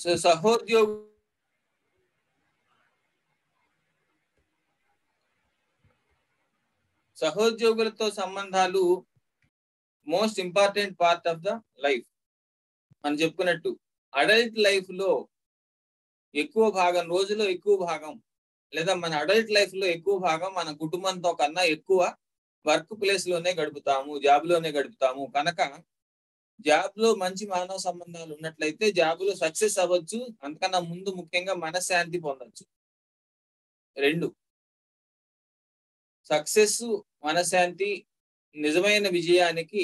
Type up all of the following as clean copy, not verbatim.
So సహోద్యోగులతో సంబంధాలు most important part of the life. మనం చెప్పుకున్నట్టు అడల్ట్ లైఫ్ లో ఎక్కువ భాగం, రోజులో ఎక్కువ భాగం, లేదా మన అడల్ట్ లైఫ్ లో ఎక్కువ భాగం మన కుటుంబంతో కన్నా ఎక్కువ వర్క్ ప్లేస్ లోనే గడుపుతాము, జాబ్ లోనే గడుపుతాము. కనుక జాబ్ లో మంచి మానవ సంబంధాలు ఉన్నట్లయితే జాబ్ లో సక్సెస్ అవ్వచ్చు, అంతకన్నా ముందు ముఖ్యంగా మనశ్శాంతి పొందొచ్చు. రెండు, సక్సెస్, మనశ్శాంతి నిజమైన విజయానికి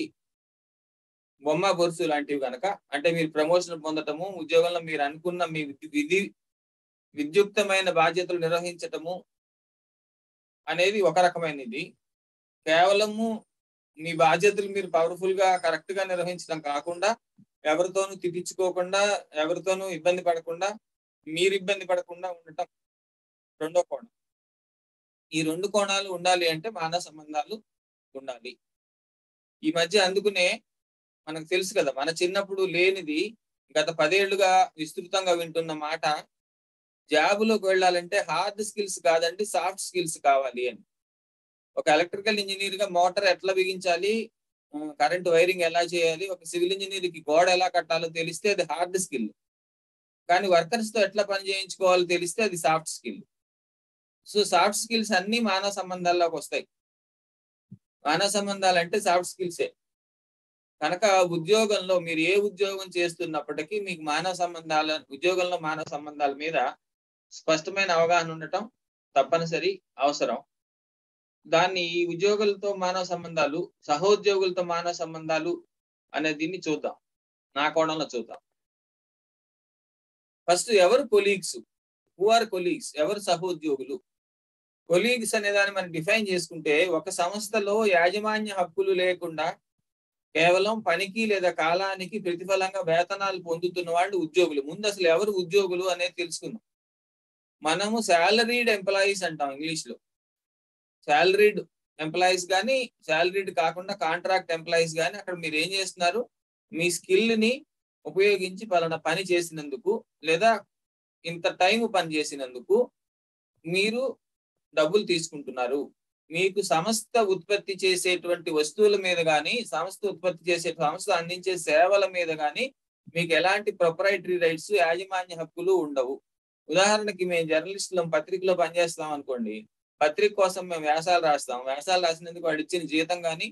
బొమ్మ బొరుసు లాంటివి కనుక. అంటే మీరు ప్రమోషన్ పొందటము, ఉద్యోగంలో మీరు అనుకున్న మీ విద్యుక్తమైన బాధ్యతలు నిర్వహించటము అనేది ఒక రకమైనది. కేవలము మీ బాధ్యతలు మీరు పవర్ఫుల్ గా కరెక్ట్ గా నిర్వహించడం కాకుండా, ఎవరితోనూ తిట్టించుకోకుండా, ఎవరితోనూ ఇబ్బంది పడకుండా, మీరు ఇబ్బంది పడకుండా ఉండటం రెండో కోణం. ఈ రెండు కోణాలు ఉండాలి అంటే మానవ సంబంధాలు ఉండాలి. ఈ మధ్య అందుకునే మనకు తెలుసు కదా, మన చిన్నప్పుడు లేనిది గత 10 ఏళ్లుగా విస్తృతంగా వింటున్న మాట, జాబులోకి వెళ్ళాలంటే హార్డ్ స్కిల్స్ కాదండి, సాఫ్ట్ స్కిల్స్ కావాలి అని. ఒక ఎలక్ట్రికల్ ఇంజనీర్ గా మోటార్ ఎట్లా బిగించాలి, కరెంట్ వైరింగ్ ఎలా చేయాలి, ఒక సివిల్ ఇంజనీర్ కి గోడ ఎలా కట్టాలో తెలిస్తే అది హార్డ్ స్కిల్. కానీ వర్కర్స్ తో ఎట్లా పని చేయించుకోవాలో తెలిస్తే అది soft skill. So soft skills అన్ని మానవ సంబంధాల్లోకి వస్తాయి. మానవ సంబంధాలు అంటే సాఫ్ట్ స్కిల్సే. కనుక ఉద్యోగంలో మీరు ఏ ఉద్యోగం చేస్తున్నప్పటికీ మీకు ఉద్యోగంలో మానవ సంబంధాల మీద స్పష్టమైన అవగాహన ఉండటం తప్పనిసరి అవసరం. దాన్ని ఈ ఉద్యోగులతో మానవ సంబంధాలు, సహోద్యోగులతో మానవ సంబంధాలు అనే దీన్ని చూద్దాం, నా కోణంలో చూద్దాం. ఫస్ట్, ఎవరు కొలీగ్స్? Who are colleagues? ఎవరు సహోద్యోగులు? కొలీగ్స్ అనే దాన్ని మనం డిఫైన్ చేసుకుంటే, ఒక సంస్థలో యాజమాన్య హక్కులు లేకుండా కేవలం పనికి లేదా కాలానికి ప్రతిఫలంగా వేతనాలు పొందుతున్న వాళ్ళు ఉద్యోగులు. ముందు అసలు ఎవరు ఉద్యోగులు అనేది తెలుసుకుందాం. మనము శాలరీడ్ ఎంప్లాయీస్ అంటాం ఇంగ్లీష్ లో. శాలరీడ్ ఎంప్లాయీస్ కానీ, శాలరీడ్ కాకుండా కాంట్రాక్ట్ ఎంప్లాయీస్ కానీ, అక్కడ మీరు ఏం చేస్తున్నారు, మీ స్కిల్ ని ఉపయోగించి పలానా పని చేసినందుకు లేదా ఇంత టైం పని చేసినందుకు మీరు డబ్బులు తీసుకుంటున్నారు. మీకు సంస్థ ఉత్పత్తి చేసేటువంటి వస్తువుల మీద కానీ, సంస్థ అందించే సేవల మీద కానీ మీకు ఎలాంటి ప్రొప్రైటరీ రైట్స్, యాజమాన్య హక్కులు ఉండవు. ఉదాహరణకి మేము జర్నలిస్టులం, పత్రికలో పనిచేస్తాం అనుకోండి. పత్రిక కోసం మేము వ్యాసాలు రాస్తాం. వ్యాసాలు రాసినందుకు వాడు ఇచ్చిన జీతం కానీ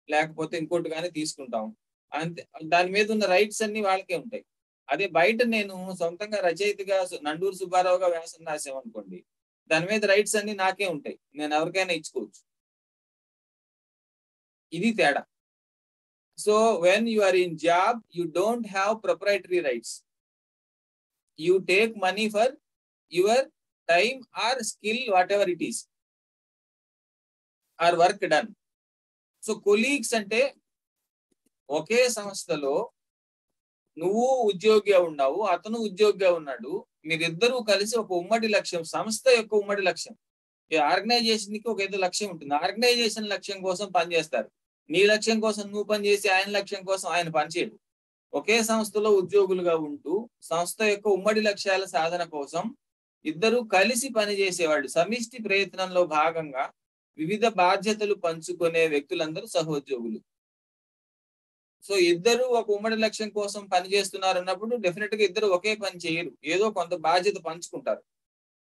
లేకపోతే ఇంకోటి కానీ తీసుకుంటాం. అంతే, దాని మీద ఉన్న రైట్స్ అన్ని వాళ్ళకే ఉంటాయి. అదే బయట నేను సొంతంగా రచయితగా నండూరు సుబ్బారావుగా వ్యాసం రాసామనుకోండి, దాని మీద రైట్స్ అన్ని నాకే ఉంటాయి, నేను ఎవరికైనా ఇచ్చుకోవచ్చు. ఇది తేడా. So when you are in job, you don't have proprietary rights. You take money for your time or skill, whatever it is, or work done. So colleagues అంటే ఒకే సంస్థలో నువ్వు ఉద్యోగిగా ఉన్నావు, అతను ఉద్యోగిగా ఉన్నాడు, మీరిద్దరూ కలిసి ఒక ఉమ్మడి లక్ష్యం, సంస్థ యొక్క ఉమ్మడి లక్ష్యం. ఈ ఆర్గనైజేషన్ కి ఒక ఏదో లక్ష్యం ఉంటుంది, ఆర్గనైజేషన్ లక్ష్యం కోసం పనిచేస్తారు. నీ లక్ష్యం కోసం నువ్వు పనిచేసి ఆయన లక్ష్యం కోసం ఆయన పనిచేయడు. ఒకే సంస్థలో ఉద్యోగులుగా ఉంటూ సంస్థ యొక్క ఉమ్మడి లక్ష్యాల సాధన కోసం ఇద్దరు కలిసి పనిచేసేవాళ్ళు. సమిష్టి ప్రయత్నంలో భాగంగా వివిధ బాధ్యతలు పంచుకునే వ్యక్తులందరూ సహోద్యోగులు. సో ఇద్దరు ఒక ఉమ్మడి లక్ష్యం కోసం పనిచేస్తున్నారు అన్నప్పుడు డెఫినెట్ గా ఇద్దరు ఒకే పని చేయరు, ఏదో కొంత బాధ్యత పంచుకుంటారు.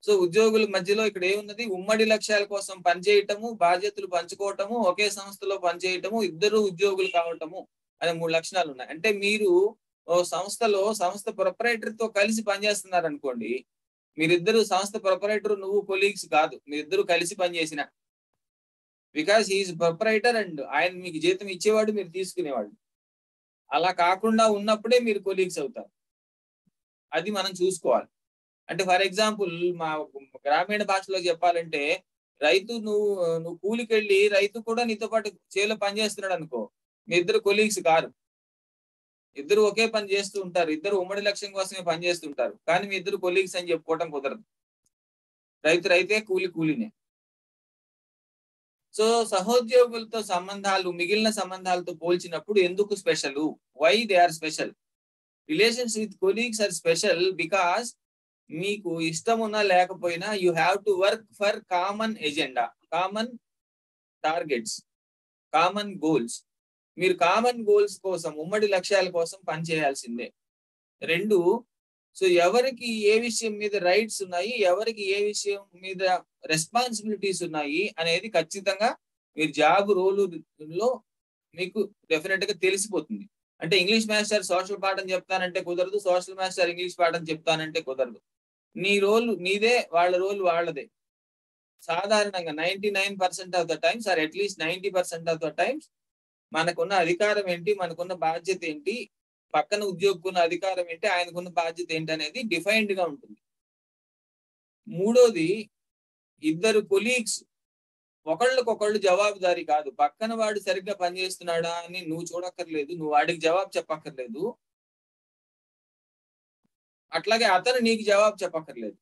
సో ఉద్యోగుల మధ్యలో ఇక్కడ ఏమున్నది, ఉమ్మడి లక్ష్యాల కోసం పనిచేయటము, బాధ్యతలు పంచుకోవటము, ఒకే సంస్థలో పనిచేయటము, ఇద్దరు ఉద్యోగులు కావటము అనే 3 లక్షణాలు ఉన్నాయి. అంటే మీరు సంస్థ ప్రొపరేటర్తో కలిసి పనిచేస్తున్నారు అనుకోండి, మీరిద్దరు సంస్థ ప్రొపరేటర్, నువ్వు కొలీగ్స్ కాదు, మీరిద్దరు కలిసి పనిచేసిన, బికాస్ హీఈస్ ప్రొపరేటర్ అండ్ ఆయన మీకు జీతం ఇచ్చేవాడు, మీరు తీసుకునేవాడు. అలా కాకుండా ఉన్నప్పుడే మీరు కొలీగ్స్ అవుతారు. అది మనం చూసుకోవాలి. అంటే ఫర్ ఎగ్జాంపుల్ మా గ్రామీణ భాషలో చెప్పాలంటే, నువ్వు కూలికి వెళ్ళి రైతు కూడా నీతో పాటు చేలో పని చేస్తున్నాడు అనుకో, మీ ఇద్దరు కొలీగ్స్ కారు. ఇద్దరు ఒకే పని చేస్తూ ఉంటారు, ఇద్దరు ఉమ్మడి లక్ష్యం కోసమే పని చేస్తుంటారు, కానీ మీ ఇద్దరు కొలీగ్స్ అని చెప్పుకోవటం కుదరదు. రైతే, కూలినే. సో సహోద్యోగులతో సంబంధాలు మిగిలిన సంబంధాలతో పోల్చినప్పుడు ఎందుకు special, why they are special? Relations with colleagues are special because మీకు ఇష్టం ఉన్నా లేకపోయినా you have to work for common agenda, common targets, common goals. మీరు కామన్ గోల్స్ కోసం, ఉమ్మడి లక్ష్యాల కోసం పనిచేయాల్సిందే. రెండు, సో ఎవరికి ఏ విషయం మీద రైట్స్ ఉన్నాయి, ఎవరికి ఏ విషయం మీద రెస్పాన్సిబిలిటీస్ ఉన్నాయి అనేది ఖచ్చితంగా మీరు జాబ్ రోలులో మీకు డెఫినెట్ గా తెలిసిపోతుంది. అంటే ఇంగ్లీష్ మాస్టర్ సోషల్ పాఠం చెప్తానంటే కుదరదు, సోషల్ మాస్టర్ ఇంగ్లీష్ పాఠం చెప్తానంటే కుదరదు. నీ రోల్ నీదే, వాళ్ళ రోల్ వాళ్ళదే. సాధారణంగా 99% of the times or at least 90% of the times మనకున్న అధికారం ఏంటి, మనకున్న బాధ్యత ఏంటి, పక్కన ఉద్యోగుకున్న అధికారం ఏంటి, ఆయనకున్న బాధ్యత ఏంటి అనేది డిఫైన్డ్ గా ఉంటుంది. మూడోది, ఇద్దరు కొలీగ్స్ ఒకళ్ళకొకళ్ళు జవాబుదారీ కాదు. పక్కన వాడు సరిగ్గా పనిచేస్తున్నాడా అని నువ్వు చూడక్కర్లేదు, నువ్వు వాడికి జవాబు చెప్పక్కర్లేదు, అట్లాగే అతను నీకు జవాబు చెప్పక్కర్లేదు.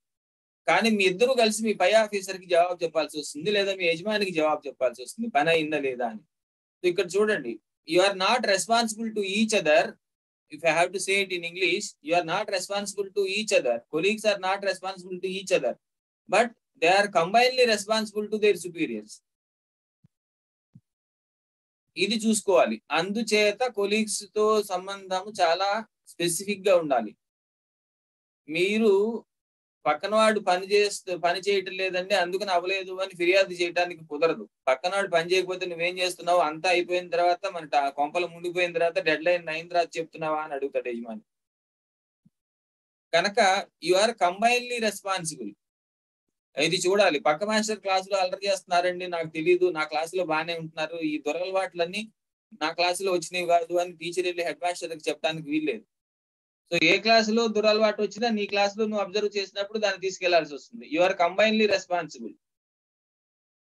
కానీ మీ ఇద్దరు కలిసి మీ పై ఆఫీసర్ కి జవాబు చెప్పాల్సి వస్తుంది, లేదా మీ యజమానికి జవాబు చెప్పాల్సి వస్తుంది పని అయిందా లేదా అని. ఇక్కడ చూడండి, you are not responsible to each other. If I have to say it in English, you are not responsible to each other. Colleagues are not responsible to each other, but they are combinedly responsible to their superiors. ఇది చూసుకోవాలి. అందుచేత colleagues తో సంబంధం చాలా specific గా ఉండాలి. మీరు పక్కనవాడు పని చేయటం లేదండి అందుకని అవ్వలేదు అని ఫిర్యాదు చేయడానికి కుదరదు. పక్కనవాడు పని చేయకపోతే నువ్వేం చేస్తున్నావు, అంతా అయిపోయిన తర్వాత మన కొంపలు ముండిపోయిన తర్వాత డెడ్ లైన్ అయిన తర్వాత చెప్తున్నావా అని అడుగుతాడు యజమాని. కనుక యు ఆర్ కంబైన్లీ రెస్పాన్సిబుల్. ఇది చూడాలి. పక్క మాస్టర్ క్లాసులో అల్లరి చేస్తున్నారండి, నాకు తెలియదు, నా క్లాసులో బాగానే ఉంటున్నారు, ఈ దొరలవాట్లన్నీ నా క్లాసులో వచ్చినవి కాదు అని టీచర్ వెళ్ళి హెడ్ మాస్టర్కి చెప్పడానికి వీల్లేదు. సో ఏ క్లాసులో దురలవాటు వచ్చినా నీ క్లాసులో నువ్వు అబ్జర్వ్ చేసినప్పుడు దాన్ని తీసుకెళ్లాల్సి వస్తుంది. You are combinedly responsible.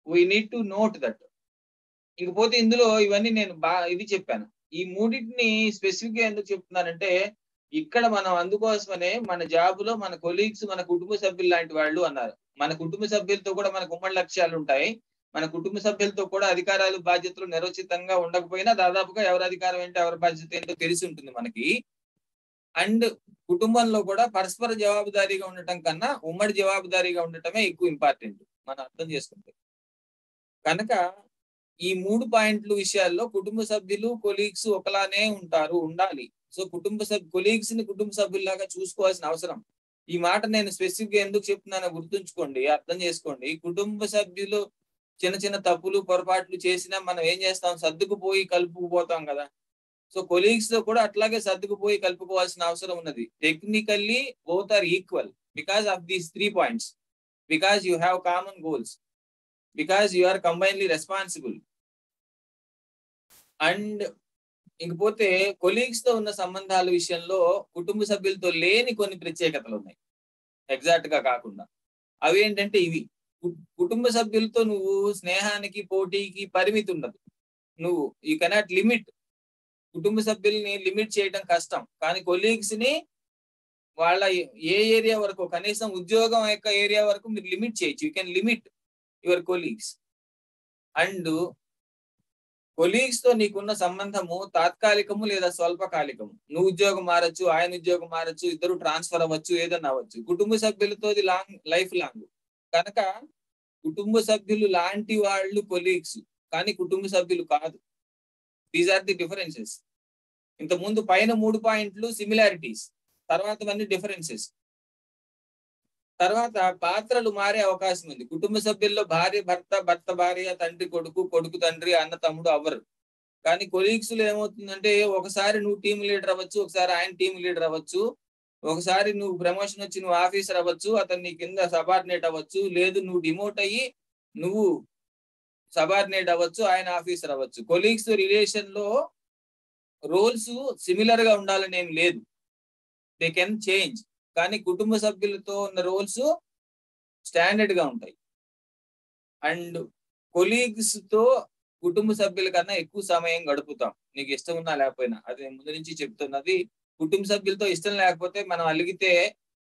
We need to note that. ఇంకపోతే ఇందులో ఇవన్నీ నేను ఇది చెప్పాను. ఈ మూడింటిని స్పెసిఫిక్ గా ఎందుకు చెప్తున్నానంటే, ఇక్కడ మనం అందుకోసమనే మన జాబ్ లో మన కొలీగ్స్ మన కుటుంబ సభ్యులు లాంటి వాళ్ళు అన్నారు. మన కుటుంబ సభ్యులతో కూడా మనకు ఉమ్మడి లక్ష్యాలు ఉంటాయి. మన కుటుంబ సభ్యులతో కూడా అధికారాలు బాధ్యతలు నిర్వచితంగా ఉండకపోయినా దాదాపుగా ఎవరి అధికారం ఏంటో ఎవరి బాధ్యత ఏంటో తెలిసి ఉంటుంది మనకి. అండ్ కుటుంబంలో కూడా పరస్పర జవాబుదారీగా ఉండటం కన్నా ఉమ్మడి జవాబుదారీగా ఉండటమే ఎక్కువ ఇంపార్టెంట్ మనం అర్థం చేసుకుంటే. కనుక ఈ 3 పాయింట్ల విషయాల్లో కుటుంబ సభ్యులు కొలీగ్స్ ఒకలానే ఉండాలి. సో కొలీగ్స్ ని కుటుంబ సభ్యుల్లాగా చూసుకోవాల్సిన అవసరం. ఈ మాట నేను స్పెసిఫిక్ గా ఎందుకు చెప్తున్నానో గుర్తుంచుకోండి, అర్థం చేసుకోండి. కుటుంబ సభ్యులు చిన్న చిన్న తప్పులు పొరపాట్లు చేసినా మనం ఏం చేస్తాం, సర్దుకుపోయి కలుపుకుపోతాం కదా. సో కొలీగ్స్ తో కూడా అట్లాగే సర్దుకుపోయి కలుపుకోవాల్సిన అవసరం ఉన్నది. Technically both are equal because of these 3 points. Because you have common goals, because you are combinedly responsible. And ఇంకపోతే కొలీగ్స్ తో ఉన్న సంబంధాల విషయంలో కుటుంబ సభ్యులతో లేని కొన్ని ప్రత్యేకతలు ఉన్నాయి ఎగ్జాక్ట్ గా కాకుండా. అవి ఏంటంటే ఇవి: కుటుంబ సభ్యులతో నువ్వు స్నేహానికి పోటీకి పరిమితి ఉండదు. నువ్వు యూ కెనాట్ లిమిట్. కుటుంబ సభ్యుల్ని లిమిట్ చేయడం కష్టం, కానీ కొలీగ్స్ ని వాళ్ళ ఏ ఏరియా వరకు, కనీసం ఉద్యోగం యొక్క ఏరియా వరకు మీరు లిమిట్ చేయొచ్చు. You can limit your colleagues. And colleagues తో నీకున్న సంబంధము తాత్కాలికము లేదా స్వల్పకాలికము. నువ్వు ఉద్యోగం మారచ్చు, ఆయన ఉద్యోగం మారచ్చు, ఇద్దరు ట్రాన్స్ఫర్ అవ్వచ్చు, ఏదన్నా అవ్వచ్చు. కుటుంబ సభ్యులతో లైఫ్ లాంగ్. కనుక కుటుంబ సభ్యులు లాంటి వాళ్ళు కొలీగ్స్, కానీ కుటుంబ సభ్యులు కాదు. These are the differences. ఇంత ముందు పైన 3 పాయింట్లు సిమిలారిటీస్, తర్వాతవన్నీ డిఫరెన్సెస్. తర్వాత పాత్రలు మారే అవకాశం ఉంది. కుటుంబ సభ్యుల్లో భార్య భర్త, భర్త భార్య, తండ్రి కొడుకు, కొడుకు తండ్రి, అన్న తమ్ముడు అవ్వరు. కానీ కొలీగ్స్ లో ఏమవుతుందంటే, ఒకసారి నువ్వు టీమ్ లీడర్ అవ్వచ్చు, ఒకసారి ఆయన టీమ్ లీడర్ అవ్వచ్చు, ఒకసారి నువ్వు ప్రమోషన్ వచ్చి నువ్వు ఆఫీసర్ అవ్వచ్చు, అతను నీ కింద సబార్డినేట్ అవ్వచ్చు, లేదు నువ్వు డిమోట్ అయ్యి నువ్వు సబార్డినేట్ అవ్వచ్చు, ఆయన ఆఫీసర్ అవ్వచ్చు. కొలీగ్స్ రిలేషన్ లో రోల్స్ సిమిలర్ గా ఉండాలని ఏం లేదు, దే కెన్ చేంజ్. కానీ కుటుంబ సభ్యులతో ఉన్న రోల్స్ స్టాండర్డ్ గా ఉంటాయి. అండ్ కొలీగ్స్ తో కుటుంబ సభ్యుల కన్నా ఎక్కువ సమయం గడుపుతాం, నీకు ఇష్టం ఉన్నా లేకపోయినా. అది ముందు నుంచి చెప్తున్నది. కుటుంబ సభ్యులతో ఇష్టం లేకపోతే మనం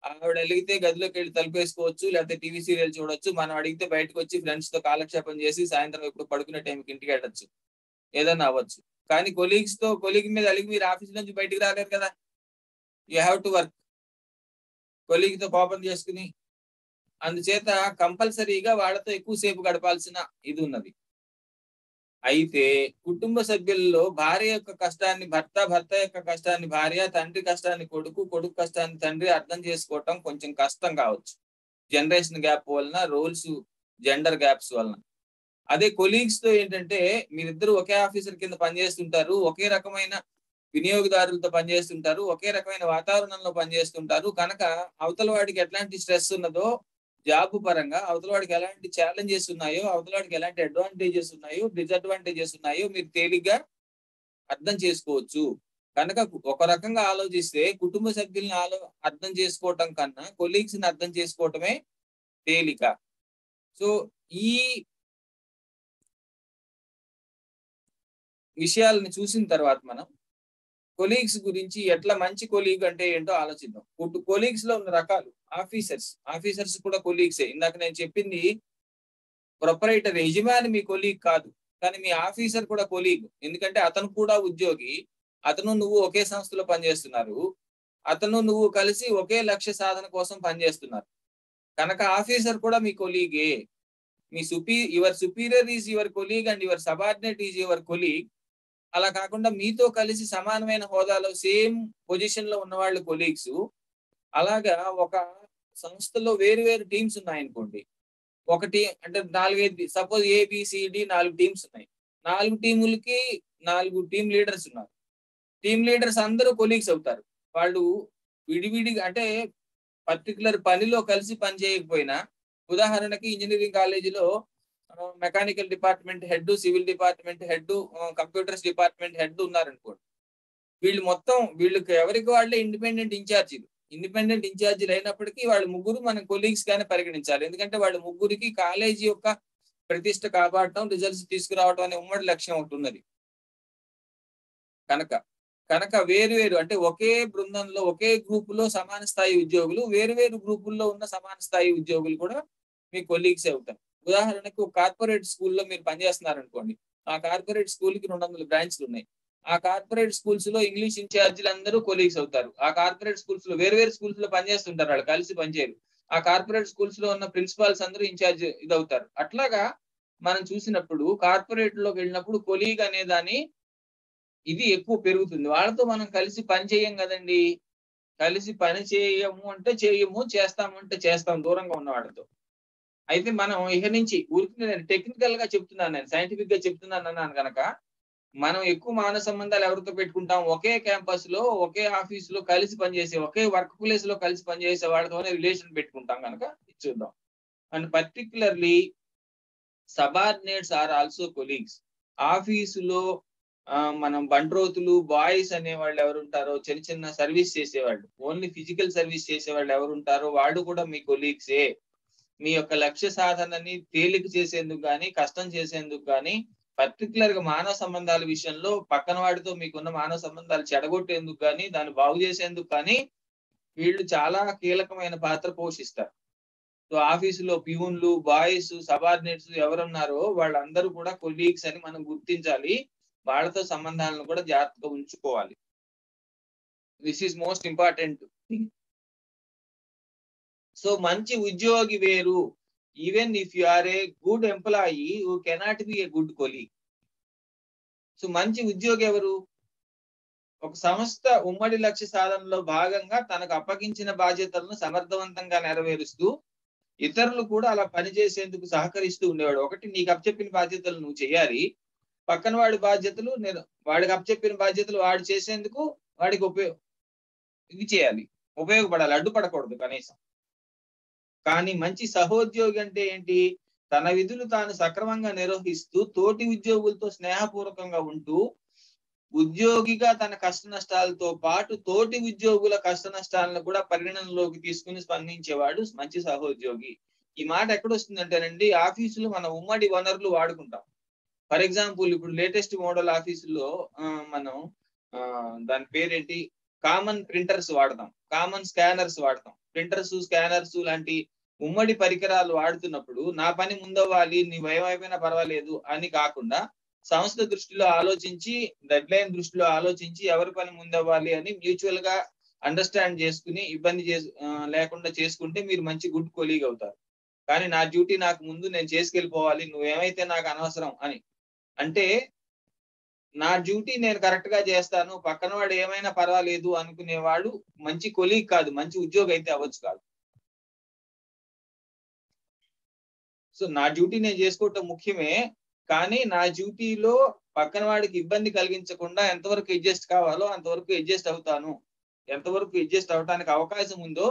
ఆవిడ అలిగితే గదిలోకి వెళ్ళి తలుపేసుకోవచ్చు, లేకపోతే టీవీ సీరియల్ చూడొచ్చు. మనం అడిగితే బయటకు వచ్చి ఫ్రెండ్స్ తో కాలక్షేపం చేసి సాయంత్రం ఇప్పుడు పడుకునే టైంకి ఇంటికి వెళ్ళొచ్చు, ఏదన్నా అవ్వచ్చు. కానీ కొలీగ్ మీద అలిగి మీరు ఆఫీస్ నుంచి బయటికి రాలేరు కదా. You have to work. Colleague తో కోపం చేసుకుని అందుచేత కంపల్సరీగా వాళ్ళతో ఎక్కువసేపు గడపాల్సిన ఇది ఉన్నది. అయితే కుటుంబ సభ్యుల్లో భార్య యొక్క కష్టాన్ని భర్త, భర్త యొక్క కష్టాన్ని భార్య, తండ్రి కష్టాన్ని కొడుకు, కొడుకు కష్టాన్ని తండ్రి అర్థం చేసుకోవటం కొంచెం కష్టం కావచ్చు. జనరేషన్ గ్యాప్ వలన, రోల్స్ జెండర్ గ్యాప్స్ వలన. అదే కొలీగ్స్ తో ఏంటంటే మీరిద్దరు ఒకే ఆఫీసర్ కింద పనిచేస్తుంటారు, ఒకే రకమైన వినియోగదారులతో పనిచేస్తుంటారు, ఒకే రకమైన వాతావరణంలో పనిచేస్తుంటారు. కనుక అవతల వాడికి ఎట్లాంటి స్ట్రెస్ ఉన్నదో జాబ్ పరంగా, అవతల వాడికి ఎలాంటి ఛాలెంజెస్ ఉన్నాయో, అవతల వాడికి ఎలాంటి అడ్వాంటేజెస్ ఉన్నాయో, డిసడ్వాంటేజెస్ ఉన్నాయో మీరు తేలిగ్గా అర్థం చేసుకోవచ్చు. కనుక ఒక రకంగా ఆలోచిస్తే కుటుంబ సభ్యుల్ని అర్థం చేసుకోవటం కన్నా కొలీగ్స్ ని అర్థం చేసుకోవటమే తేలిక. సో ఈ విషయాలను చూసిన తర్వాత మనం కొలీగ్స్ గురించి ఎట్లా మంచి కొలీగ్ అంటే ఏంటో ఆలోచిద్దాం. కొలీగ్స్ లో ఉన్న రకాలు. ఆఫీసర్స్ కూడా కొలీగ్సే. ఇందాక నేను చెప్పింది ప్రొపరైటర్, యజమాని మీ కొలీగ్ కాదు, కానీ మీ ఆఫీసర్ కూడా కొలీగ్. ఎందుకంటే అతను కూడా ఉద్యోగి, అతను నువ్వు ఒకే సంస్థలో పనిచేస్తున్నారు, అతను నువ్వు కలిసి ఒకే లక్ష్య సాధన కోసం పనిచేస్తున్నారు. కనుక ఆఫీసర్ కూడా మీ కొలీగే. మీ your superior is your colleague and your subordinate is your colleague. అలా కాకుండా మీతో కలిసి సమానమైన హోదాలో సేమ్ పొజిషన్ లో ఉన్న వాళ్ళు కొలీగ్స్. అలాగా ఒక సంస్థలో వేరు వేరు టీమ్స్ ఉన్నాయనుకోండి. ఒకటి అంటే 4-5, సపోజ్ ఏబిసిడి 4 టీమ్స్ ఉన్నాయి. 4 టీములకి 4 టీమ్ లీడర్స్ ఉన్నారు. టీమ్ లీడర్స్ అందరూ కొలీగ్స్ అవుతారు. వాళ్ళు విడివిడిగా అంటే పర్టికులర్ పనిలో కలిసి పని చేయకపోయినా, ఉదాహరణకి ఇంజనీరింగ్ కాలేజీలో mechanical department head, civil department head, computers department head ఉన్నారనుకోండి. వీళ్ళకి ఎవరికి వాళ్ళే ఇండిపెండెంట్ ఇన్ఛార్జీలు అయినప్పటికీ వాళ్ళు ముగ్గురు మన కొలీగ్స్ గానే పరిగణించాలి. ఎందుకంటే వాళ్ళు ముగ్గురికి కాలేజీ యొక్క ప్రతిష్ట కాపాడటం, రిజల్ట్స్ తీసుకురావడం అనే ఉమ్మడి లక్ష్యం ఒకటి ఉన్నది. కనుక వేరు అంటే ఒకే బృందంలో, ఒకే గ్రూప్ లో సమాన స్థాయి ఉద్యోగులు, వేరు గ్రూపుల్లో ఉన్న సమాన స్థాయి ఉద్యోగులు కూడా మీ కొలీగ్స్ అవుతారు. ఉదాహరణకు కార్పొరేట్ స్కూల్లో మీరు పనిచేస్తున్నారు అనుకోండి. ఆ కార్పొరేట్ స్కూల్ కి 200 బ్రాంచ్లు ఉన్నాయి. ఆ కార్పొరేట్ స్కూల్స్ లో ఇంగ్లీష్ ఇన్ఛార్జీలు అందరూ కొలీగ్స్ అవుతారు. ఆ కార్పొరేట్ స్కూల్స్ లో వేరు స్కూల్స్ లో పనిచేస్తుంటారు, వాళ్ళు కలిసి పనిచేయరు. ఆ కార్పొరేట్ స్కూల్స్ లో ఉన్న ప్రిన్సిపాల్స్ అందరూ ఇన్ఛార్జ్ ఇదవుతారు. అట్లాగా మనం చూసినప్పుడు కార్పొరేట్ లోకి వెళ్ళినప్పుడు కొలీగ్ అనే దాని ఇది ఎక్కువ పెరుగుతుంది. వాళ్ళతో మనం కలిసి పని చేయం కదండి. కలిసి పని చేయము అంటే చేయము, చేస్తాము అంటే చేస్తాం దూరంగా ఉన్న వాళ్ళతో. అయితే మనం ఇక నుంచి ఊరికి నేను టెక్నికల్ గా చెప్తున్నాను, నేను సైంటిఫిక్ గా చెప్తున్నాను అన్నాను కనుక మనం ఎక్కువ మానవ సంబంధాలు ఎవరితో పెట్టుకుంటాం? ఒకే క్యాంపస్ లో, ఒకే ఆఫీస్ లో కలిసి పనిచేసే, ఒకే వర్క్ ప్లేస్ లో కలిసి పనిచేసే వాళ్ళతోనే రిలేషన్ పెట్టుకుంటాం కనుక చూద్దాం. And particularly subordinates are also colleagues. ఆఫీసులో మనం బంట్రోతులు, బాయ్స్ అనే వాళ్ళు ఎవరు ఉంటారో, చిన్న సర్వీస్ చేసేవాళ్ళు, ఓన్లీ ఫిజికల్ సర్వీస్ చేసేవాళ్ళు ఎవరు ఉంటారో వాళ్ళు కూడా మీ కొలీగ్సే. మీ యొక్క లక్ష్య సాధనని తేలిక చేసేందుకు కానీ, కష్టం చేసేందుకు కానీ, పర్టికులర్ గా మానవ సంబంధాల విషయంలో పక్కన వాడితో మీకున్న మానవ సంబంధాలు చెడగొట్టేందుకు కానీ, దాన్ని బాగు చేసేందుకు కానీ వీళ్ళు చాలా కీలకమైన పాత్ర పోషిస్తారు. సో ఆఫీసులో ప్యూన్లు, బాయ్స్, సబార్డినేట్స్ ఎవరున్నారో వాళ్ళందరూ కూడా కొలీగ్స్ అని మనం గుర్తించాలి. వాళ్ళతో సంబంధాలను కూడా జాగ్రత్తగా ఉంచుకోవాలి. This is most important thing. So మంచి ఉద్యోగి వేరు. Even if you are a good employee, you cannot be a good colleague. So మంచి ఉద్యోగి ఎవరు? ఒక సంస్థ ఉమ్మడి లక్ష్య సాధనలో భాగంగా తనకు అప్పగించిన బాధ్యతలను సమర్థవంతంగా నెరవేరుస్తూ ఇతరులు కూడా అలా పనిచేసేందుకు సహకరిస్తూ ఉండేవాడు. ఒకటి, నీకు అప్పచెప్పిన బాధ్యతలు నువ్వు చేయాలి, పక్కన వాడి బాధ్యతలు వాడికి అప్పచెప్పిన బాధ్యతలు వాడు చేసేందుకు వాడికి ఇది చేయాలి, ఉపయోగపడాలి, అడ్డుపడకూడదు కనీసం. కానీ మంచి సహోద్యోగి అంటే ఏంటి? తన విధులు తాను సక్రమంగా నిర్వహిస్తూ తోటి ఉద్యోగులతో స్నేహపూర్వకంగా ఉంటూ ఉద్యోగిగా తన కష్ట నష్టాలతో పాటు తోటి ఉద్యోగుల కష్ట నష్టాలను కూడా పరిగణనలోకి తీసుకుని స్పందించేవాడు మంచి సహోద్యోగి. ఈ మాట ఎక్కడొస్తుందంటేనండి, ఆఫీసులో మన ఉమ్మడి వనరులు వాడుకుంటాం. ఫర్ ఎగ్జాంపుల్ ఇప్పుడు లేటెస్ట్ మోడల్ ఆఫీసులో మనం దాని పేరేంటి, కామన్ ప్రింటర్స్ వాడతాం, కామన్ స్కానర్స్ వాడతాం. ప్రింటర్స్, స్కానర్స్ లాంటి ఉమ్మడి పరికరాలు వాడుతున్నప్పుడు నా పని ముందవ్వాలి, నీ భయం అయిపోయినా పర్వాలేదు అని కాకుండా సంస్థ దృష్టిలో ఆలోచించి, డెడ్ లైన్ దృష్టిలో ఆలోచించి ఎవరి పని ముందవ్వాలి అని మ్యూచువల్ గా అండర్స్టాండ్ చేసుకుని ఇబ్బంది లేకుండా చేసుకుంటే మీరు మంచి గుడ్ కొలీగ్ అవుతారు. కానీ నా డ్యూటీ నాకు ముందు నేను చేసుకెళ్ళిపోవాలి, నువ్వేమైతే నాకు అనవసరం అని అంటే, నా డ్యూటీ నేను కరెక్ట్ గా చేస్తాను, పక్కన వాడు ఏమైనా పర్వాలేదు అనుకునేవాడు మంచి కొలీగ్ కాదు, మంచి ఉద్యోగి అయితే అవ్వచ్చు కాదు. సో నా డ్యూటీ నేను చేసుకోవటం ముఖ్యమే, కానీ నా డ్యూటీలో పక్కన వాడికి ఇబ్బంది కలిగించకుండా ఎంతవరకు అడ్జస్ట్ కావాలో అంతవరకు అడ్జస్ట్ అవుతాను, ఎంతవరకు అడ్జస్ట్ అవడానికి అవకాశం ఉందో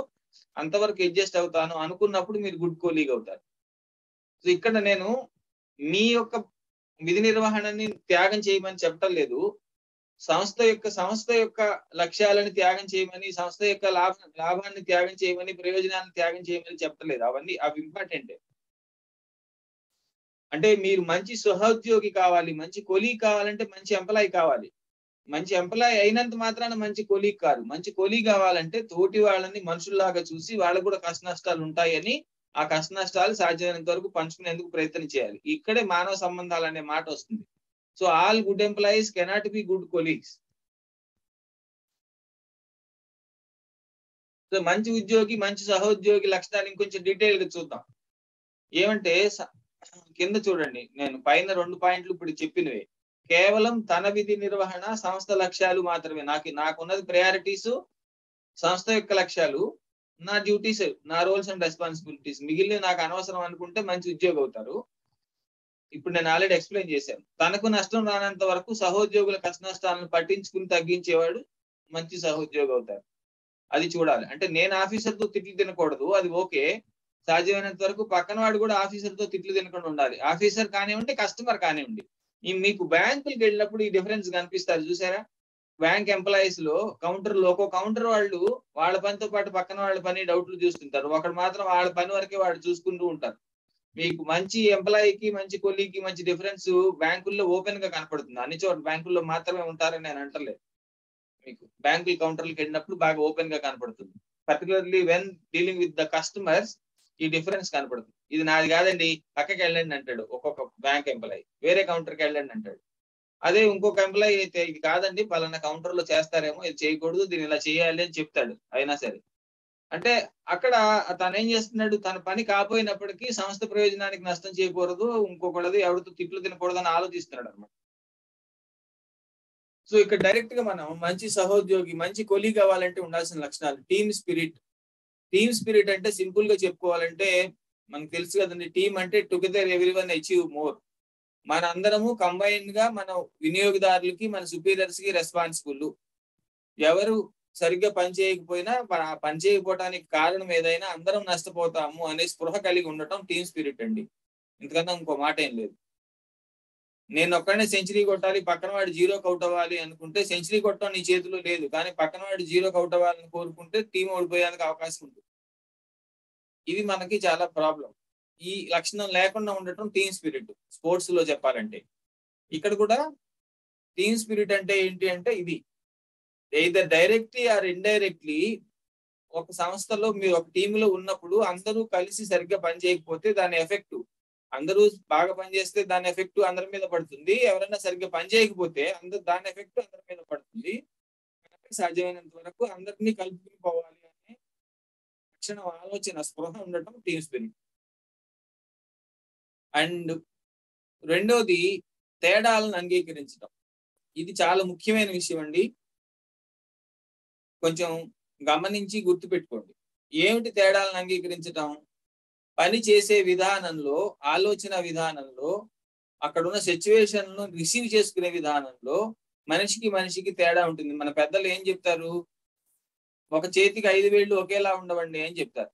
అంతవరకు అడ్జస్ట్ అవుతాను అనుకున్నప్పుడు మీరు గుడ్ కొలీగ్ అవుతారు. సో ఇక్కడ నేను మీ యొక్క విధి నిర్వహణని త్యాగం చేయమని చెప్పటం లేదు, సంస్థ యొక్క లక్ష్యాలను త్యాగం చేయమని, సంస్థ యొక్క లాభాన్ని త్యాగం చేయమని, ప్రయోజనాన్ని త్యాగం చేయమని చెప్పలేదు. అవి ఇంపార్టెంటే. అంటే మీరు మంచి సహోద్యోగి కావాలి, మంచి కొలీగ్ కావాలంటే మంచి ఎంప్లాయ్ కావాలి. మంచి ఎంప్లాయ్ అయినంత మాత్రాన మంచి కొలీగ్ కాదు. మంచి కొలీగ్ కావాలంటే తోటి వాళ్ళని మనుషుల్లాగా చూసి వాళ్ళకు కూడా కష్ట నష్టాలు ఉంటాయని, ఆ కష్ట నష్టాలు సాధ్యమైనంత వరకు పంచుకునేందుకు ప్రయత్నం చేయాలి. ఇక్కడే మానవ సంబంధాలు అనే మాట వస్తుంది. So all good employees cannot be good colleagues. So మంచి ఉద్యోగి, మంచి సహోద్యోగి లక్షణాలు ఇంకొంచెం డీటెయిల్ గా చూద్దాం. ఏమంటే కింద చూడండి, నేను పైన 2 పాయింట్లు ఇప్పుడు చెప్పినవే కేవలం తన విధి నిర్వహణ, సంస్థ లక్ష్యాలు మాత్రమే. నాకున్నది ప్రయారిటీస్, సంస్థ యొక్క లక్ష్యాలు, నా డ్యూటీస్, నా రోల్స్ అండ్ రెస్పాన్సిబిలిటీస్, మిగిలిన నాకు అనవసరం అనుకుంటే మంచి ఉద్యోగి అవుతారు. ఇప్పుడు నేను ఆల్రెడీ ఎక్స్ప్లెయిన్ చేశాను. తనకు నష్టం రానంత వరకు సహోద్యోగుల కష్ట నష్టాలను పట్టించుకుని తగ్గించేవాడు మంచి సహోద్యోగి అవుతారు. అది చూడాలి. అంటే నేను ఆఫీసర్తో తిట్లు తినకూడదు, అది ఓకే. సాధ్యమైనంత వరకు పక్కన వాడు కూడా ఆఫీసర్తో తిట్లు తినకుండా ఉండాలి. ఆఫీసర్ కానివ్వండి, కస్టమర్ కానివ్వండి. మీకు బ్యాంకులకు వెళ్ళినప్పుడు ఈ డిఫరెన్స్ కనిపిస్తారు చూసారా? బ్యాంక్ ఎంప్లాయీస్ లో కౌంటర్ లో ఒక్కో కౌంటర్ వాళ్ళు వాళ్ళ పనితో పాటు పక్కన వాళ్ళ పని డౌట్లు చూస్తుంటారు. ఒకడు మాత్రం వాళ్ళ పని వరకే వాడు చూసుకుంటూ ఉంటారు. మీకు మంచి ఎంప్లాయీకి, మంచి కొలీగ్కి మంచి డిఫరెన్స్ బ్యాంకుల్లో ఓపెన్ గా కనపడుతుంది. అన్ని చోట్ల బ్యాంకుల్లో మాత్రమే ఉంటారని నేను అంటలేదు. మీకు బ్యాంకుల కౌంటర్లకు వెళ్ళినప్పుడు బాగా ఓపెన్ గా కనపడుతుంది. Particularly when dealing with the customers ఈ డిఫరెన్స్ కనపడుతుంది. ఇది నాది కాదండి, పక్కకి వెళ్ళండి అంటాడు ఒక్కొక్క బ్యాంక్ ఎంప్లాయీ. వేరే కౌంటర్కి వెళ్ళండి అంటాడు. అదే ఇంకొక ఎంప్లాయీ అయితే ఇది కాదండి, పలానా కౌంటర్ లో చేస్తారేమో, ఇది చేయకూడదు, దీన్ని ఇలా చేయాలి అని చెప్తాడు. అయినా సరే అంటే అక్కడ తను ఏం చేస్తున్నాడు, తన పని కాపోయినప్పటికీ సంస్థ ప్రయోజనానికి నష్టం చేయకూడదు, ఇంకొకటి ఎవరితో తిట్లు తినకూడదు అని ఆలోచిస్తున్నాడు అనమాట. సో ఇక్కడ డైరెక్ట్ గా మనం మంచి సహోద్యోగి, మంచి కొలీగ్ అవ్వాలంటే ఉండాల్సిన లక్షణాలు టీమ్ స్పిరిట్. టీమ్ స్పిరిట్ అంటే సింపుల్ గా చెప్పుకోవాలంటే మనకు తెలుసు కదండి, టీమ్ అంటే టుగెదర్ ఎవ్రీవన్ అచీవ్ మోర్. మన అందరము కంబైన్ గా మన వినియోగదారులకి, మన సుపీరియర్స్ కి రెస్పాన్సిబుల్. ఎవరు సరిగ్గా పని చేయకపోయినా పని చేయకపోవడానికి కారణం ఏదైనా అందరం నష్టపోతాము అనే స్పృహ కలిగి ఉండటం టీమ్ స్పిరిట్ అండి. ఎందుకన్నా ఇంకో మాట ఏం లేదు. నేను ఒక్కడనే సెంచరీ కొట్టాలి, పక్కన వాడు జీరోకి అవుట్ అవ్వాలి అనుకుంటే సెంచరీ కొట్టడం నీ చేతిలో లేదు. కానీ పక్కన వాడు జీరోకి అవుట్ అవ్వాలని కోరుకుంటే టీం ఓడిపోయేందుకు అవకాశం ఉంటుంది. ఇది మనకి చాలా ప్రాబ్లం. ఈ లక్షణం లేకుండా ఉండటం టీమ్ స్పిరిట్ స్పోర్ట్స్ లో చెప్పాలంటే. ఇక్కడ కూడా టీమ్ స్పిరిట్ అంటే ఏంటి అంటే ఇది ఎయిదర్ డైరెక్ట్లీ ఆర్ ఇండైరెక్ట్లీ ఒక సంస్థలో మీరు ఒక టీంలో ఉన్నప్పుడు అందరూ కలిసి సరిగ్గా పని చేయకపోతే దాని ఎఫెక్ట్, అందరూ బాగా పనిచేస్తే దాని ఎఫెక్ట్ అందరి మీద పడుతుంది. ఎవరైనా సరిగ్గా పని చేయకపోతే దాని ఎఫెక్ట్ అందరి మీద పడుతుంది. సాధ్యమైనంత వరకు అందరినీ కలుపుకుని పోవాలి అనే లక్షణం, ఆలోచన, స్పృహ ఉండటం టీమ్ స్పిరిట్. అండ్ రెండోది తేడాలను అంగీకరించడం. ఇది చాలా ముఖ్యమైన విషయం అండి. కొంచెం గమనించి గుర్తుపెట్టుకోండి. ఏమిటి తేడాలను అంగీకరించడం? పని చేసే విధానంలో, ఆలోచన విధానంలో, అక్కడున్న సిచ్యువేషన్ను రిసీవ్ చేసుకునే విధానంలో మనిషికి మనిషికి తేడా ఉంటుంది. మన పెద్దలు ఏం చెప్తారు? ఒక చేతికి 5 వేళ్ళు ఒకేలా ఉండవండి అని చెప్తారు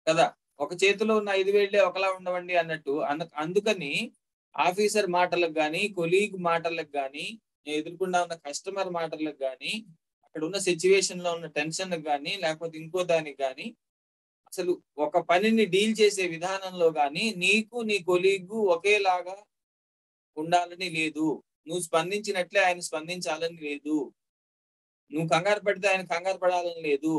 కదా. ఒక చేతిలో ఉన్న 5 వేళ్ళే ఒకలా ఉండవండి అన్నట్టు. అందుకని ఆఫీసర్ మాటలకు కానీ, కొలీగ్ మాటలకు కానీ, ఎదుర్కొండా ఉన్న కస్టమర్ మాటలకు కానీ, అక్కడ ఉన్న సిచ్యువేషన్ లో ఉన్న టెన్షన్ కానీ, లేకపోతే ఇంకో దానికి కానీ, అసలు ఒక పనిని డీల్ చేసే విధానంలో కానీ నీకు నీ కొలీగ్ ఒకేలాగా ఉండాలని లేదు. నువ్వు స్పందించినట్లే ఆయన స్పందించాలని లేదు. నువ్వు కంగారు పడితే ఆయన కంగారు పడాలని లేదు.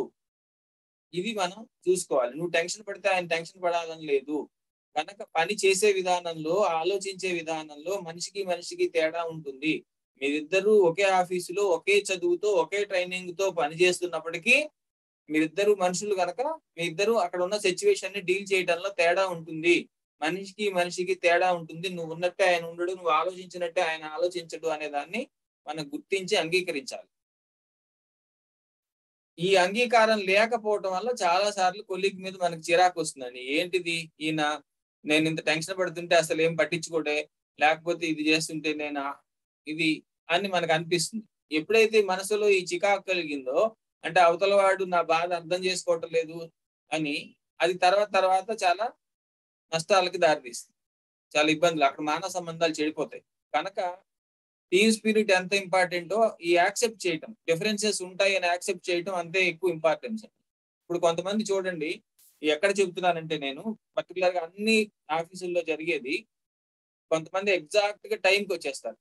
ఇది మనం చూసుకోవాలి. నువ్వు టెన్షన్ పడితే ఆయన టెన్షన్ పడాలని లేదు. కనుక పని చేసే విధానంలో, ఆలోచించే విధానంలో మనిషికి మనిషికి తేడా ఉంటుంది. మీరిద్దరూ ఒకే ఆఫీసులో ఒకే చదువుతో ఒకే ట్రైనింగ్ తో పనిచేస్తున్నప్పటికీ మీరిద్దరు మనుషులు కనుక మీ ఇద్దరు అక్కడ ఉన్న సిచ్యువేషన్ ని డీల్ చేయడంలో తేడా ఉంటుంది. మనిషికి మనిషికి తేడా ఉంటుంది. నువ్వు ఉన్నట్టే ఆయన ఉండడు, నువ్వు ఆలోచించినట్టే ఆయన ఆలోచించడు అనే దాన్ని మనం గుర్తించి అంగీకరించాలి. ఈ అంగీకారం లేకపోవటం వల్ల చాలా సార్లు కొలీగ్ మీద మనకు చిరాకు వస్తుందండి. ఏంటిది ఈయన, నేను ఇంత టెన్షన్ పడుతుంటే అసలు ఏం పట్టించుకోడే, లేకపోతే ఇది చేస్తుంటే ఇది అని మనకు అనిపిస్తుంది. ఎప్పుడైతే మనసులో ఈ చికాకు కలిగిందో, అంటే అవతల వాడు నా బాధ అర్థం చేసుకోవటం లేదు అని, అది తర్వాత తర్వాత చాలా నష్టాలకి దారితీస్తుంది. చాలా ఇబ్బందులు, అక్కడ మానవ సంబంధాలు చెడిపోతాయి. కనుక టీమ్ స్పిరిట్ ఎంత ఇంపార్టెంటో ఈ యాక్సెప్ట్ చేయటం, డిఫరెన్సెస్ ఉంటాయి అని యాక్సెప్ట్ చేయటం అంతే ఎక్కువ ఇంపార్టెన్స్. ఇప్పుడు కొంతమంది చూడండి, ఎక్కడ చెబుతున్నానంటే నేను పర్టికులర్ గా అన్ని ఆఫీసుల్లో జరిగేది, కొంతమంది ఎగ్జాక్ట్ గా టైంకి వచ్చేస్తారు.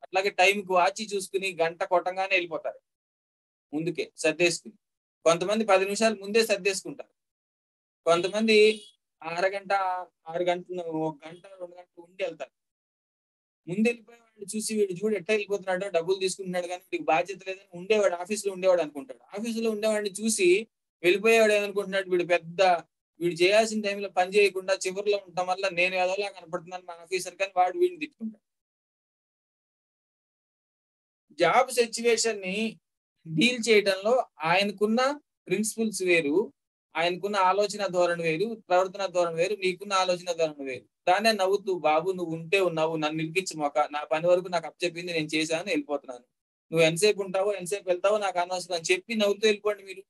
అట్లాగే టైంకి వాచి చూసుకుని గంట కొట్టంగానే వెళ్ళిపోతారు ముందుకే సర్దేసుకుని. కొంతమంది 10 నిమిషాలు ముందే సర్దేసుకుంటారు. కొంతమంది అరగంట 6 గంటలు, 1 గంట 2 గంటలు ఉండి వెళ్తారు. ముందు వెళ్ళిపోయే వాడిని చూసి వీడు చూడు ఎట్లా వెళ్ళిపోతున్నాడో, డబ్బులు తీసుకుంటున్నాడు కానీ వీడికి బాధ్యత లేదని ఉండేవాడు, ఆఫీసులో ఉండేవాడు అనుకుంటాడు. ఆఫీసులో ఉండేవాడిని చూసి వెళ్ళిపోయేవాడు ఏమనుకుంటున్నాడు, వీడు చేయాల్సిన టైంలో పని చేయకుండా చివరిలో ఉండటం వల్ల నేను ఎదోలా కనపడుతున్నాను మా ఆఫీసర్, కానీ వాడు వీడిని తిట్టుకుంటాడు. జాబ్ సిచ్యువేషన్ ని డీల్ చేయడంలో ఆయనకున్న ప్రిన్సిపల్స్ వేరు, ఆయనకున్న ఆలోచన ధోరణి వేరు, ప్రవర్తన ధోరణి వేరు, నీకున్న ఆలోచన ధోరణి వేరు. దాన్నే నవ్వుతూ, బాబు నువ్వు ఉంటే ఉన్నావు, నన్ను ఇరికించు మొక, నా పని వరకు నాకు అప్పచెప్పింది నేను చేశాను, వెళ్ళిపోతున్నాను, నువ్వు ఎంతసేపు ఉంటావో ఎంతసేపు వెళ్తావో నాకు అనవసరం అని చెప్పి నవ్వుతూ వెళ్ళిపోండి.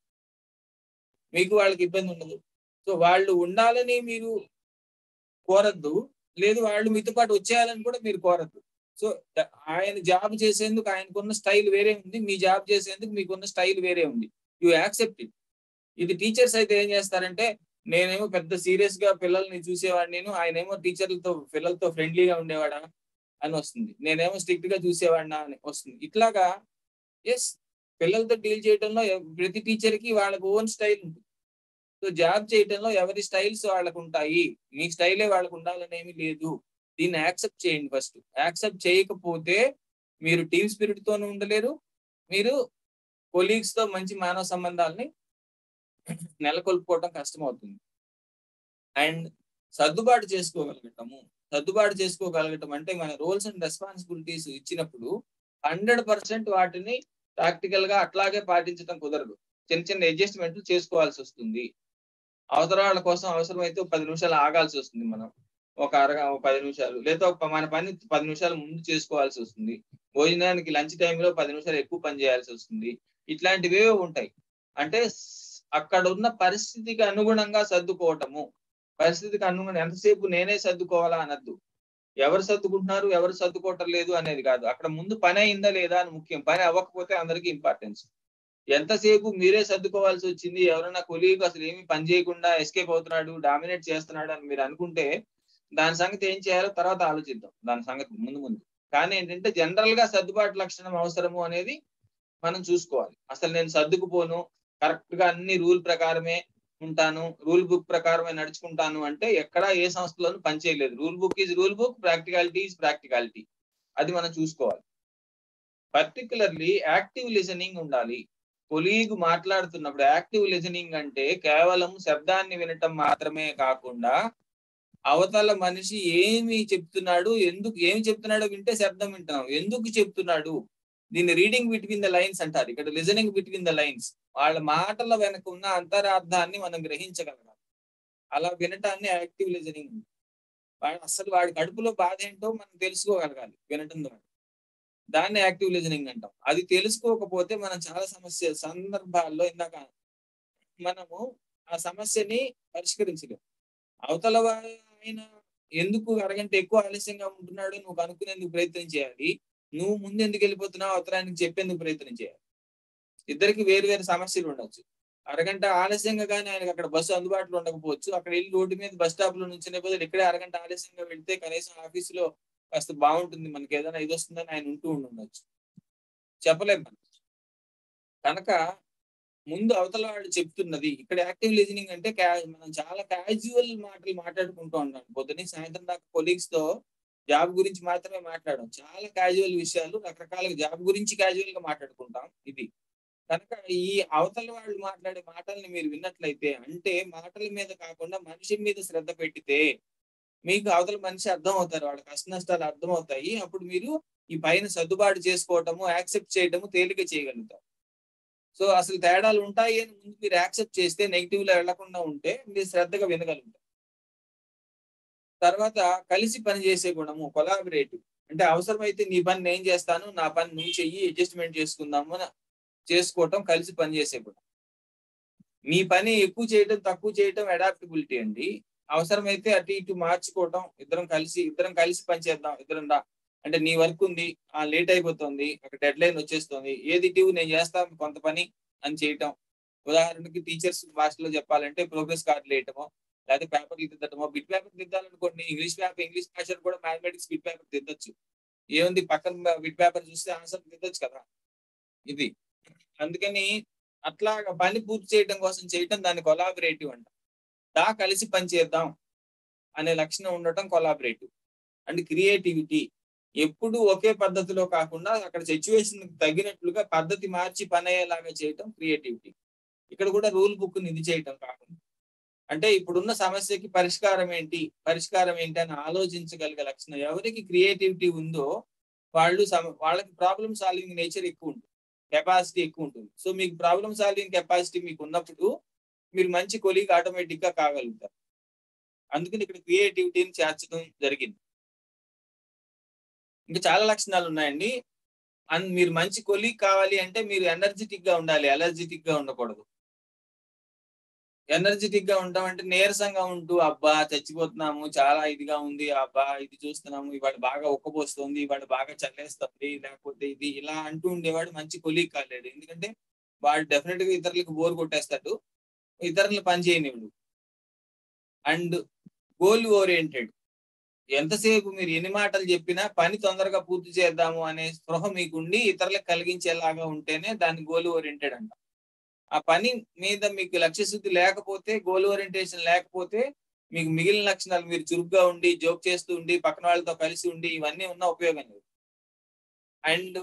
మీకు వాళ్ళకి ఇబ్బంది ఉండదు. సో వాళ్ళు ఉండాలని మీరు కోరద్దు, లేదు వాళ్ళు మీతో పాటు వచ్చేయాలని కూడా మీరు కోరద్దు. సో ఆయన జాబ్ చేసేందుకు ఆయనకున్న స్టైల్ వేరే ఉంది, మీ జాబ్ చేసేందుకు మీకున్న స్టైల్ వేరే ఉంది. You accept it. ఇది టీచర్స్ అయితే ఏం చేస్తారంటే, నేనేమో పెద్ద సీరియస్ గా పిల్లల్ని చూసేవాడు, ఆయనేమో పిల్లలతో ఫ్రెండ్లీగా ఉండేవాడా అని వస్తుంది, నేనేమో స్ట్రిక్ట్ గా చూసేవాడినా అని వస్తుంది. ఇట్లాగా ఎస్, పిల్లలతో డీల్ చేయడంలో ప్రతి టీచర్ కి వాళ్ళకి ఓన్ స్టైల్ ఉంటుంది. సో జాబ్ చేయడంలో ఎవరి స్టైల్స్ వాళ్ళకు ఉంటాయి, మీ స్టైలే వాళ్ళకు ఉండాలనేమి లేదు. దీన్ని యాక్సెప్ట్ చేయండి. ఫస్ట్ యాక్సెప్ట్ చేయకపోతే మీరు టీమ్ స్పిరిట్ తోనూ ఉండలేరు, మీరు కొలీగ్స్ తో మంచి మానవ సంబంధాలని నెలకొల్పుకోవటం కష్టం అవుతుంది. అండ్ సర్దుబాటు చేసుకోగలగటం అంటే మన రోల్స్ అండ్ రెస్పాన్సిబిలిటీస్ ఇచ్చినప్పుడు 100% వాటిని ప్రాక్టికల్ గా అట్లాగే పాటించడం కుదరదు. చిన్న చిన్న అడ్జస్ట్మెంట్లు చేసుకోవాల్సి వస్తుంది. అవతల వాళ్ళ కోసం అవసరమైతే 10 నిమిషాలు ఆగాల్సి వస్తుంది. మనం ఒక 10 నిమిషాలు, లేదా మన పని 10 నిమిషాలు ముందు చేసుకోవాల్సి వస్తుంది. భోజనానికి లంచ్ టైంలో 10 నిమిషాలు ఎక్కువ పని చేయాల్సి వస్తుంది. ఇట్లాంటివే ఉంటాయి. అంటే అక్కడ ఉన్న పరిస్థితికి అనుగుణంగా సర్దుకోవటము. పరిస్థితికి అనుగుణంగా ఎంతసేపు నేనే సర్దుకోవాలా అనద్దు. ఎవరు సర్దుకుంటున్నారు, ఎవరు సర్దుకోవటం లేదు అనేది కాదు. అక్కడ ముందు పని అయిందా లేదా అని ముఖ్యం. పని అవ్వకపోతే అందరికీ ఇంపార్టెన్స్. ఎంతసేపు మీరే సర్దుకోవాల్సి వచ్చింది, ఎవరైనా కొలీగ్ అసలు ఏమి పని చేయకుండా ఎస్కేప్ అవుతున్నాడు, డామినేట్ చేస్తున్నాడు అని మీరు అనుకుంటే దాని సంగతి ఏం చేయాలో తర్వాత ఆలోచిద్దాం. దాని సంగతి ముందు. కానీ ఏంటంటే జనరల్ గా సర్దుబాటు లక్షణం అవసరము అనేది మనం చూసుకోవాలి. అసలు నేను సర్దుకుపోను, కరెక్ట్ గా అన్ని రూల్ ప్రకారమే ఉంటాను, రూల్ బుక్ ప్రకారమే నడుచుకుంటాను అంటే ఎక్కడ ఏ సంస్థలోనూ పని చేయలేదు. Rule book is rule book, practicality is practicality. అది మనం చూసుకోవాలి. పర్టికులర్లీ యాక్టివ్ లిసనింగ్ ఉండాలి. కొలీగ్ మాట్లాడుతున్నప్పుడు యాక్టివ్ లిసనింగ్ అంటే కేవలం శబ్దాన్ని వినటం మాత్రమే కాకుండా అవతల మనిషి ఏమి చెప్తున్నాడు, ఏమి చెప్తున్నాడో వింటే శబ్దం వింటున్నాం, ఎందుకు చెప్తున్నాడు, దీన్ని రీడింగ్ బిట్వీన్ ద లైన్స్ అంటారు. ఇక్కడ లిజనింగ్ బిట్వీన్ ద లైన్స్. వాళ్ళ మాటల వెనక ఉన్న అంతరార్థాన్ని మనం గ్రహించగలగాలి. అలా వినటాన్ని యాక్టివ్ లిజనింగ్. వాడి కడుపులో బాధ ఏంటో మనం తెలుసుకోగలగాలి వినటం ద్వారా. దాన్ని యాక్టివ్ లిజనింగ్ అంటాం. అది తెలుసుకోకపోతే మనం చాలా సందర్భాల్లో ఇందాక మనము ఆ సమస్యని పరిష్కరించలేము. అవతల ఆయన ఎందుకు అరగంట ఎక్కువ ఆలస్యంగా ఉంటున్నాడు నువ్వు కనుక్కునేందుకు ప్రయత్నం చేయాలి, నువ్వు ముందు ఎందుకు వెళ్ళిపోతున్నావు అవతరానికి చెప్పేందుకు ప్రయత్నం చేయాలి. ఇద్దరికి వేరు వేరు సమస్యలు ఉండొచ్చు. అరగంట ఆలస్యంగా కానీ ఆయనకు అక్కడ బస్సు అందుబాటులో ఉండకపోవచ్చు. అక్కడ వెళ్ళి రోడ్డు మీద బస్ స్టాప్ లో నుంచునే బదులు ఇక్కడే అరగంట ఆలస్యంగా వెళ్తే కనీసం ఆఫీసులో కాస్త బాగుంటుంది, మనకి ఏదైనా ఇది వస్తుందని ఆయన ఉండొచ్చు, చెప్పలేం మనం. కనుక ముందు అవతల వాడు చెప్తున్నది, ఇక్కడ యాక్టివ్ లిజనింగ్ అంటే మనం చాలా క్యాజువల్ మాటలు మాట్లాడుకుంటూ ఉంటాం పొద్దున్న సాయంత్రం దాకా కొలీగ్స్ తో జాబ్ గురించి మాత్రమే మాట్లాడడం. చాలా క్యాజువల్ విషయాలు రకరకాలుగా జాబ్ గురించి క్యాజువల్ గా మాట్లాడుకుంటాం. ఇది కనుక ఈ అవతల వాళ్ళు మాట్లాడే మాటల్ని మీరు విన్నట్లయితే, అంటే మాటల మీద కాకుండా మనిషి మీద శ్రద్ధ పెట్టితే మీకు అవతల మనిషి అర్థం అవుతారు. వాళ్ళ కష్ట నష్టాలు అర్థం అవుతాయి. అప్పుడు మీరు ఈ పైన సర్దుబాటు చేసుకోవటము, యాక్సెప్ట్ చేయటము తేలిక చేయగలుగుతారు. సో అసలు తేడాలు ఉంటాయి అని ముందు మీరు యాక్సెప్ట్ చేస్తే, నెగిటివ్ లో వెళ్లకుండా ఉంటే మీరు శ్రద్ధగా వినగలుగుతారు. తర్వాత కలిసి పని చేసే గుణము, కొలాబరేటివ్. అంటే అవసరమైతే నీ పని నేను చేస్తాను, నా పని నువ్వు చెయ్యి, అడ్జస్ట్మెంట్ చేసుకుందాము అని చేసుకోవటం కలిసి పని చేసే గుణం. మీ పని ఎక్కువ చేయటం, తక్కువ చేయటం అడాప్టబిలిటీ అండి. అవసరమైతే అటు ఇటు మార్చుకోవటం, ఇద్దరం కలిసి పని చేద్దాం, ఇద్దరం రా అంటే నీ వర్క్ ఉంది, లేట్ అయిపోతుంది, అక్కడ డెడ్ లైన్ వచ్చేస్తుంది, ఏది ఇటీవ్ నేను చేస్తాను కొంత పని అని చేయటం. ఉదాహరణకి టీచర్స్ భాషలో చెప్పాలంటే ప్రోగ్రెస్ కార్డులు వేయటమో, లేకపోతే పేపర్లు దిద్దటమో. బిట్ పేపర్ దిద్దాలనుకోండి, ఇంగ్లీష్ భాష కూడా మ్యాథమెటిక్స్ బిట్ పేపర్ దిద్దొచ్చు. ఏముంది, పక్కన బిట్ పేపర్ చూస్తే ఆన్సర్ దిద్దొచ్చు కదా. ఇది అందుకని అట్లాగా పని పూర్తి చేయడం కోసం చేయటం, దాన్ని కొలాబరేటివ్ అంట. కలిసి పని చేద్దాం అనే లక్షణం ఉండటం కొలాబరేటివ్. అండ్ క్రియేటివిటీ, ఎప్పుడు ఒకే పద్ధతిలో కాకుండా అక్కడ సిచ్యువేషన్ తగినట్లుగా పద్ధతి మార్చి పని అయ్యేలాగా చేయటం క్రియేటివిటీ. ఇక్కడ కూడా రూల్ బుక్ ఇది చేయటం కాకుండా, అంటే ఇప్పుడున్న సమస్యకి పరిష్కారం ఏంటి అని ఆలోచించగలిగే లక్షణం. ఎవరికి క్రియేటివిటీ ఉందో వాళ్ళకి ప్రాబ్లమ్ సాల్వింగ్ నేచర్ ఎక్కువ ఉంటుంది, కెపాసిటీ ఎక్కువ ఉంటుంది. సో మీకు ప్రాబ్లమ్ సాల్వింగ్ కెపాసిటీ మీకు ఉన్నప్పుడు మీరు మంచి కొలీగ్ ఆటోమేటిక్ గా కాగలుగుతారు. అందుకని ఇక్కడ క్రియేటివిటీని చేర్చడం జరిగింది. ఇంకా చాలా లక్షణాలు ఉన్నాయండి. మీరు మంచి కొలీగ్ కావాలి అంటే మీరు ఎనర్జెటిక్ గా ఉండాలి, అలర్జెటిక్ గా ఉండకూడదు. ఎనర్జెటిక్ గా ఉంటాం అంటే నీరసంగా ఉంటూ, అబ్బా చచ్చిపోతున్నాము, చాలా ఇదిగా ఉంది, అబ్బా ఇది చూస్తున్నాము, ఇవాడు బాగా ఉక్కబోస్తుంది, ఇవాడు బాగా చల్లేస్తుంది, లేకపోతే ఇది ఇలా అంటూ ఉండేవాడు మంచి కొలీగ్ కాలేడు. ఎందుకంటే వాడు డెఫినెట్ గా ఇతరులకు బోర్ కొట్టేస్తాడు, ఇతరులను పని చేయనివ్వడు. అండ్ గోల్ ఓరియంటెడ్, ఎంతసేపు మీరు ఎన్ని మాటలు చెప్పినా పని తొందరగా పూర్తి చేద్దాము అనే స్పృహ మీకుండి ఇతరులకు కలిగించేలాగా ఉంటేనే దాన్ని గోల్ ఓరియంటెడ్ అంట. ఆ పని మీద మీకు లక్ష్యశుద్ధి లేకపోతే, గోల్ ఓరియంటేషన్ లేకపోతే, మీకు మిగిలిన లక్షణాలు మీరు చురుగ్గా ఉండి, జోక్ చేస్తూ ఉండి, పక్కన వాళ్ళతో కలిసి ఉండి, ఇవన్నీ ఉన్న ఉపయోగం లేదు. అండ్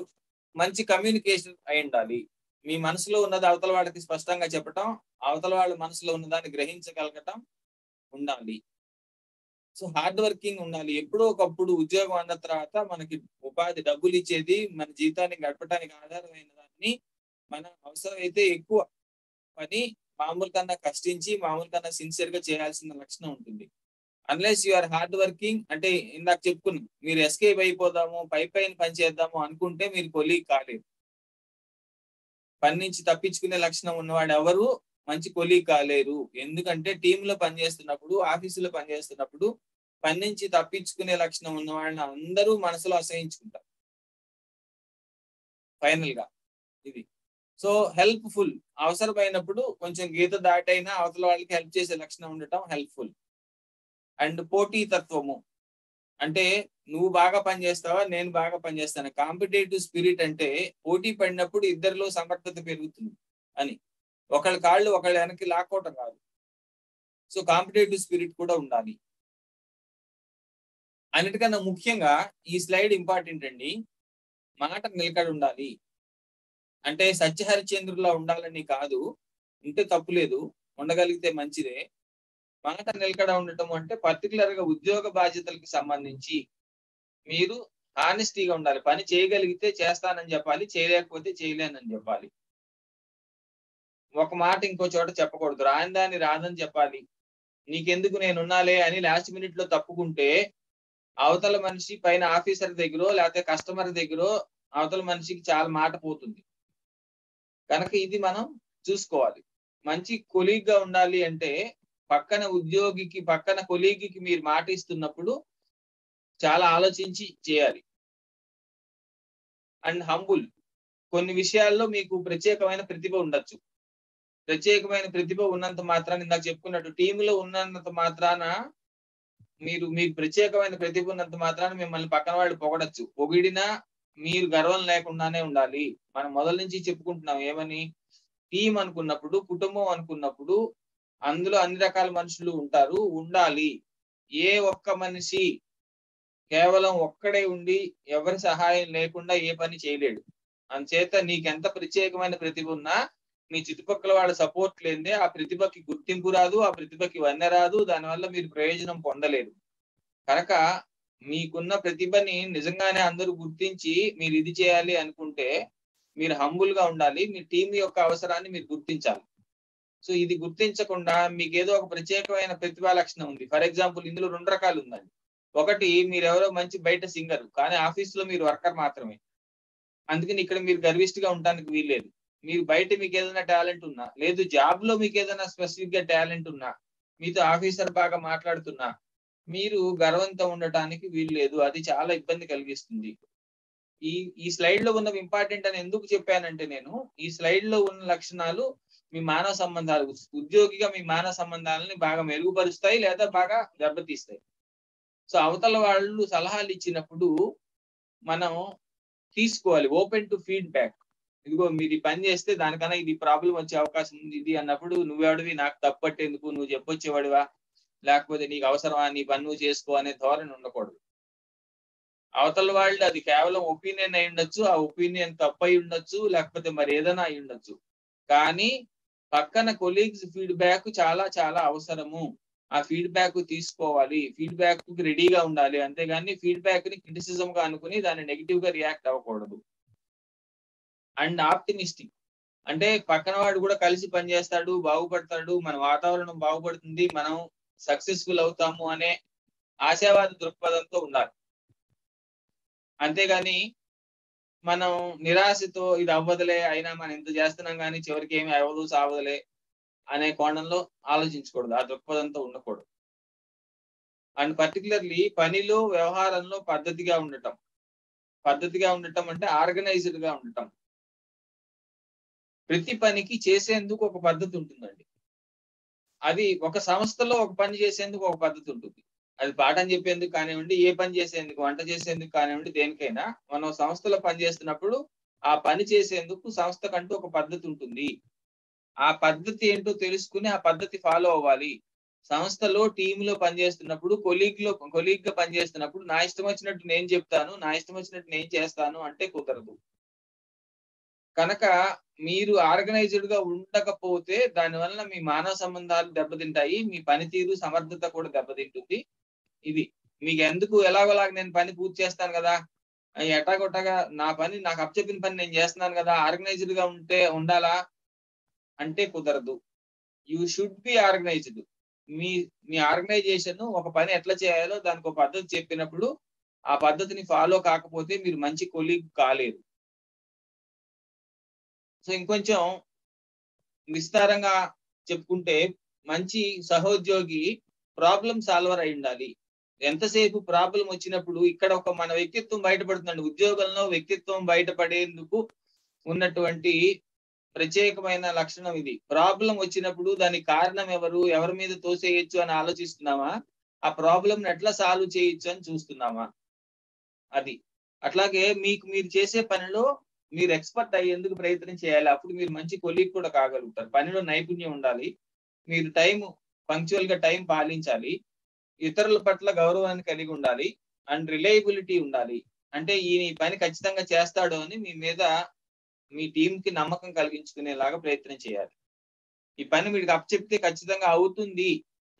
మంచి కమ్యూనికేషన్ అయి ఉండాలి. మీ మనసులో ఉన్నది అవతల వాళ్ళకి స్పష్టంగా చెప్పటం, అవతల వాళ్ళ మనసులో ఉన్నదాన్ని గ్రహించగలగటం ఉండాలి. సో హార్డ్ వర్కింగ్ ఉండాలి. ఎప్పుడో ఒకప్పుడు ఉద్యోగం అన్న తర్వాత మనకి ఉపాధి, డబ్బులు ఇచ్చేది, మన జీవితాన్ని గడపడానికి ఆధారమైన దాన్ని మనం అవసరమైతే ఎక్కువ పని మామూలు కన్నా కష్టించి, మామూలు కన్నా సిన్సియర్ గా చేయాల్సిన లక్షణం ఉంటుంది. Unless you are hard working, అంటే ఇందాక చెప్పుకున్నాం, మీరు ఎస్కేప్ అయిపోదాము, పైన పని చేద్దాము అనుకుంటే మీరు కొలీగ్ కాలేరు. పని నుంచి తప్పించుకునే లక్షణం ఉన్నవాడు ఎవరు మంచి కొలీగ్ కాలేరు. ఎందుకంటే టీంలో పనిచేస్తున్నప్పుడు, ఆఫీసులో పనిచేస్తున్నప్పుడు పని నుంచి తప్పించుకునే లక్షణం ఉన్న వాళ్ళని అందరూ మనసులో అసహించుకుంటారు ఫైనల్ గా. ఇది సో హెల్ప్ఫుల్, అవసరమైనప్పుడు కొంచెం గీత దాటైనా అవతల వాళ్ళకి హెల్ప్ చేసే లక్షణం ఉండటం హెల్ప్ఫుల్. అండ్ పోటీ తత్వము, అంటే నువ్వు బాగా పనిచేస్తావా, నేను బాగా పనిచేస్తాను. కాంపిటేటివ్ స్పిరిట్ అంటే పోటీ పడినప్పుడు ఇద్దరిలో సమర్థత పెరుగుతుంది అని, ఒకళ్ళ కాళ్ళు ఒకళ్ళ వెనక్కి లాక్కోవటం కాదు. సో కాంపిటేటివ్ స్పిరిట్ కూడా ఉండాలి. అన్నిటికన్నా ముఖ్యంగా ఈ స్లైడ్ ఇంపార్టెంట్ అండి, మాట నిలకడ ఉండాలి. అంటే సత్యహరిచంద్రులా ఉండాలని కాదు, ఉంటే తప్పులేదు, ఉండగలిగితే మంచిదే. మాట నిలకడ ఉండటం అంటే పర్టికులర్ గా ఉద్యోగ బాధ్యతలకు సంబంధించి మీరు ఆనెస్టీగా ఉండాలి. పని చేయగలిగితే చేస్తానని చెప్పాలి, చేయలేకపోతే చేయలేనని చెప్పాలి. ఒక మాట ఇంకో చోట చెప్పకూడదు, రాని దాన్ని రాదని చెప్పాలి. నీకెందుకు నేనున్నాలే అని లాస్ట్ మినిట్ లో తప్పుకుంటే అవతల మనిషి పైన ఆఫీసర్ దగ్గర లేకపోతే కస్టమర్ దగ్గర అవతల మనిషికి చాలా మాట పోతుంది. కనుక ఇది మనం చూసుకోవాలి. మంచి కొలీగ్ గా ఉండాలి అంటే పక్కన కొలీగ్కి మీరు మాట ఇస్తున్నప్పుడు చాలా ఆలోచించి చేయాలి. అండ్ హంబుల్, కొన్ని విషయాల్లో మీకు ప్రత్యేకమైన ప్రతిభ ఉండొచ్చు. ప్రత్యేకమైన ప్రతిభ ఉన్నంత మాత్రాన, ఇందాక చెప్పుకున్నట్టు టీంలో ఉన్నంత మాత్రాన మీకు ప్రత్యేకమైన ప్రతిభ ఉన్నంత మాత్రాన మిమ్మల్ని పక్కన వాళ్ళు పొగడచ్చు. పొగిడినా మీరు గర్వం లేకుండానే ఉండాలి. మనం మొదల నుంచి చెప్పుకుంటున్నాం ఏమని, టీం అనుకున్నప్పుడు, కుటుంబం అనుకున్నప్పుడు అందులో అన్ని రకాల మనుషులు ఉండాలి. ఏ ఒక్క మనిషి కేవలం ఒక్కడే ఉండి ఎవరి సహాయం లేకుండా ఏ పని చేయలేడు. అందుచేత నీకెంత ప్రత్యేకమైన ప్రతిభ ఉన్నా మీ చుట్టుపక్కల వాళ్ళ సపోర్ట్ లేదే ఆ ప్రతిభకి గుర్తింపు రాదు, ఆ ప్రతిభకి వన్నె రాదు, దానివల్ల మీరు ప్రయోజనం పొందలేరు. కనుక మీకున్న ప్రతిభని నిజంగానే అందరూ గుర్తించి మీరు ఇది చేయాలి అనుకుంటే మీరు హంబుల్ గా ఉండాలి. మీ టీం యొక్క అవసరాన్ని మీరు గుర్తించాలి. సో ఇది గుర్తించకుండా మీకు ఏదో ఒక ప్రత్యేకమైన ప్రతిభా లక్షణం ఉంది. ఫర్ ఎగ్జాంపుల్ ఇందులో 2 రకాలు ఉందండి. ఒకటి మీరెవరో మంచి బయట సింగర్ కానీ ఆఫీస్ లో మీరు వర్కర్ మాత్రమే. అందుకని ఇక్కడ మీరు గర్విష్ఠగా ఉండడానికి వీల్లేదు. మీరు బయట మీకు ఏదైనా టాలెంట్ ఉన్నా, లేదు జాబ్ లో మీకు ఏదైనా స్పెసిఫిక్ గా టాలెంట్ ఉన్నా, మీతో ఆఫీసర్ బాగా మాట్లాడుతున్నా, మీరు గర్వంతో ఉండటానికి వీల్లేదు. అది చాలా ఇబ్బంది కలిగిస్తుంది. ఈ ఈ స్లైడ్ లో ఉన్నవి ఇంపార్టెంట్ అని ఎందుకు చెప్పానంటే నేను ఈ స్లైడ్ లో ఉన్న లక్షణాలు మీ మానవ సంబంధాలు, ఉద్యోగిగా మీ మానవ సంబంధాలని బాగా మెరుగుపరుస్తాయి లేదా బాగా దెబ్బతీస్తాయి. సో అవతల వాళ్ళు సలహాలు ఇచ్చినప్పుడు మనం తీసుకోవాలి. Open to feedback. ఇదిగో మీరు ఈ పని చేస్తే దానికన్నా ఇది ప్రాబ్లం వచ్చే అవకాశం ఉంది ఇది అన్నప్పుడు నువ్వెవడివి నాకు తప్పట్టేందుకు, నువ్వు చెప్పొచ్చేవాడివా, లేకపోతే నీకు అవసరమా, నీ పని నువ్వు చేసుకో అనే ధోరణి ఉండకూడదు. అవతల వాళ్ళు అది కేవలం ఒపీనియన్ అయి ఉండొచ్చు, ఆ ఒపీనియన్ తప్పై ఉండొచ్చు, లేకపోతే మరి ఏదైనా అయి ఉండొచ్చు. కానీ పక్కన కొలీగ్స్ ఫీడ్బ్యాక్ చాలా చాలా అవసరము. ఆ ఫీడ్బ్యాక్ తీసుకోవాలి, ఫీడ్బ్యాక్ కి రెడీగా ఉండాలి. అంతేగాని ఫీడ్బ్యాక్ ని క్రిటిసిజం గా అనుకుని దాన్ని నెగిటివ్ గా రియాక్ట్ అవ్వకూడదు. అండ్ ఆప్టిమిస్టిక్ అంటే పక్కన వాడు కూడా కలిసి పనిచేస్తాడు, బాగుపడతాడు, మన వాతావరణం బాగుపడుతుంది, మనం సక్సెస్ఫుల్ అవుతాము అనే ఆశావాద దృక్పథంతో ఉండాలి. అంతేగాని మనం నిరాశతో ఇది అవ్వదులే, అయినా మనం ఇంత చేస్తున్నాం కానీ చివరికి ఏమి అవ్వదు సావదులే అనే కోణంలో ఆలోచించకూడదు, ఆ దృక్పథంతో ఉండకూడదు. అండ్ పర్టికులర్లీ పనిలో వ్యవహారంలో పద్ధతిగా ఉండటం. పద్ధతిగా ఉండటం అంటే ఆర్గనైజ్డ్ గా ఉండటం. ప్రతి పనికి చేసేందుకు ఒక పద్ధతి ఉంటుందండి. అది ఒక సంస్థలో ఒక పని చేసేందుకు ఒక పద్ధతి ఉంటుంది. అది పాఠం చెప్పేందుకు కానివ్వండి, ఏ పని చేసేందుకు, వంట చేసేందుకు కానివ్వండి, దేనికైనా మనం సంస్థలో పని చేస్తున్నప్పుడు ఆ పని చేసేందుకు సంస్థకంటూ ఒక పద్ధతి ఉంటుంది. ఆ పద్ధతి ఏంటో తెలుసుకుని ఆ పద్ధతి ఫాలో అవ్వాలి. సంస్థలో టీంలో పనిచేస్తున్నప్పుడు కొలీగ్ గా పనిచేస్తున్నప్పుడు నా ఇష్టం వచ్చినట్టు నేను చెప్తాను, నా ఇష్టం వచ్చినట్టు నేను చేస్తాను అంటే కుదరదు. కనుక మీరు ఆర్గనైజ్డ్ గా ఉండకపోతే దానివల్ల మీ మానవ సంబంధాలు దెబ్బతింటాయి, మీ పనితీరు సమర్థత కూడా దెబ్బతింటుంది. ఇది మీకు ఎందుకు ఎలాగోలాగా నేను పని పూర్తి చేస్తాను కదా, ఎటాగొట్టగా నా పని నాకు అప్పచెప్పిన పని నేను చేస్తున్నాను కదా, ఆర్గనైజ్డ్ గా ఉండాలా అంటే కుదరదు. You should be organised. మీ మీ ఆర్గనైజేషన్ ఒక పని ఎట్లా చేయాలో దానికి ఒక పద్ధతి చెప్పినప్పుడు ఆ పద్ధతిని ఫాలో కాకపోతే మీరు మంచి కొలీగ్ కాలేరు. సో ఇంకొంచెం విస్తారంగా చెప్పుకుంటే మంచి సహోద్యోగి ప్రాబ్లం సాల్వర్ అయి ఉండాలి. ఎంతసేపు ప్రాబ్లం వచ్చినప్పుడు ఇక్కడ ఒక మన వ్యక్తిత్వం బయటపడుతుందండి. ఉద్యోగంలో వ్యక్తిత్వం బయటపడేందుకు ఉన్నటువంటి ప్రత్యేకమైన లక్షణం ఇది. ప్రాబ్లం వచ్చినప్పుడు దానికి కారణం ఎవరి మీద తోసేయచ్చు అని ఆలోచిస్తున్నామా, ఆ ప్రాబ్లం ఎట్లా సాల్వ్ చేయొచ్చు అని చూస్తున్నామా, అది. అట్లాగే మీరు చేసే పనిలో మీరు ఎక్స్పర్ట్ అయ్యేందుకు ప్రయత్నం చేయాలి. అప్పుడు మీరు మంచి కొలీగ్ కూడా కాగలుగుతారు. పనిలో నైపుణ్యం ఉండాలి, మీరు పంక్చువల్ గా టైం పాలించాలి, ఇతరుల పట్ల గౌరవాన్ని కలిగి ఉండాలి, అండ్ రిలయబిలిటీ ఉండాలి. అంటే ఈ పని ఖచ్చితంగా చేస్తాడు అని మీ మీద మీ టీం కి నమ్మకం కలిగించుకునేలాగా ప్రయత్నం చేయాలి. ఈ పని వీడికి అప్పచెప్తే ఖచ్చితంగా అవుతుంది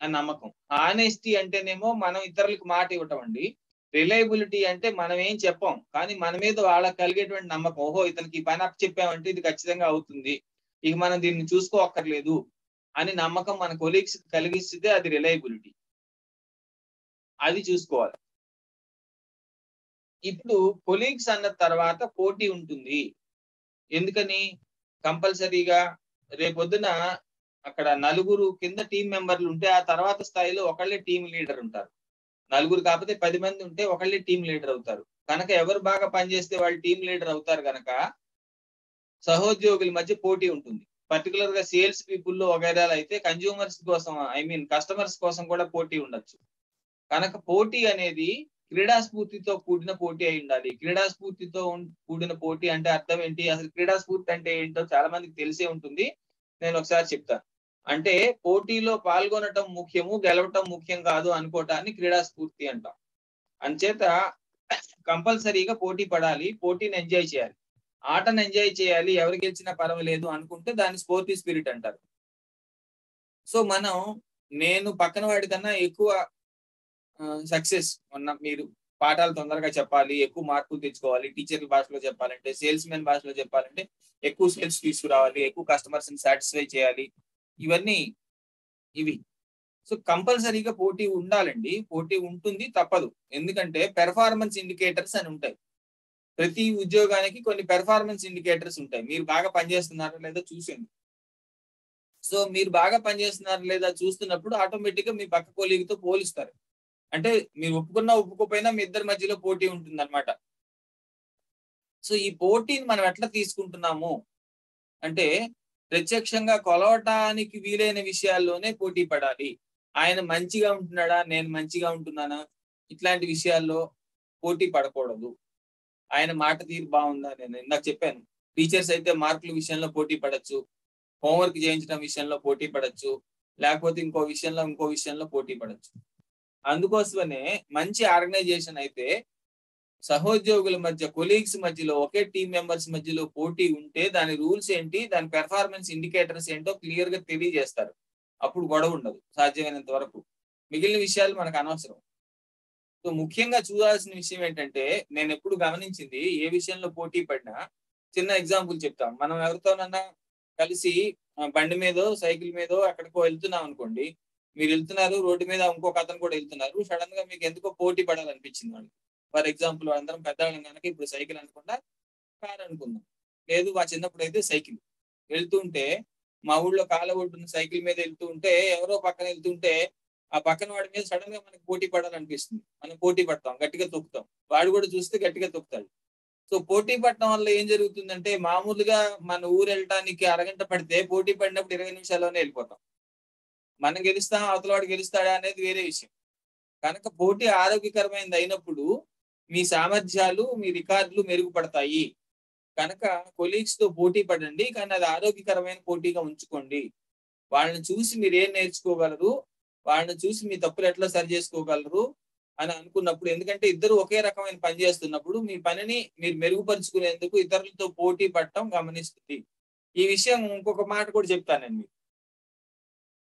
అని నమ్మకం. ఆనెస్టీ అంటేనేమో మనం ఇతరులకు మాట ఇవ్వటం అండి. రిలయబిలిటీ అంటే మనం ఏం చెప్పాం కానీ మన మీద వాళ్ళకి కలిగేటువంటి నమ్మకం. ఓహో ఇతనికి ఈ పని అప్పచెప్పామంటే ఇది ఖచ్చితంగా అవుతుంది, ఇక మనం దీన్ని చూసుకోక్కర్లేదు అని నమ్మకం మన కొలీగ్స్ కలిగిస్తే అది రిలయబిలిటీ. అది చూసుకోవాలి. ఇప్పుడు కొలీగ్స్ అన్న తర్వాత పోటీ ఉంటుంది. ఎందుకని? కంపల్సరీగా రేపొద్దున అక్కడ నలుగురు కింద టీం మెంబర్లు ఉంటే ఆ తర్వాత స్థాయిలో ఒకళ్ళే టీం లీడర్ ఉంటారు. నలుగురు కాకపోతే 10 మంది ఉంటే ఒకళ్ళే టీం లీడర్ అవుతారు. కనుక ఎవరు బాగా పనిచేస్తే వాళ్ళు టీం లీడర్ అవుతారు కనుక సహోద్యోగుల మధ్య పోటీ ఉంటుంది. పర్టికులర్ గా సేల్స్ పీపుల్ లో వగైరాలు అయితే కన్జ్యూమర్స్ కోసం కస్టమర్స్ కోసం కూడా పోటీ ఉండొచ్చు. కనుక పోటీ అనేది క్రీడా స్ఫూర్తితో కూడిన పోటీ అయి ఉండాలి. క్రీడా స్ఫూర్తితో కూడిన పోటీ అంటే అర్థం ఏంటి? అసలు క్రీడా స్ఫూర్తి అంటే ఏంటో చాలా మందికి తెలిసే ఉంటుంది. నేను ఒకసారి చెప్తాను. అంటే పోటీలో పాల్గొనటం ముఖ్యము, గెలవటం ముఖ్యం కాదు అనుకోవటాన్ని క్రీడా స్ఫూర్తి అంటాం. అంచేత కంపల్సరీగా పోటీ పడాలి, పోటీని ఎంజాయ్ చేయాలి, ఆటను ఎంజాయ్ చేయాలి, ఎవరు గెలిచినా పర్వాలేదు అనుకుంటే దాన్ని స్పోర్టివ్ స్పిరిట్ అంటారు. సో మనం నేను పక్కన వాడి కన్నా ఎక్కువ సక్సెస్ ఉన్న మీరు పాఠాలు తొందరగా చెప్పాలి, ఎక్కువ మార్కులు తెచ్చుకోవాలి, టీచర్ల భాషలో చెప్పాలంటే, సేల్స్ మెన్ భాషలో చెప్పాలంటే ఎక్కువ సేల్స్ తీసుకురావాలి, ఎక్కువ కస్టమర్స్ ని సాటిస్ఫై చేయాలి. ఇవన్నీ ఇవి. సో కంపల్సరీగా పోటీ ఉండాలండి. పోటీ ఉంటుంది, తప్పదు. ఎందుకంటే పెర్ఫార్మన్స్ ఇండికేటర్స్ అని ఉంటాయి. ప్రతి ఉద్యోగానికి కొన్ని పెర్ఫార్మన్స్ ఇండికేటర్స్ ఉంటాయి. మీరు బాగా పనిచేస్తున్నారా లేదా చూసేయండి. సో మీరు బాగా పనిచేస్తున్నారా లేదా చూస్తున్నప్పుడు ఆటోమేటిక్ గా మీ పక్క కొలీగ్‌తో పోలుస్తారు. అంటే మీరు ఒప్పుకున్నా ఒప్పుకోకపోయినా మీ ఇద్దరి మధ్యలో పోటీ ఉంటుందన్నమాట. సో ఈ పోటీని మనం ఎట్లా తీసుకుంటున్నాము అంటే ప్రత్యక్షంగా కొలవటానికి వీలైన విషయాల్లోనే పోటీ పడాలి. ఆయన మంచిగా ఉంటున్నాడా? నేను మంచిగా ఉంటున్నానా? ఇట్లాంటి విషయాల్లో పోటీ పడకూడదు. ఆయన మాట తీరు బాగుందా? నేను ఇందాక చెప్పాను. టీచర్స్ అయితే మార్కుల విషయంలో పోటీ పడొచ్చు. హోంవర్క్ చేయించడం విషయంలో పోటీ పడొచ్చు. లేకపోతే ఇంకో విషయంలో పోటీ పడొచ్చు. అందుకోసమనే మంచి ఆర్గనైజేషన్ అయితే సహోద్యోగుల మధ్య, కొలీగ్స్ మధ్యలో, ఒకే టీం మెంబర్స్ మధ్యలో పోటీ ఉంటే దాని రూల్స్ ఏంటి, దాని పెర్ఫార్మెన్స్ ఇండికేటర్స్ ఏంటో క్లియర్ గా తెలియజేస్తారు. అప్పుడు గొడవ ఉండదు సాధ్యమైనంత వరకు. మిగిలిన విషయాలు మనకు అనవసరం. సో ముఖ్యంగా చూడాల్సిన విషయం ఏంటంటే నేను ఎప్పుడు గమనించింది, ఏ విషయంలో పోటీ పడినా చిన్న ఎగ్జాంపుల్ చెప్తాం. మనం ఎవరితోనన్నా కలిసి బండి మీదో సైకిల్ మీదో ఎక్కడికో వెళ్తున్నాం అనుకోండి. మీరు వెళ్తున్నారు, రోడ్డు మీద ఇంకొక అతను కూడా వెళ్తున్నారు. సడన్ గా మీకు ఎందుకో పోటీ పడాలనిపించింది వాళ్ళు. ఫర్ ఎగ్జాంపుల్ అందరం పెద్దవాళ్ళం కనుక ఇప్పుడు సైకిల్ అనుకుండా కార్ అనుకుందాం. లేదు మా చిన్నప్పుడు అయితే సైకిల్ వెళ్తుంటే, మా ఊళ్ళో కాల ఒడ్డున సైకిల్ మీద వెళ్తూ ఉంటే ఎవరో పక్కన వెళ్తుంటే ఆ పక్కన వాడి మీద సడన్ గా మనకి పోటీ పడాలనిపిస్తుంది. మనం పోటీ పడతాం, గట్టిగా తొక్కుతాం. వాడు కూడా చూస్తే గట్టిగా తొక్కుతాడు. సో పోటీ పడటం వల్ల ఏం జరుగుతుందంటే మామూలుగా మన ఊరు వెళ్ళటానికి అరగంట పడితే పోటీ పడినప్పుడు 20 నిమిషాల్లోనే వెళ్ళిపోతాం. మనం గెలుస్తాం, అవతలవాడు గెలుస్తాడా అనేది వేరే విషయం. కనుక పోటీ ఆరోగ్యకరమైనది అయినప్పుడు మీ సామర్థ్యాలు, మీ రికార్డులు మెరుగుపడతాయి. కనుక కొలీగ్స్ తో పోటీ పడండి, కానీ అది ఆరోగ్యకరమైన పోటీగా ఉంచుకోండి. వాళ్ళని చూసి మీరు ఏం నేర్చుకోగలరు, వాళ్ళని చూసి మీ తప్పులు ఎట్లా సరి చేసుకోగలరు అని అనుకున్నప్పుడు, ఎందుకంటే ఇద్దరు ఒకే రకమైన పని చేస్తున్నప్పుడు మీ పనిని మీరు మెరుగుపరుచుకునేందుకు ఇతరులతో పోటీ పడటం గమనిస్తుంది. ఈ విషయం ఇంకొక మాట కూడా చెప్తానండి మీకు.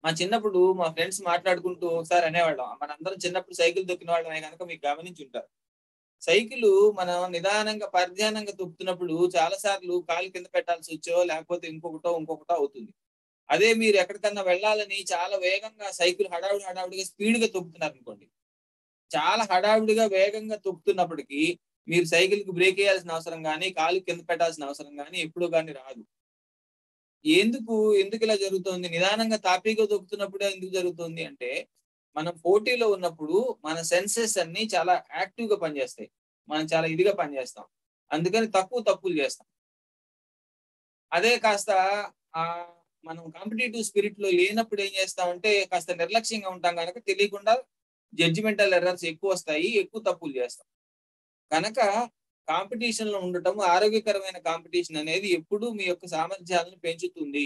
మా చిన్నప్పుడు మా ఫ్రెండ్స్ మాట్లాడుకుంటూ ఒకసారి అనేవాళ్ళం, మనందరం చిన్నప్పుడు సైకిల్ తొక్కిన వాళ్ళమే కనుక మీకు గమనించి ఉంటారు. సైకిలు మనం నిదానంగా పరధ్యానంగా తొక్కుతున్నప్పుడు చాలా సార్లు కాలు కింద పెట్టాల్సి వచ్చో లేకపోతే ఇంకొకటో అవుతుంది. అదే మీరు ఎక్కడికన్నా వెళ్ళాలని చాలా వేగంగా సైకిల్ హడావుడిగా స్పీడ్ గా తొక్కుతున్నారు అనుకోండి, చాలా హడావుడిగా వేగంగా తొక్కుతున్నప్పటికీ మీరు సైకిల్ కి బ్రేక్ వేయాల్సిన అవసరం కానీ, కాలు కింద పెట్టాల్సిన అవసరం కానీ ఎప్పుడూ కానీ రాదు. ఎందుకు ఇలా జరుగుతుంది? నిదానంగా తాపీగా తొక్కుతున్నప్పుడే ఎందుకు జరుగుతుంది అంటే, మనం పోటీలో ఉన్నప్పుడు మన సెన్సెస్ అన్ని చాలా యాక్టివ్ గా పనిచేస్తాయి. మనం చాలా ఇదిగా పనిచేస్తాం. అందుకని తక్కువ తప్పులు చేస్తాం. అదే కాస్త ఆహ్, మనం కాంపిటీటివ్ స్పిరిట్ లో లేనప్పుడు ఏం చేస్తామంటే కాస్త నిర్లక్ష్యంగా ఉంటాం గనక తెలియకుండా జడ్జిమెంటల్ ఎర్రర్స్ ఎక్కువొస్తాయి. ఎక్కువ తప్పులు చేస్తాం. కనుక కాంపిటీషన్‌లో ఉండటం, ఆరోగ్యకరమైన కాంపిటీషన్ అనేది ఎప్పుడూ మీ యొక్క సామర్థ్యాలను పెంచుతుంది.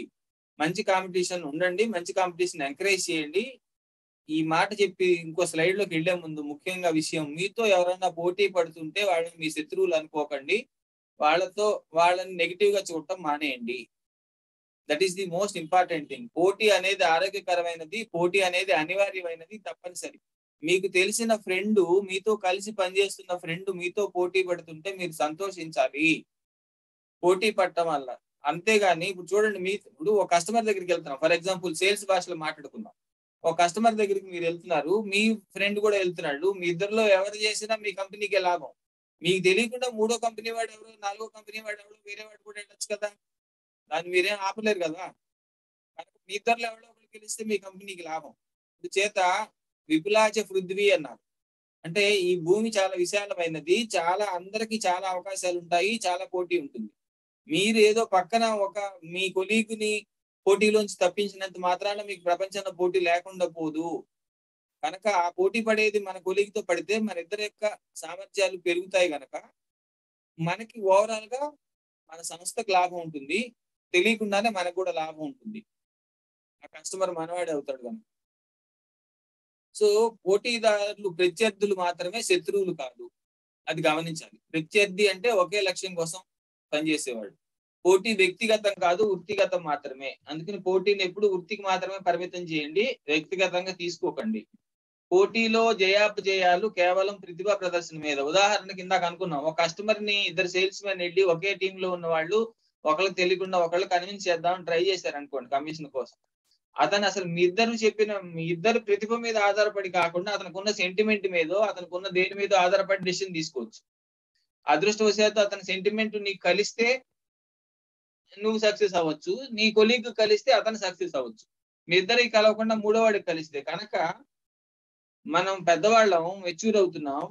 మంచి కాంపిటీషన్ ఉండండి. మంచి కాంపిటీషన్ ఎంకరేజ్ చేయండి. ఈ మాట చెప్పి ఇంకో స్లైడ్‌లోకెళ్ళే ముందు ముఖ్యంగా విషయం, మీతో ఎవరైనా పోటీ పడుతుంటే వాళ్ళని మీ శత్రువులు అనుకోకండి. వాళ్ళతో వాళ్ళని నెగెటివ్‌గా చూడటం మానేయండి. That is the most important thing. పోటీ అనేది ఆరోగ్యకరమైనది. పోటీ అనేది అనివార్యమైనది, తప్పనిసరి. మీకు తెలిసిన ఫ్రెండు, మీతో కలిసి పనిచేస్తున్న ఫ్రెండ్ మీతో పోటీ పడుతుంటే మీరు సంతోషించాలి. పోటీ పడటం వల్ల. అంతేగాని ఇప్పుడు చూడండి, ఇప్పుడు ఒక కస్టమర్ దగ్గరికి వెళ్తున్నాం. ఫర్ ఎగ్జాంపుల్ సేల్స్ భాషలో మాట్లాడుకుందాం. ఒక కస్టమర్ దగ్గరికి మీరు వెళ్తున్నారు. మీ ఫ్రెండ్ కూడా వెళ్తున్నాడు. మీ ఇద్దరిలో ఎవరు చేసినా మీ కంపెనీకే లాభం. మీకు తెలియకుండా మూడో కంపెనీ వాడు ఎవరో, నాలుగో కంపెనీ వాడు ఎవరో, వేరే వాడు కూడా వెళ్ళొచ్చు కదా! దాన్ని మీరేం ఆపలేరు కదా! కనుక మీ ఇద్దరిలో ఎవరో ఒకరు గెలిస్తే మీ కంపెనీకి లాభం. అందుచేత విపులాచ పృథ్వీ అన్నారు. అంటే ఈ భూమి చాలా విశాలమైనది. చాలా అందరికి చాలా అవకాశాలుంటాయి. చాలా పోటీ ఉంటుంది. మీరేదో పక్కన మీ కొలీగ్‌ని పోటీలోంచి తప్పించినంత మాత్రాన మీకు ప్రపంచంలో పోటీ లేకుండా పోదు. కనుక ఆ పోటీ పడేది మన కొలీగ్‌తో పడితే మన ఇద్దరి యొక్క సామర్థ్యాలు పెరుగుతాయి గనక మనకి ఓవరాల్‌గా మన సంస్థకి లాభం ఉంటుంది. తెలియకుండానే మనకు కూడా లాభం ఉంటుంది. ఆ కస్టమర్ మనవాడే అవుతాడు గనుక. సో పోటీదారులు ప్రత్యర్థులు మాత్రమే శత్రువులు కాదు, అది గమనించాలి. ప్రత్యర్థి అంటే ఒకే లక్ష్యం కోసం పనిచేసేవాడు. పోటీ వ్యక్తిగతం కాదు, వృత్తిగతం మాత్రమే. అందుకని పోటీని ఎప్పుడు వృత్తికి మాత్రమే పరిమితం చేయండి, వ్యక్తిగతంగా తీసుకోకండి. పోటీలో జయాపజయాలు కేవలం ప్రతిభా ప్రదర్శన మీద. ఉదాహరణకి ఇందాక అనుకున్నాం, ఒక కస్టమర్ ని ఇద్దరు సేల్స్ మెన్ వెళ్ళి ఒకే టీమ్ లో ఉన్న వాళ్ళు ఒకళ్ళకి తెలియకుండా ఒకళ్ళు కన్విన్స్ చేద్దామని ట్రై చేశారు అనుకోండి కమిషన్ కోసం. అతను అసలు మీ ఇద్దరు ప్రతిభ మీద ఆధారపడి కాకుండా అతనికి సెంటిమెంట్ మీదో అతనికి దేని మీద ఆధారపడి డిసిషన్ తీసుకోవచ్చు. అదృష్టవశాత్తు అతని సెంటిమెంట్ నీకు కలిస్తే నువ్వు సక్సెస్ అవ్వచ్చు, నీ కొలీగ్ కలిస్తే అతను సక్సెస్ అవ్వచ్చు. మీ ఇద్దరికి కలవకుండా మూడో వాడికి కలిస్తే కనుక మనం పెద్దవాళ్ళం, మెచ్యూర్ అవుతున్నాం.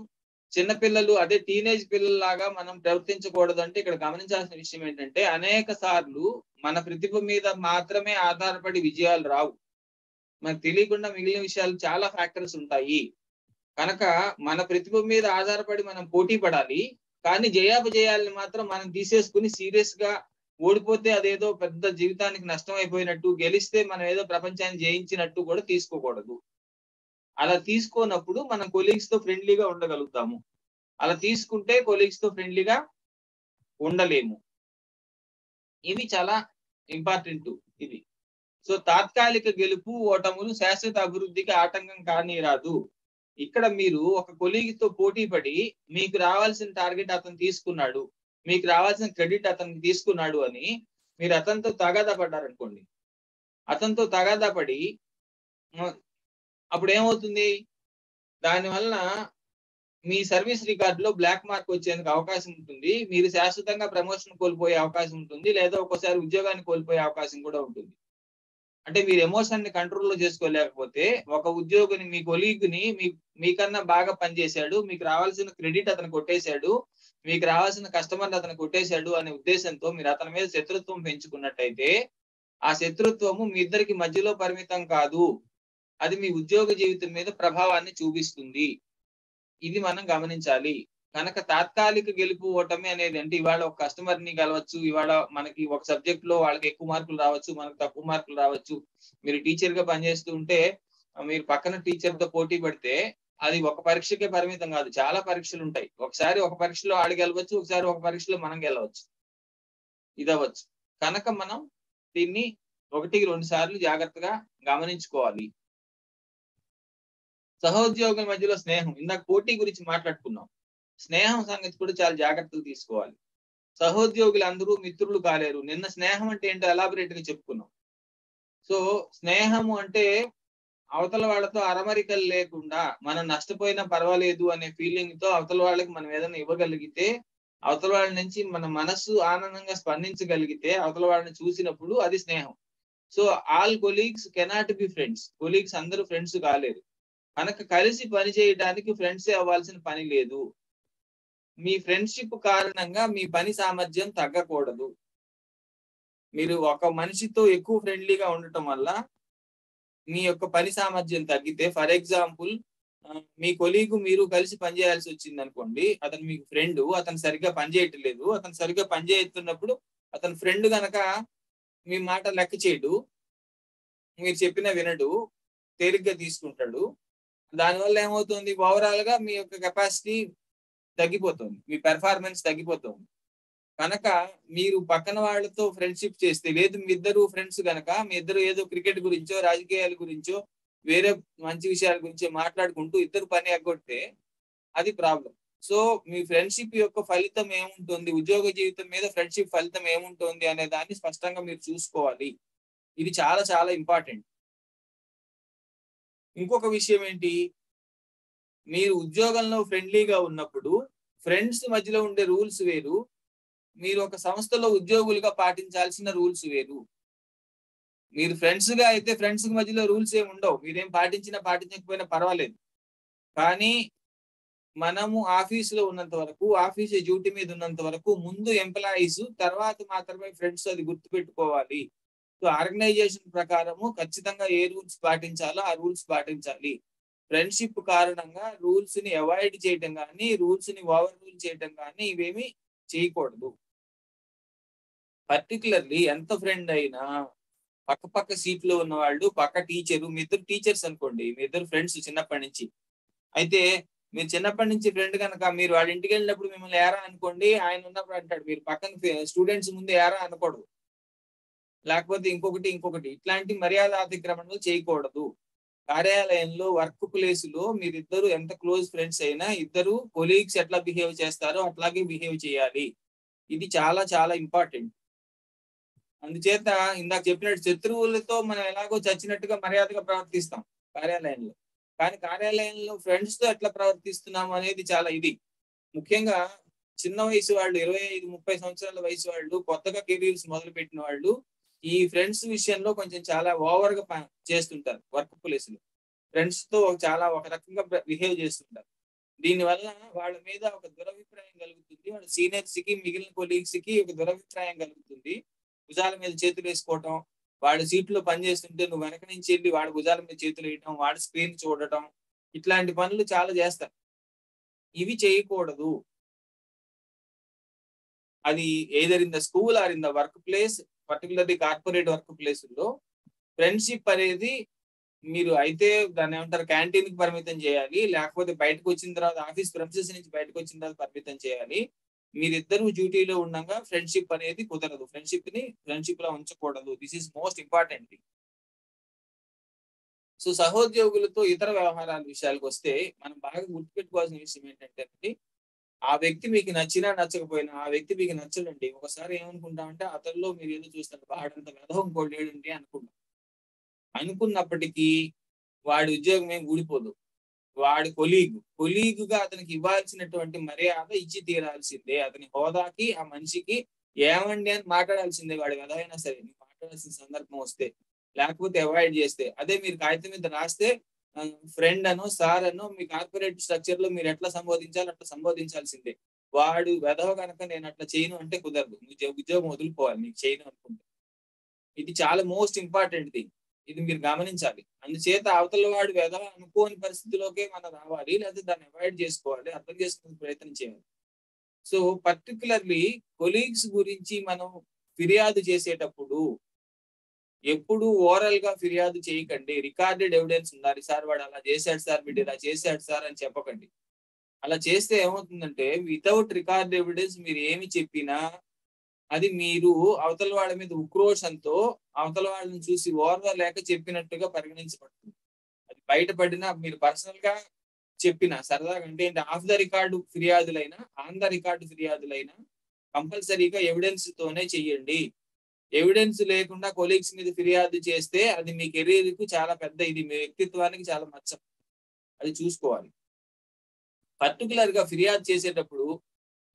చిన్నపిల్లలు అదే టీనేజ్ పిల్లల్లాగా మనం ప్రవర్తించకూడదు. అంటే ఇక్కడ గమనించాల్సిన విషయం ఏంటంటే అనేక సార్లు మన ప్రతిభ మీద మాత్రమే ఆధారపడి విజయాలు రావు. మనకు తెలియకుండా మిగిలిన విషయాలు చాలా ఫ్యాక్టర్స్ ఉంటాయి. కనుక మన ప్రతిభ మీద ఆధారపడి మనం పోటీ పడాలి. కానీ జయాపజయాలను మాత్రం మనం తీసేసుకుని సీరియస్ గా ఓడిపోతే అదేదో పెద్ద జీవితానికి నష్టం అయిపోయినట్టు, గెలిస్తే మనం ఏదో ప్రపంచాన్ని జయించినట్టు కూడా తీసుకోకూడదు. అలా తీసుకోనప్పుడు మనం కొలీగ్స్ తో ఫ్రెండ్లీగా ఉండగలుగుతాము. అలా తీసుకుంటే కొలీగ్స్ తో ఫ్రెండ్లీగా ఉండలేము. ఇవి చాలా ఇంపార్టెంట్ ఇది. సో తాత్కాలిక గెలుపు ఓటములు శాశ్వత అభివృద్ధికి ఆటంకం కానీరాదు. ఇక్కడ మీరు ఒక కొలీగ్ తో పోటీ పడి మీకు రావాల్సిన టార్గెట్ అతను తీసుకున్నాడు, మీకు రావాల్సిన క్రెడిట్ అతనికి తీసుకున్నాడు అని మీరు అతనితో తగాదా పడ్డారనుకోండి. అతనితో తగాదా పడి అప్పుడు ఏమవుతుంది, దానివల్ల మీ సర్వీస్ రికార్డ్ లో బ్లాక్ మార్క్ వచ్చేందుకు అవకాశం ఉంటుంది. మీరు శాశ్వతంగా ప్రమోషన్ కోల్పోయే అవకాశం ఉంటుంది, లేదా ఒక్కోసారి ఉద్యోగాన్ని కోల్పోయే అవకాశం కూడా ఉంటుంది. అంటే మీరు ఎమోషన్ ని కంట్రోల్లో చేసుకోలేకపోతే ఒక ఉద్యోగిని, మీ కొలీగ్ ని మీకన్నా బాగా పనిచేశాడు, మీకు రావాల్సిన క్రెడిట్ అతను కొట్టేశాడు, మీకు రావాల్సిన కస్టమర్ అతను కొట్టేశాడు అనే ఉద్దేశంతో మీరు అతని మీద శత్రుత్వం పెంచుకున్నట్టయితే ఆ శత్రుత్వము మీ ఇద్దరికి మధ్యలో పరిమితం కాదు, అది మీ ఉద్యోగ జీవితం మీద ప్రభావాన్ని చూపిస్తుంది. ఇది మనం గమనించాలి. కనుక తాత్కాలిక గెలుపు ఓటమి అనేది అంటే ఇవాళ ఒక కస్టమర్ ని గెలవచ్చు, ఇవాళ మనకి ఒక సబ్జెక్ట్ లో వాళ్ళకి ఎక్కువ మార్కులు రావచ్చు, మనకు తక్కువ మార్కులు రావచ్చు. మీరు టీచర్ గా పనిచేస్తూ ఉంటే మీరు పక్కన టీచర్ తో పోటీ పడితే అది ఒక పరీక్షకే పరిమితం కాదు, చాలా పరీక్షలు ఉంటాయి. ఒకసారి ఒక పరీక్షలో ఆడు గెలవచ్చు, ఒకసారి ఒక పరీక్షలో మనం గెలవచ్చు, ఇదవచ్చు. కనుక మనం దీన్ని 1-2 సార్లు జాగ్రత్తగా గమనించుకోవాలి. సహోద్యోగుల మధ్యలో స్నేహం, ఇందాక పోటీ గురించి మాట్లాడుకున్నాం. స్నేహం సంగతి కూడా చాలా జాగ్రత్తలు తీసుకోవాలి. సహోద్యోగులు అందరూ మిత్రులు కాలేరు. నిన్న స్నేహం అంటే ఏంటో ఎలాబరేట్ గా చెప్పుకున్నాం. సో స్నేహము అంటే అవతల వాళ్ళతో అరమరికలు లేకుండా మనం నష్టపోయినా పర్వాలేదు అనే ఫీలింగ్ తో అవతల వాళ్ళకి మనం ఏదైనా ఇవ్వగలిగితే, అవతల వాళ్ళ నుంచి మన మనస్సు ఆనందంగా స్పందించగలిగితే అవతల వాళ్ళని చూసినప్పుడు అది స్నేహం. So all colleagues cannot be friends. Colleagues అందరూ ఫ్రెండ్స్ కాలేరు. కనుక కలిసి పని చేయడానికి ఫ్రెండ్సే అవ్వాల్సిన పని లేదు. మీ ఫ్రెండ్షిప్ కారణంగా మీ పని సామర్థ్యం తగ్గకూడదు. మీరు ఒక మనిషితో ఎక్కువ ఫ్రెండ్లీగా ఉండటం వల్ల మీ యొక్క పని సామర్థ్యం తగ్గితే, ఫర్ ఎగ్జాంపుల్ మీ కొలీగు మీరు కలిసి పనిచేయాల్సి వచ్చింది అనుకోండి, అతను మీకు ఫ్రెండ్, అతను సరిగ్గా పనిచేయట్లేదు. అతను సరిగ్గా పనిచేస్తున్నప్పుడు అతని ఫ్రెండ్ గనక మీ మాట లెక్క చేయడు, మీరు చెప్పిన వినడు, తేలిగ్గా తీసుకుంటాడు. దానివల్ల ఏమవుతుంది, ఓవరాల్ గా మీ యొక్క కెపాసిటీ తగ్గిపోతుంది, మీ పెర్ఫార్మెన్స్ తగ్గిపోతుంది. కనుక మీరు పక్కన వాళ్ళతో ఫ్రెండ్షిప్ చేస్తే, లేదు మీ ఇద్దరు ఫ్రెండ్స్ కనుక మీ ఇద్దరు ఏదో క్రికెట్ గురించో రాజకీయాల గురించో వేరే మంచి విషయాల గురించో మాట్లాడుకుంటూ ఇద్దరు పని ఎగ్గొడితే అది ప్రాబ్లం. సో మీ ఫ్రెండ్షిప్ యొక్క ఫలితం ఏముంటుంది, ఉద్యోగ జీవితం మీద ఫ్రెండ్షిప్ ఫలితం ఏముంటుంది అనే దాన్ని స్పష్టంగా మీరు చూసుకోవాలి. ఇది చాలా చాలా ఇంపార్టెంట్. ఇంకొక విషయం ఏంటి, మీరు ఉద్యోగంలో ఫ్రెండ్లీగా ఉన్నప్పుడు ఫ్రెండ్స్ మధ్యలో ఉండే రూల్స్ వేరు, మీరు ఒక సంస్థలో ఉద్యోగులుగా పాటించాల్సిన రూల్స్ వేరు. మీరు ఫ్రెండ్స్ గా అయితే ఫ్రెండ్స్ మధ్యలో రూల్స్ ఏమి ఉండవు, మీరేం పాటించినా పాటించకపోయినా పర్వాలేదు. కానీ మనము ఆఫీసులో ఉన్నంత వరకు, ఆఫీస్ డ్యూటీ మీద ఉన్నంత వరకు ముందు ఎంప్లాయీస్, తర్వాత మాత్రమే ఫ్రెండ్స్, అది గుర్తుపెట్టుకోవాలి. సో ఆర్గనైజేషన్ ప్రకారము ఖచ్చితంగా ఏ రూల్స్ పాటించాలో ఆ రూల్స్ పాటించాలి. ఫ్రెండ్షిప్ కారణంగా రూల్స్ ని అవాయిడ్ చేయటం కానీ, రూల్స్ ని ఓవర్ రూల్ చేయటం కానీ ఇవేమి చేయకూడదు. పర్టికులర్లీ ఎంత ఫ్రెండ్ అయినా పక్క సీట్ లో ఉన్న వాళ్ళు పక్క టీచరు, మీ ఇద్దరు టీచర్స్ అనుకోండి, మీ ఇద్దరు ఫ్రెండ్స్ చిన్నప్పటి నుంచి. అయితే మీరు చిన్నప్పటి నుంచి ఫ్రెండ్ కనుక మీరు వాడి ఇంటికి వెళ్ళినప్పుడు మిమ్మల్ని ఏరా అనుకోండి, ఆయన ఉన్నప్పుడు అంటాడు, మీరు పక్కన స్టూడెంట్స్ ముందు ఏరా అనకూడదు, లేకపోతే ఇంకొకటి ఇట్లాంటి మర్యాద అతిక్రమణలు చేయకూడదు. కార్యాలయంలో వర్క్ ప్లేస్ లో మీరిద్దరు ఎంత క్లోజ్ ఫ్రెండ్స్ అయినా ఇద్దరు కొలీగ్స్ ఎట్లా బిహేవ్ చేస్తారో అట్లాగే బిహేవ్ చేయాలి. ఇది చాలా చాలా ఇంపార్టెంట్. అందుచేత ఇందాక చెప్పినట్టు శత్రువులతో మనం ఎలాగో చచ్చినట్టుగా మర్యాదగా ప్రవర్తిస్తాం కార్యాలయంలో, కానీ కార్యాలయంలో ఫ్రెండ్స్ తో ఎట్లా ప్రవర్తిస్తున్నాం అనేది చాలా ఇది. ముఖ్యంగా చిన్న వయసు వాళ్ళు, 25-30 సంవత్సరాల వయసు వాళ్ళు, కొత్తగా కెరీర్స్ మొదలు పెట్టిన వాళ్ళు ఈ ఫ్రెండ్స్ విషయంలో కొంచెం చాలా ఓవర్ గా చేస్తుంటారు. వర్క్ ప్లేస్ లో ఫ్రెండ్స్ తో చాలా ఒక రకంగా బిహేవ్ చేస్తుంటారు. దీని వల్ల వాళ్ళ మీద ఒక దురభిప్రాయం కలుగుతుంది, వాళ్ళ సీనియర్స్ కి మిగిలిన కొలీగ్స్ కి ఒక దురభిప్రాయం కలుగుతుంది. భుజాల మీద చేతులు వేసుకోవటం, వాడి సీట్ లో పనిచేస్తుంటే నువ్వు వెనక నుంచి వెళ్ళి వాడి భుజాల మీద చేతులు వేయటం, వాడి స్క్రీన్ చూడటం, ఇట్లాంటి పనులు చాలా చేస్తారు. ఇవి చేయకూడదు. అది either in the school or in the work place, particularly corporate work place లో ఫ్రెండ్షిప్ అనేది మీరు అయితే దాన్ని ఏమంటారు, క్యాంటీన్ కి పరిమితం చేయాలి, లేకపోతే బయటకు వచ్చిన తర్వాత ఆఫీస్ ప్రెమిసెస్ నుంచి బయటకు వచ్చిన తర్వాత పరిమితం చేయాలి. మీరిద్దరూ డ్యూటీలో ఉండగా ఫ్రెండ్షిప్ అనేది కుదరదు, ఫ్రెండ్షిప్ లో ఉంచకూడదు. This is most important thing. So సహోద్యోగులతో ఇతర వ్యవహారాల విషయాలకు వస్తే మనం బాగా గుర్తుపెట్టుకోవాల్సిన విషయం ఏంటంటే, ఆ వ్యక్తి మీకు నచ్చినా నచ్చకపోయినా ఆ వ్యక్తి మీకు నచ్చడండి. ఒకసారి ఏమనుకుంటామంటే అతనిలో మీరు ఏదో చూస్తారు, వాడంత వెధవ ఇంకోటి లేడండి అనుకున్నప్పటికీ వాడి ఉద్యోగం ఏం ఊడిపోదు. వాడి కొలీగుగా అతనికి ఇవ్వాల్సినటువంటి మర్యాద ఇచ్చి తీరాల్సిందే. అతని హోదాకి, ఆ మనిషికి ఏమండి అని మాట్లాడాల్సిందే, వాడు ఎలాగైనా సరే మీరు మాట్లాడాల్సిన సందర్భం వస్తే. లేకపోతే అవాయిడ్ చేస్తే, అదే మీరు కాగితం మీద రాస్తే ఫ్రెండ్ అనో సార్ అనో మీ కార్పొరేట్ స్ట్రక్చర్ లో మీరు ఎట్లా సంబోధించాలో అట్లా సంబోధించాల్సిందే. వాడు వెధవ కనుక నేను అట్లా చేయను అంటే కుదరదు, నువ్వు ఉద్యోగం వదులుకోవాలి నీకు చేయను అనుకుంటే. ఇది చాలా మోస్ట్ ఇంపార్టెంట్ థింగ్, ఇది మీరు గమనించాలి. అందుచేత అవతల వాడు వెధవ అనుకోని పరిస్థితిలోకే మనం రావాలి, లేదా దాన్ని అవాయిడ్ చేసుకోవాలి, అర్థం చేసుకునే ప్రయత్నం చేయాలి. సో పర్టికులర్లీ కొలీగ్స్ గురించి మనం ఫిర్యాదు చేసేటప్పుడు ఎప్పుడు ఓరల్ గా ఫిర్యాదు చేయకండి. రికార్డెడ్ ఎవిడెన్స్ ఉండాలి. సార్ వాడు అలా చేశాడు సార్, వీడు ఇలా చేశాడు సార్ అని చెప్పకండి. అలా చేస్తే ఏమవుతుందంటే వితౌట్ రికార్డ్ ఎవిడెన్స్ మీరు ఏమి చెప్పినా అది మీరు అవతల వాళ్ళ మీద ఉక్రోషంతో అవతల వాళ్ళని చూసి ఓర్వలేక చెప్పినట్టుగా పరిగణించబడుతుంది. అది బయటపడినా మీరు పర్సనల్ గా చెప్పినా సరదాగా, అంటే ఆఫ్ ద రికార్డు ఫిర్యాదులైనా ఆన్ ద రికార్డు ఫిర్యాదులైనా కంపల్సరీగా ఎవిడెన్స్ తోనే చెయ్యండి. ఎవిడెన్స్ లేకుండా కొలీగ్స్ మీద ఫిర్యాదు చేస్తే అది మీ కెరీర్ కు చాలా పెద్ద ఇది, మీ వ్యక్తిత్వానికి చాలా మచ్చం. అది చూసుకోవాలి. పర్టికులర్ గా ఫిర్యాదు చేసేటప్పుడు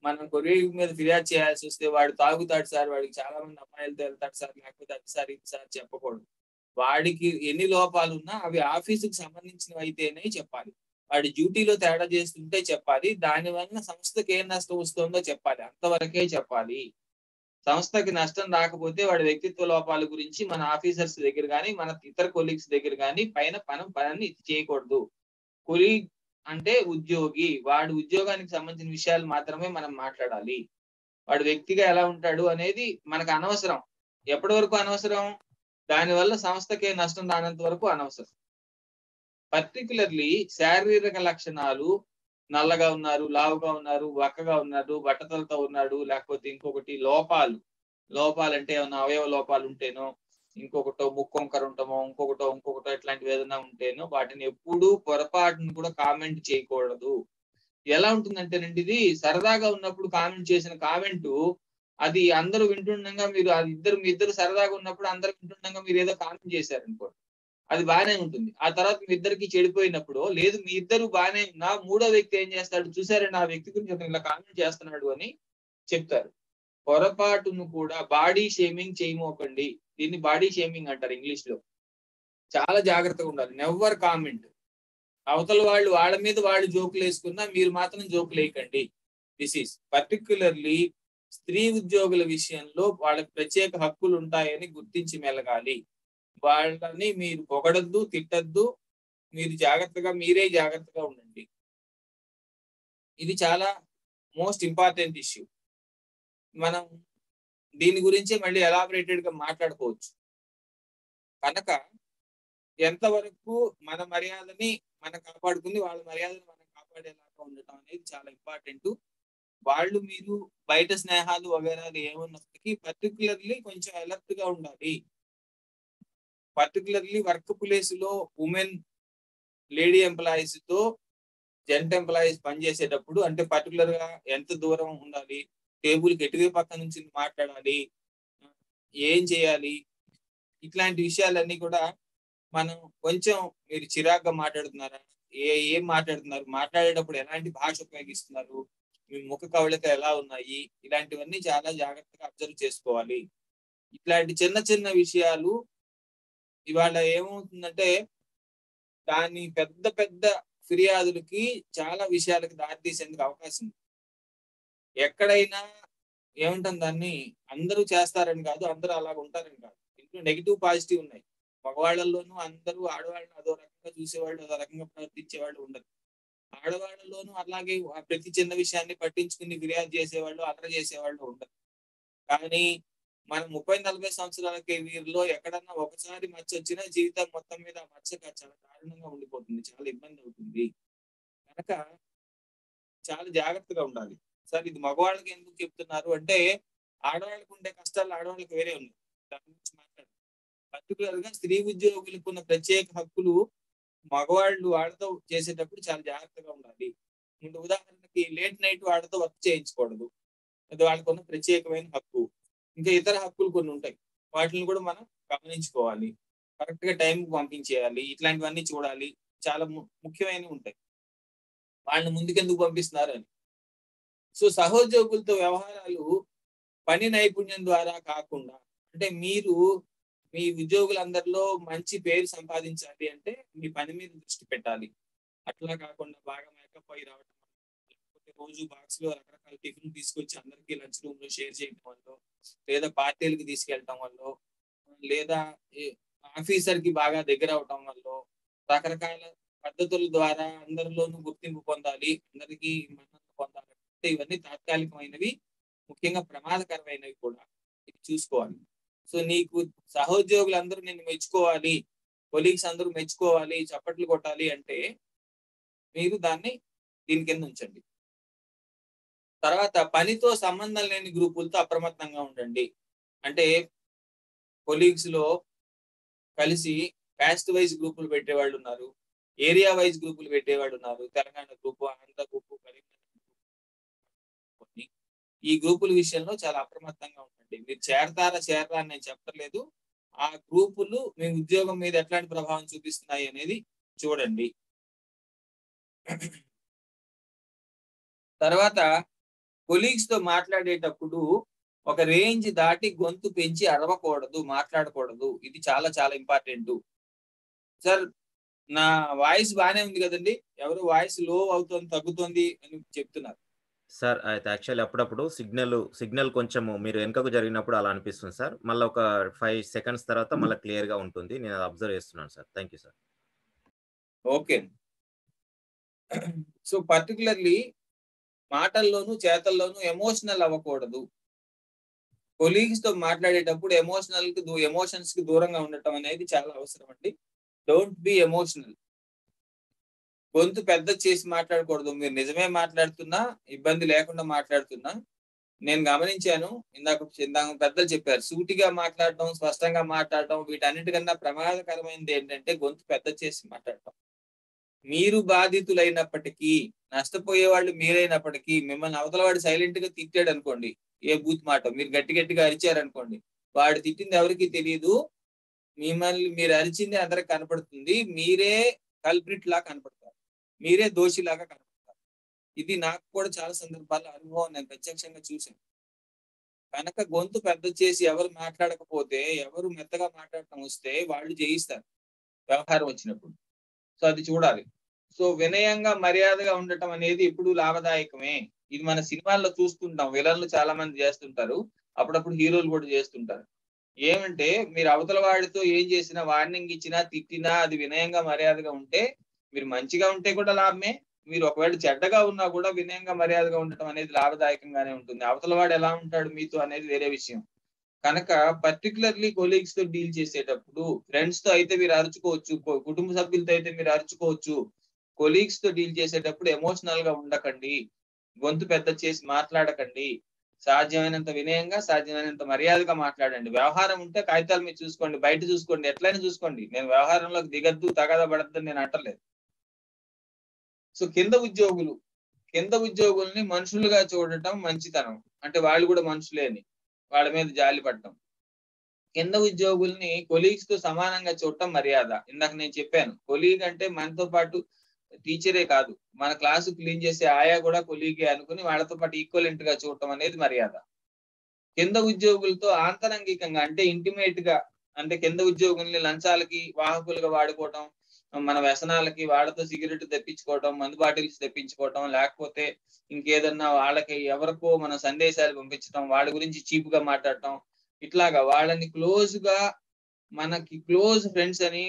మనం కొలీగ్ మీద ఫిర్యాదు చేయాల్సి వస్తే వాడు తాగుతాడు సార్, వాడికి చాలా మంది అమ్మాయిలతో వెళ్తాడు సార్, లేకపోతే అది సార్ ఇది సార్ చెప్పకూడదు. వాడికి ఎన్ని లోపాలు ఉన్నా అవి ఆఫీసుకి సంబంధించినవి అయితేనే చెప్పాలి. వాడి డ్యూటీలో తేడా చేస్తుంటే చెప్పాలి. దానివల్ల సంస్థకి ఏం నష్టం వస్తుందో చెప్పాలి, అంతవరకే చెప్పాలి. సంస్థకి నష్టం రాకపోతే వాడి వ్యక్తిత్వ లోపాల గురించి మన ఆఫీసర్స్ దగ్గర కానీ మన ఇతర కొలీగ్స్ దగ్గర కానీ పని చేయకూడదు. కొలీగ్ అంటే ఉద్యోగి, వాడి ఉద్యోగానికి సంబంధించిన విషయాలు మాత్రమే మనం మాట్లాడాలి. వాడు వ్యక్తిగా ఎలా ఉంటాడు అనేది మనకు అనవసరం. ఎప్పటి వరకు అనవసరం? దానివల్ల సంస్థకే నష్టం రానంత వరకు అనవసరం. పర్టికులర్లీ శారీరక లక్షణాలు, నల్లగా ఉన్నారు, లావుగా ఉన్నారు, వక్కగా ఉన్నారు, బట్టతలతో ఉన్నాడు, లేకపోతే ఇంకొకటి లోపాలంటే ఏమన్నా అవయవ లోపాలు ఉంటేనో, ఇంకొకటో ముక్కొంకర ఉంటామో, ఇంకొకటో ఇట్లాంటివి ఏదైనా ఉంటేనో వాటిని ఎప్పుడూ పొరపాటును కూడా కామెంట్ చేయకూడదు. ఎలా ఉంటుందంటేనండి, ఇది సరదాగా ఉన్నప్పుడు కామెంట్ చేసిన కామెంట్ అది అందరూ వింటుండగా మీరు మీ ఇద్దరు సరదాగా ఉన్నప్పుడు అందరూ వింటుండగా మీరు ఏదో కామెంట్ చేశారనుకోండి, అది బాగానే ఉంటుంది. ఆ తర్వాత మీ ఇద్దరికి చెడిపోయినప్పుడు, లేదు మీ ఇద్దరు బాగానే ఉన్నా మూడో వ్యక్తి ఏం చేస్తాడు, చూసారండి ఆ వ్యక్తి గురించి అతను ఇలా కామెంట్ చేస్తున్నాడు అని చెప్తారు. పొరపాటును కూడా బాడీ షేమింగ్ చేయమోకండి. దీన్ని బాడీ షేమింగ్ అంటారు ఇంగ్లీష్ లో. చాలా జాగ్రత్తగా ఉండాలి. Never comment. అవతల వాళ్ళు వాళ్ళ మీద వాళ్ళు జోకులు వేసుకున్నా మీరు మాత్రం జోకులు వేయకండి. దిస్ ఈస్ పర్టికులర్లీ స్త్రీ ఉద్యోగుల విషయంలో వాళ్ళకి ప్రత్యేక హక్కులు ఉంటాయని గుర్తించి మెలగాలి. వాళ్ళని మీరు పొగడద్దు, తిట్టద్దు. మీరే జాగ్రత్తగా ఉండండి. ఇది చాలా మోస్ట్ ఇంపార్టెంట్ ఇష్యూ. మనం దీని గురించి మళ్ళీ ఎలాబరేటెడ్ గా మాట్లాడుకోవచ్చు. కనుక ఎంతవరకు మన మర్యాదని మనం కాపాడుకుని వాళ్ళ మర్యాదని మనం కాపాడేలాగా ఉండటం అనేది చాలా ఇంపార్టెంట్. వాళ్ళు మీరు బయట స్నేహాలు వగైరాలు ఏమున్నప్పటికీ పర్టికులర్లీ కొంచెం అలర్ట్ గా ఉండాలి. పర్టికులర్లీ వర్క్ ప్లేస్ లో ఉమెన్ లేడీ ఎంప్లాయీస్ తో జెంట్ ఎంప్లాయీస్ పనిచేసేటప్పుడు అంటే పర్టికులర్ గా ఎంత దూరం ఉండాలి, టేబుల్ కి ఎటువైపు పక్క నుంచి మాట్లాడాలి, ఏం చేయాలి, ఇట్లాంటి విషయాలన్నీ కూడా మనం కొంచెం మీరు చిరాగ్గా మాట్లాడుతున్నారా, ఏం మాట్లాడుతున్నారు, మాట్లాడేటప్పుడు ఎలాంటి భాష ఉపయోగిస్తున్నారు, మీ ముఖ కవళిక ఎలా ఉన్నాయి, ఇలాంటివన్నీ చాలా జాగ్రత్తగా అబ్జర్వ్ చేసుకోవాలి. ఇట్లాంటి చిన్న చిన్న విషయాలు ఇవాళ ఏమవుతుందంటే దాని పెద్ద పెద్ద ఫిర్యాదులకి చాలా విషయాలకు దారితీసేందుకు అవకాశం ఉంది. ఎక్కడైనా ఏమంటాం దాన్ని, అందరూ చేస్తారని కాదు, అందరూ అలాగ ఉంటారని కాదు. ఇంట్లో నెగిటివ్ పాజిటివ్ ఉన్నాయి. మగవాళ్ళలోనూ అందరూ ఆడవాళ్ళని అదో రకంగా చూసేవాళ్ళు, అదో రకంగా ప్రవర్తించేవాళ్ళు ఉండరు. ఆడవాళ్ళలోనూ అలాగే ప్రతి చిన్న విషయాన్ని పట్టించుకుని ఫిర్యాదు చేసేవాళ్ళు, అల్లరి చేసేవాళ్ళు ఉండరు. కానీ మనం 30-40 సంవత్సరాలకి వీరిలో ఎక్కడన్నా ఒకసారి మచ్చ వచ్చినా జీవితం మొత్తం మీద ఆ మచ్చ చాలా దారుణంగా ఉండిపోతుంది, చాలా ఇబ్బంది అవుతుంది. కనుక చాలా జాగ్రత్తగా ఉండాలి. సార్ ఇది మగవాళ్ళకి ఎందుకు చెప్తున్నారు అంటే, ఆడవాళ్ళకు ఉండే కష్టాలు ఆడవాళ్ళకి వేరే ఉన్నాయి. దాని గురించి మాట్లాడు. పర్టికులర్ గా స్త్రీ ఉద్యోగులకు ఉన్న ప్రత్యేక హక్కులు మగవాళ్ళు వాళ్ళతో చేసేటప్పుడు చాలా జాగ్రత్తగా ఉండాలి. ముందు ఉదాహరణకి లేట్ నైట్ వాళ్ళతో వర్క్ చేయించకూడదు, అది వాళ్ళకు ఉన్న ప్రత్యేకమైన హక్కు. ఇంకా ఇతర హక్కులు కొన్ని ఉంటాయి, వాటిని కూడా మనం గమనించుకోవాలి. కరెక్ట్ గా టైంకి పంపించేయాలి, ఇట్లాంటివన్నీ చూడాలి. చాలా ముఖ్యమైనవి ఉంటాయి. వాళ్ళని ముందుకెందుకు పంపిస్తున్నారు అని. సో సహోద్యోగులతో వ్యవహారాలు పని నైపుణ్యం ద్వారా కాకుండా, అంటే మీరు మీ ఉద్యోగులందరిలో మంచి పేరు సంపాదించాలి అంటే మీ పని మీద దృష్టి పెట్టాలి. అట్లా కాకుండా బాగా మేకప్ అయి రావడం, లేకపోతే రోజు బాక్స్ లో రకరకాల టిఫిన్ తీసుకొచ్చి అందరికీ లంచ్ రూమ్ లో షేర్ చేయడం వల్ల, లేదా పార్టీలకు తీసుకెళ్ళటం వల్ల, లేదా ఆఫీసర్ కి బాగా దగ్గర అవటం వల్ల, రకరకాల పద్ధతుల ద్వారా అందరిలోనూ గుర్తింపు పొందాలి, అందరికీ మన్ననలు పొందాలి. ఇవన్నీ తాత్కాలికమైనవి, ముఖ్యంగా ప్రమాదకరమైనవి కూడా. ఇది చూసుకోవాలి. సో నీకు సహోద్యోగులు అందరూ నిన్ను మెచ్చుకోవాలి, కొలీగ్స్ అందరూ మెచ్చుకోవాలి, చప్పట్లు కొట్టాలి అంటే మీరు దీని కింద ఉంచండి. తర్వాత పనితో సంబంధం లేని గ్రూపులతో అప్రమత్తంగా ఉండండి. అంటే కొలీగ్స్ లో కలిసి క్యాస్ట్ వైజ్ గ్రూపులు పెట్టేవాళ్ళు ఉన్నారు, ఏరియా వైజ్ గ్రూపులు పెట్టేవాళ్ళు ఉన్నారు. Telangana group, Andhra group, Karimnagar group. ఈ గ్రూపుల విషయంలో చాలా అప్రమత్తంగా ఉండండి. మీరు చేరరా అని నేను చెప్పలేదు. ఆ గ్రూపులు మీ ఉద్యోగం మీద ఎట్లాంటి ప్రభావం చూపిస్తున్నాయి అనేది చూడండి. తర్వాత కొలీగ్స్ తో మాట్లాడేటప్పుడు ఒక రేంజ్ దాటి గొంతు పెంచి అరవకూడదు, మాట్లాడకూడదు. ఇది చాలా చాలా ఇంపార్టెంట్. సార్ నా వాయిస్ బానే ఉంది కదండి, ఎవరు వాయిస్ లో అవుతుంది తగ్గుతుంది అని చెప్తున్నారు. సార్ అయితే యాక్చువల్లీ అప్పుడప్పుడు సిగ్నల్ కొంచెం మీరు వెనుకకు జరిగినప్పుడు అలా అనిపిస్తుంది సార్. మళ్ళీ ఒక 5 సెకండ్స్ తర్వాత మళ్ళీ క్లియర్ గా ఉంటుంది. నేను అది అబ్జర్వ్ చేస్తున్నాను sir. Thank you sir. Okay. So particularly మాటల్లోనూ చేతల్లోనూ ఎమోషనల్ అవ్వకూడదు. కొలీగ్స్ తో మాట్లాడేటప్పుడు ఎమోషన్స్ కి దూరంగా ఉండటం అనేది చాలా అవసరం అండి. Don't be emotional. గొంతు పెద్ద చేసి మాట్లాడకూడదు. మీరు నిజమే మాట్లాడుతున్నా, ఇబ్బంది లేకుండా మాట్లాడుతున్నా. నేను గమనించాను, ఇందాక పెద్దలు చెప్పారు, సూటిగా మాట్లాడటం, స్పష్టంగా మాట్లాడటం, వీటన్నిటికన్నా ప్రమాదకరమైనది ఏంటంటే గొంతు పెద్ద చేసి మాట్లాడటం. మీరు బాధితులైనప్పటికీ, నష్టపోయే వాళ్ళు మీరైనప్పటికీ, మిమ్మల్ని అవతల వాడు సైలెంట్ గా తిట్టాడు అనుకోండి, ఏ బూత్ మాట, మీరు గట్టిగా అరిచారనుకోండి, వాడు తిట్టింది ఎవరికి తెలియదు, మిమ్మల్ని మీరు అరిచింది అందరికి కనపడుతుంది, మీరే కల్ప్రిట్ లా కనపడతారు, మీరే దోషిలాగా కనపడతారు. ఇది నాకు కూడా చాలా సందర్భాల్లో అనుభవం, నేను ప్రత్యక్షంగా చూశాను. కనుక గొంతు పెద్ద చేసి ఎవరు మాట్లాడకపోతే, ఎవరు మెత్తగా మాట్లాడటం వస్తే వాళ్ళు జయిస్తారు వ్యవహారం వచ్చినప్పుడు. సో అది చూడాలి. సో వినయంగా మర్యాదగా ఉండటం అనేది ఎప్పుడు లాభదాయకమే. ఇది మన సినిమాల్లో చూస్తుంటాం, విలన్లు చాలా మంది చేస్తుంటారు, అప్పుడప్పుడు హీరోలు కూడా చేస్తుంటారు. ఏమంటే మీరు అవతల వాడితో ఏం చేసినా, వార్నింగ్ ఇచ్చినా, తిట్టినా అది వినయంగా మర్యాదగా ఉంటే, మీరు మంచిగా ఉంటే కూడా లాభమే, మీరు ఒకవేళ చెడ్డగా ఉన్నా కూడా వినయంగా మర్యాదగా ఉండటం అనేది లాభదాయకంగానే ఉంటుంది. అవతల వాడు ఎలా ఉంటాడు మీతో అనేది వేరే విషయం. కనుక పర్టికులర్లీ కొలీగ్స్ తో డీల్ చేసేటప్పుడు, ఫ్రెండ్స్ తో అయితే మీరు అరుచుకోవచ్చు, కుటుంబ సభ్యులతో అయితే మీరు అరుచుకోవచ్చు. కొలీగ్స్ తో డీల్ చేసేటప్పుడు ఎమోషనల్ గా ఉండకండి, గొంతు పెద్ద చేసి మాట్లాడకండి, సాధ్యమైనంత వినయంగా, సాధ్యమైనంత మర్యాదగా మాట్లాడండి. వ్యవహారం ఉంటే కాగితాల మీద చూసుకోండి, బయట చూసుకోండి, ఎట్లయినా చూసుకోండి. నేను వ్యవహారంలోకి దిగద్దు, తగాదా పడద్దు నేను అంటలేదు. సో కింద ఉద్యోగుల్ని మనుషులుగా చూడటం మంచితనం. అంటే వాళ్ళు కూడా మనుషులే అని, వాళ్ళ మీద జాలి పడటం. కింద ఉద్యోగుల్ని కొలీగ్స్ తో సమానంగా చూడటం మర్యాద. ఇందాక నేను చెప్పాను, కొలీగ్ అంటే మనతో పాటు టీచరే కాదు, మన క్లాసు క్లీన్ చేసే ఆయా కూడా కొలీగే అనుకుని వాళ్ళతో పాటు ఈక్వలెంట్ గా చూడటం అనేది మర్యాద. కింద ఉద్యోగులతో ఆంతరంగికంగా అంటే ఇంటిమేట్ గా, అంటే కింద ఉద్యోగుల్ని లంచాలకి వాహకులుగా వాడుకోవటం, మన వ్యసనాలకి వాళ్ళతో సిగరెట్ తెప్పించుకోవటం, మందు బాటిల్స్ తెప్పించుకోవటం, లేకపోతే ఇంకేదన్నా వాళ్ళకి ఎవరికో మన సందేశాలు పంపించడం, వాళ్ళ గురించి చీప్ గా మాట్లాడటం, ఇట్లాగా వాళ్ళని క్లోజ్ గా మనకి క్లోజ్ ఫ్రెండ్స్ అని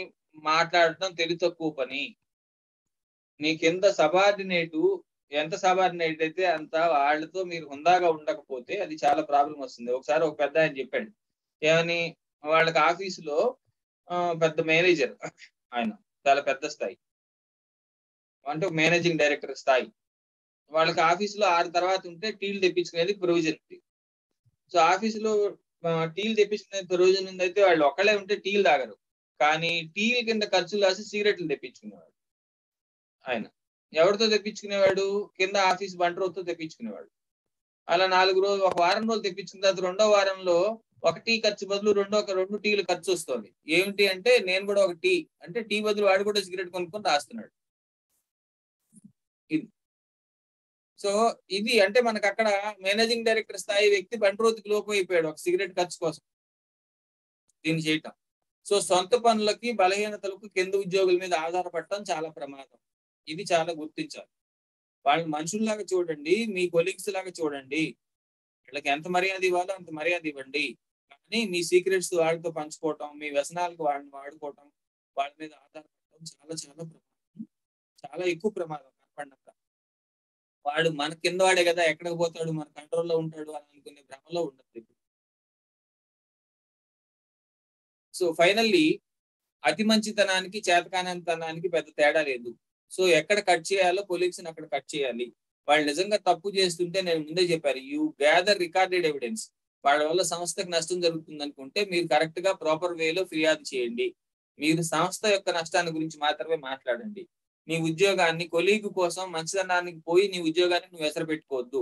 మాట్లాడటం తెలివి తక్కువ పని. నీ కింద సబార్డినేటు ఎంత సబార్డినేట్ అయితే అంత వాళ్ళతో మీరు హుందాగా ఉండకపోతే అది చాలా ప్రాబ్లం వస్తుంది. ఒకసారి ఒక పెద్ద ఆయన చెప్పాడు ఏమని, వాళ్ళకి ఆఫీసులో పెద్ద మేనేజర్ ఆయన, చాలా పెద్ద స్థాయి, అంటే మేనేజింగ్ డైరెక్టర్ స్థాయి. వాళ్ళకి ఆఫీసులో 6 తర్వాత ఉంటే టీలు తెప్పించుకునేది ప్రొవిజన్. సో ఆఫీసులో టీలు తెప్పించుకునే ప్రొవిజన్ ఉందైతే వాళ్ళు ఒక్కళ్ళే ఉంటే టీలు తాగరు, కానీ టీల కింద ఖర్చులు రాసి సిగరెట్లు తెప్పించుకునేవాడు ఆయన. ఎవరితో తెప్పించుకునేవాడు? కింద ఆఫీస్ బంట్రోతో తెప్పించుకునేవాడు. అలా 4 రోజులు, ఒక వారం రోజులు తెప్పించుకున్న తర్వాత రెండో వారంలో ఒక టీ ఖర్చు బదులు రెండు టీలు ఖర్చు వస్తుంది. ఏమిటి అంటే, నేను కూడా ఒక టీ అంటే టీ బదులు వాడు కూడా సిగరెట్ కొనుక్కొని రాస్తున్నాడు. ఇది సో ఇది అంటే మనకు అక్కడ మేనేజింగ్ డైరెక్టర్ స్థాయి వ్యక్తి బంట్రోతికి లోపు అయిపోయాడు ఒక సిగరెట్ ఖర్చు కోసం దీన్ని చేయటం. సో సొంత పనులకి బలహీనతలకు కింద ఉద్యోగుల మీద ఆధారపడటం చాలా ప్రమాదం. ఇది చాలా గుర్తించాలి. వాళ్ళని మనుషుల్లాగా చూడండి, మీ కొలీగ్స్ లాగా చూడండి, వీళ్ళకి ఎంత మర్యాద ఇవ్వాలో అంత మర్యాద ఇవ్వండి. కానీ మీ సీక్రెట్స్ వాళ్ళతో పంచుకోవటం, మీ వ్యసనాలకు వాళ్ళని వాడుకోవటం, వాళ్ళ మీద ఆధారపడటం చాలా చాలా ప్రమాదం, చాలా ఎక్కువ ప్రమాదం. కనపడినంత వాడు మన కింద వాడే కదా, ఎక్కడికి పోతాడు, మన కంట్రోల్లో ఉంటాడు అని అనుకునే భ్రమలో ఉండదు. సో ఫైనల్లీ అతి మంచితనానికి చేతకానంతనానికి పెద్ద తేడా లేదు. సో ఎక్కడ కట్ చేయాలో కొలీగ్స్ అక్కడ కట్ చేయాలి. వాళ్ళు నిజంగా తప్పు చేస్తుంటే నేను ముందే చెప్పారు, యూ గ్యాదర్ రికార్డెడ్ ఎవిడెన్స్. వాళ్ళ వల్ల సంస్థకు నష్టం జరుగుతుంది అనుకుంటే మీరు కరెక్ట్ గా ప్రాపర్ వేలో ఫిర్యాదు చేయండి. మీరు సంస్థ యొక్క నష్టాన్ని గురించి మాత్రమే మాట్లాడండి. నీ ఉద్యోగాన్ని, కొలీగ్ కోసం మంచితనానికి పోయి నీ ఉద్యోగాన్ని నువ్వు ఎసరు పెట్టుకోవద్దు.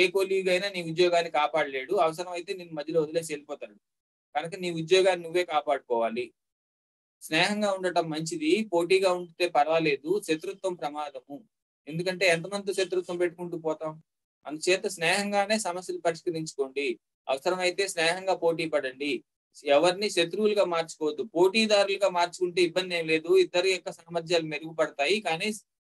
ఏ కొలీగ్ అయినా నీ ఉద్యోగాన్ని కాపాడలేడు, అవసరమైతే నేను మధ్యలో వదిలేసి వెళ్ళిపోతాడు. కనుక నీ ఉద్యోగాన్ని నువ్వే కాపాడుకోవాలి. స్నేహంగా ఉండటం మంచిది, పోటీగా ఉంటే పర్వాలేదు, శత్రుత్వం ప్రమాదము. ఎందుకంటే ఎంతమందితో శత్రుత్వం పెట్టుకుంటూ పోతాం. అందుచేత స్నేహంగానే సమస్యలు పరిష్కరించుకోండి. అవసరమైతే స్నేహంగా పోటీ పడండి. ఎవరిని శత్రువులుగా మార్చుకోవద్దు. పోటీదారులుగా మార్చుకుంటే ఇబ్బంది ఏం లేదు, ఇద్దరి యొక్క సామర్థ్యాలు మెరుగుపడతాయి. కానీ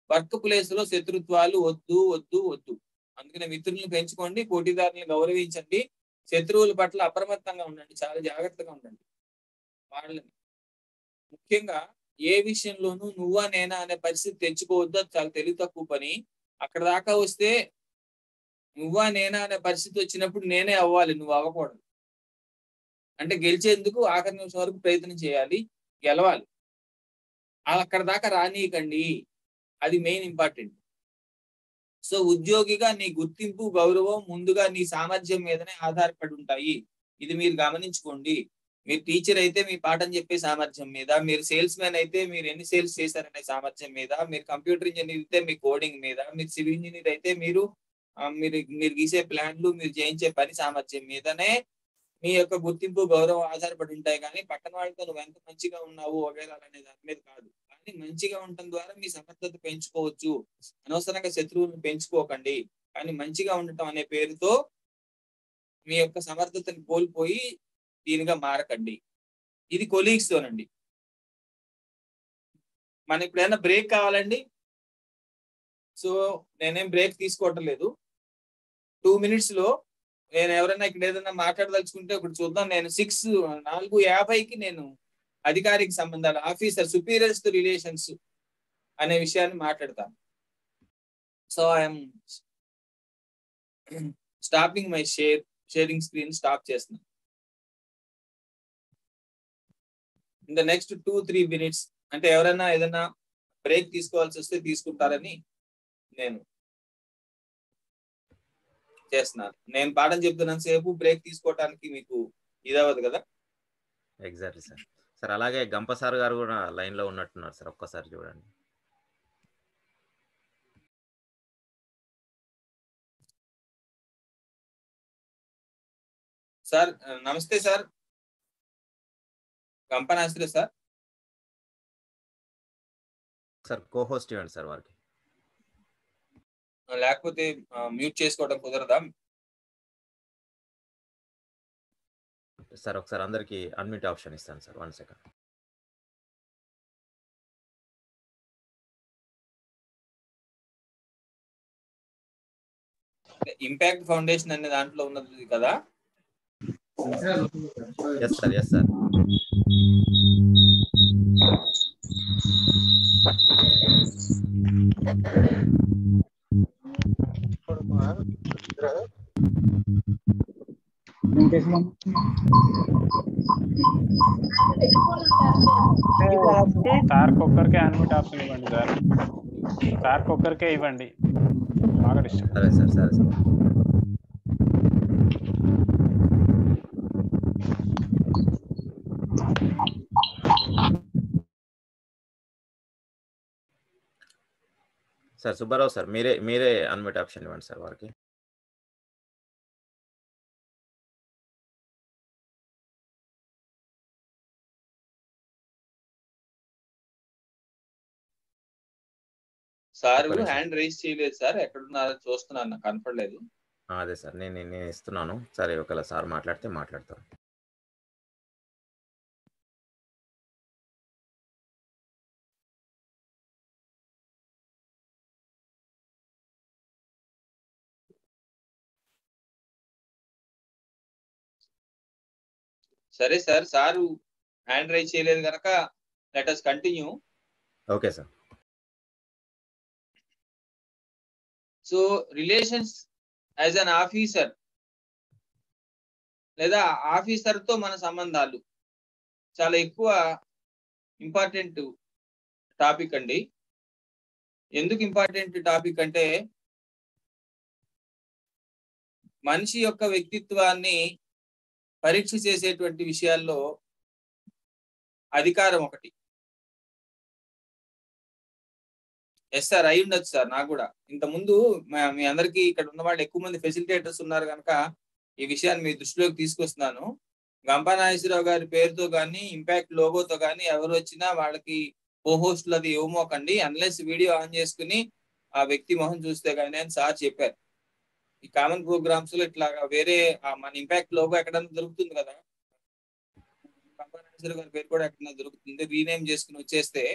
వర్క్ ప్లేస్ లో శత్రుత్వాలు వద్దు వద్దు వద్దు. అందుకనే మిత్రులను పెంచుకోండి, పోటీదారులను గౌరవించండి, శత్రువుల పట్ల అప్రమత్తంగా ఉండండి, చాలా జాగ్రత్తగా ఉండండి. వాళ్ళని ముఖ్యంగా ఏ విషయంలోనూ నువ్వా నేనా అనే పరిస్థితి తెచ్చుకోవద్దు, అది చాలా తెలివి తక్కువ పని. అక్కడ దాకా వస్తే నువ్వా నేనా అనే పరిస్థితి వచ్చినప్పుడు నేనే అవ్వాలి, నువ్వు అవ్వకూడదు. అంటే గెలిచేందుకు ఆఖరి నిమిషం వరకు ప్రయత్నం చేయాలి, గెలవాలి. అక్కడ దాకా రానీయకండి, అది మెయిన్ ఇంపార్టెంట్. సో ఉద్యోగిగా నీ గుర్తింపు, గౌరవం ముందుగా నీ సామర్థ్యం మీదనే ఆధారపడి ఉంటాయి. ఇది మీరు గమనించుకోండి. మీరు టీచర్ అయితే మీ పాఠం చెప్పే సామర్థ్యం మీద, మీరు సేల్స్ మ్యాన్ అయితే మీరు ఎన్ని సేల్స్ చేశారనే సామర్థ్యం మీద, మీరు కంప్యూటర్ ఇంజనీర్ అయితే మీ కోడింగ్ మీద, మీరు సివిల్ ఇంజనీర్ అయితే మీరు మీరు గీసే ప్లాన్లు, మీరు చేయించే పని సామర్థ్యం మీదనే మీ యొక్క గుర్తింపు, గౌరవం ఆధారపడి ఉంటాయి. కానీ పక్కన వాళ్ళతో నువ్వు ఎంత మంచిగా ఉన్నావు వగేరా అనే దాని మీద కాదు. కానీ మంచిగా ఉండటం ద్వారా మీ సమర్థత పెంచుకోవచ్చు. అనవసరంగా శత్రువులను పెంచుకోకండి. కానీ మంచిగా ఉండటం అనే పేరుతో మీ యొక్క సమర్థతని కోల్పోయి దీనిగా మారకండి. ఇది కొలీగ్స్ తోనండి. మనం ఇప్పుడు ఏమైనా బ్రేక్ కావాలండి. సో నేనేం బ్రేక్ తీసుకోవటం లేదు. 2 minutes లో నేను ఎవరైనా ఇక్కడ ఏదైనా మాట్లాడదలుచుకుంటే ఇప్పుడు చూద్దాం. నేను 4:50కి నేను అధికారిక సంబంధాలు, ఆఫీసర్ సుపీరియర్స్ తో రిలేషన్స్ అనే విషయాన్ని మాట్లాడతాను. So I'm stopping my sharing screen stop చేస్తున్నాను. In the next 2-3 minutes. అంటే ఎవరైనా ఏదైనా బ్రేక్ తీసుకోవాల్సి వస్తే తీసుకుంటారని నేను చేస్తున్నాను. నేను పాఠం చెప్తున్నంత సేపు బ్రేక్ తీసుకోవడానికి మీకు ఇదవ్వదు కదా. Exactly sir. సార్ అలాగే గంప సార్ గారు కూడా లైన్ లో ఉన్నట్టున్నారు సార్, ఒక్కసారి చూడండి. సార్ నమస్తే సార్, గంప నాసిరే సార్. సార్ కో హోస్ట్ ఇవ్వండి సార్ వారికి. లేకపోతే మ్యూట్ చేసుకోవడం కుదరదా? సార్ ఒకసారి అందరికి అన్మ్యూట్ ఆప్షన్ ఇస్తాను సార్, 1 సెకండ్. ఇంపాక్ట్ ఫౌండేషన్ అనే దాంట్లో ఉన్నది కదా. Yes sir, yes sir. Sir ఒక్కరికే అన్మ్యూట్ ఆప్షన్ ఇవ్వండి సార్, సార్ ఒక్కరికే ఇవ్వండి, బాగా డిస్టర్బ్. సరే సార్, సరే సార్. సార్ సుబ్బారావు సార్, మీరే అన్మ్యూట్ ఆప్షన్ ఇవ్వండి సార్ వారికి. సార్ హ్యాండ్ రైజ్ చేయలేదు సార్, ఎక్కడున్నారో చూస్తున్నాను, నాకు కనపడలేదు. అదే సార్, నేను ఇస్తున్నాను. సరే ఒకవేళ సార్ మాట్లాడితే మాట్లాడతాను. సరే సార్, సారు హ్యాండ్ రైజ్ చేయలేదు కనుక let us continue. Okay sir. So relations as an officer లేదా ఆఫీసర్ తో మన సంబంధాలు చాలా ఎక్కువ ఇంపార్టెంట్ టాపిక్ అండి. ఎందుకు ఇంపార్టెంట్ టాపిక్ అంటే మనిషి యొక్క వ్యక్తిత్వాన్ని పరీక్ష చేసేటువంటి విషయాల్లో అధికారం ఒకటి. ఎస్ సార్, అయి ఉండొచ్చు సార్. నాకు కూడా ఇంతకుముందు మీ అందరికీ ఇక్కడ ఉన్న వాళ్ళు ఎక్కువ మంది ఫెసిలిటేటర్స్ ఉన్నారు కనుక ఈ విషయాన్ని మీ దృష్టిలోకి తీసుకొస్తున్నాను. గంపా నాగేశ్వరరావు గారి పేరుతో కానీ ఇంపాక్ట్ లోగోతో కానీ ఎవరు వచ్చినా వాళ్ళకి కోహోస్ట్లు అది ఇవ్వమోకండి, అన్లెస్ వీడియో ఆన్ చేసుకుని ఆ వ్యక్తి మొహం చూస్తే కానీ అని సార్ చెప్పారు. ఈ కామన్ ప్రోగ్రామ్స్ లో ఇట్లా వేరే మన ఇంపాక్ట్ లోగో ఎక్కడన్నా దొరుకుతుంది కదా, గంపా నాగేశ్వరరావు గారి పేరు కూడా ఎక్కడన్నా దొరుకుతుంది, రీనేమ్ చేసుకుని వచ్చేస్తే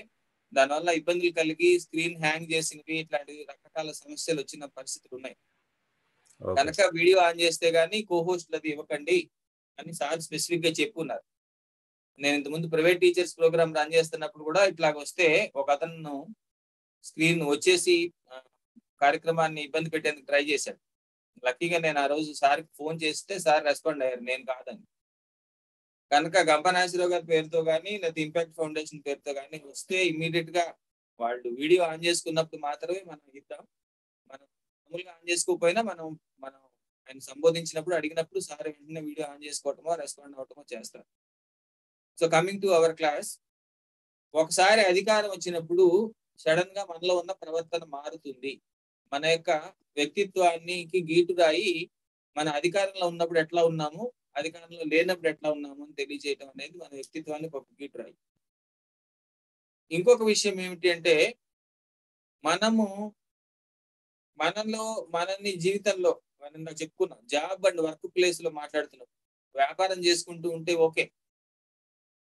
దానివల్ల ఇబ్బందులు కలిగి స్క్రీన్ హ్యాంగ్ చేసినవి ఇట్లాంటి రకరకాల సమస్యలు వచ్చిన పరిస్థితులు ఉన్నాయి కనుక వీడియో ఆన్ చేస్తే గానీ కోహోస్ట్లు అది ఇవ్వకండి అని సార్ స్పెసిఫిక్ గా చెప్పున్నారు. నేను ఇంతకుముందు ప్రైవేట్ టీచర్స్ ప్రోగ్రామ్ రన్ చేస్తున్నప్పుడు కూడా ఇట్లాగ వస్తే ఒక అతను స్క్రీన్ వచ్చేసి కార్యక్రమాన్ని ఇబ్బంది పెట్టేందుకు ట్రై చేశాడు. లక్కీగా నేను ఆ రోజు సార్కి ఫోన్ చేస్తే సార్ రెస్పాండ్ అయ్యారు, నేను కాదని. కనుక గంపా నాగేశ్వరరావు గారి పేరుతో కానీ లేదా ఇంపాక్ట్ ఫౌండేషన్ పేరుతో కానీ వస్తే ఇమీడియట్ గా వాళ్ళు వీడియో ఆన్ చేసుకున్నప్పుడు మాత్రమే మనం ఇద్దాం. మనం మామూలుగా ఆన్ చేసుకోకపోయినా మనం ఆయన సంబోధించినప్పుడు అడిగినప్పుడు సార్ వెంటనే వీడియో ఆన్ చేసుకోవటమో రెస్పాండ్ అవటమో చేస్తారు. So coming to our class, ఒకసారి అధికారం వచ్చినప్పుడు సడన్ గా మనలో ఉన్న ప్రవర్తన మారుతుంది. మన యొక్క వ్యక్తిత్వానికి గీటురాయి మన అధికారంలో ఉన్నప్పుడు ఎట్లా ఉన్నాము, అధికారంలో లేనప్పుడు ఎట్లా ఉన్నాము అని తెలియజేయటం అనేది మన వ్యక్తిత్వానికి ఒక గీటురాయి. ఇంకొక విషయం ఏమిటి అంటే మనల్ని జీవితంలో మనం చెప్పుకున్నాం, జాబ్ అండ్ వర్క్ ప్లేస్ లో మాట్లాడుతున్నాం. వ్యాపారం చేసుకుంటూ ఉంటే ఓకే,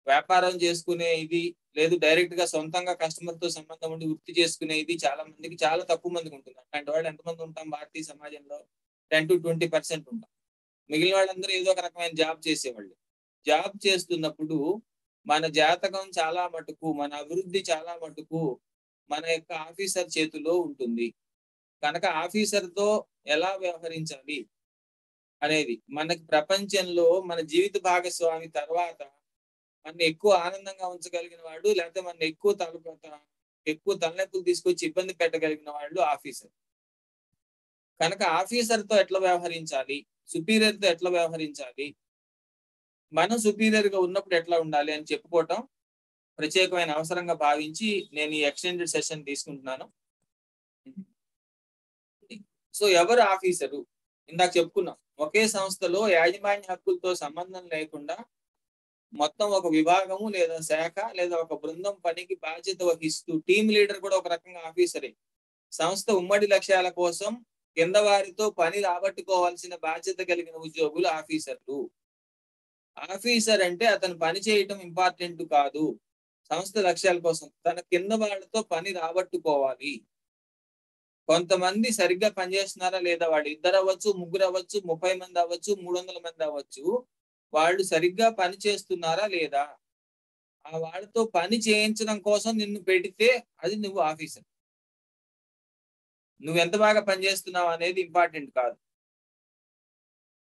వ్యాపారం చేసుకునే ఇది లేదు, డైరెక్ట్ గా సొంతంగా కస్టమర్ తో సంబంధం ఉండి వృత్తి చేసుకునే ఇది చాలా మందికి చాలా తక్కువ మందికి ఉంటుంది. అట్లాంటి వాళ్ళు ఎంతమంది ఉంటాం భారతీయ సమాజంలో? 10-20% ఉంటాం. మిగిలిన వాళ్ళందరూ ఏదో ఒక రకమైన జాబ్ చేసేవాళ్ళు. జాబ్ చేస్తున్నప్పుడు మన జాతకం చాలా మటుకు, మన అభివృద్ధి చాలా మటుకు మన యొక్క ఆఫీసర్ చేతిలో ఉంటుంది. కనుక ఆఫీసర్ తో ఎలా వ్యవహరించాలి అనేది మనకి ప్రపంచంలో మన జీవిత భాగస్వామి తర్వాత మన ఎక్కువ ఆనందంగా ఉంచగలిగిన వాడు, లేకపోతే మన ఎక్కువ తలనొప్పులు తీసుకొచ్చి ఇబ్బంది పెట్టగలిగిన వాళ్ళు ఆఫీసర్. కనుక ఆఫీసర్ తో ఎట్లా వ్యవహరించాలి, సుపీరియర్ తో ఎట్లా వ్యవహరించాలి, మనం సుపీరియర్ గా ఉన్నప్పుడు ఎట్లా ఉండాలి అని చెప్పుకోవటం ప్రత్యేకమైన అవసరంగా భావించి నేను ఈ ఎక్స్టెండెడ్ సెషన్ తీసుకుంటున్నాను. సో ఎవరు ఆఫీసరు? ఇందాక చెప్పుకున్నాం, ఒకే సంస్థలో యాజమాన్య హక్కులతో సంబంధం లేకుండా మొత్తం ఒక విభాగము లేదా శాఖ లేదా ఒక బృందం పనికి బాధ్యత వహిస్తూ టీమ్ లీడర్ కూడా ఒక రకంగా ఆఫీసరే. సంస్థ ఉమ్మడి లక్ష్యాల కోసం కింద వారితో పని రాబట్టుకోవాల్సిన బాధ్యత కలిగిన ఉద్యోగులు ఆఫీసర్లు. ఆఫీసర్ అంటే అతను పని చేయటం ఇంపార్టెంట్ కాదు, సంస్థ లక్ష్యాల కోసం తన కింద వాళ్ళతో పని రాబట్టుకోవాలి. కొంతమంది సరిగ్గా పనిచేస్తున్నారా లేదా, వాళ్ళు 2 అవ్వచ్చు, 3 అవ్వచ్చు, 30 మంది అవ్వచ్చు, 300 మంది అవ్వచ్చు, వాళ్ళు సరిగ్గా పని చేస్తున్నారా లేదా, ఆ వాళ్ళతో పని చేయించడం కోసం నిన్ను పెడితే అది నువ్వు ఆఫీసర్. నువ్వు ఎంత బాగా పనిచేస్తున్నావు అనేది ఇంపార్టెంట్ కాదు,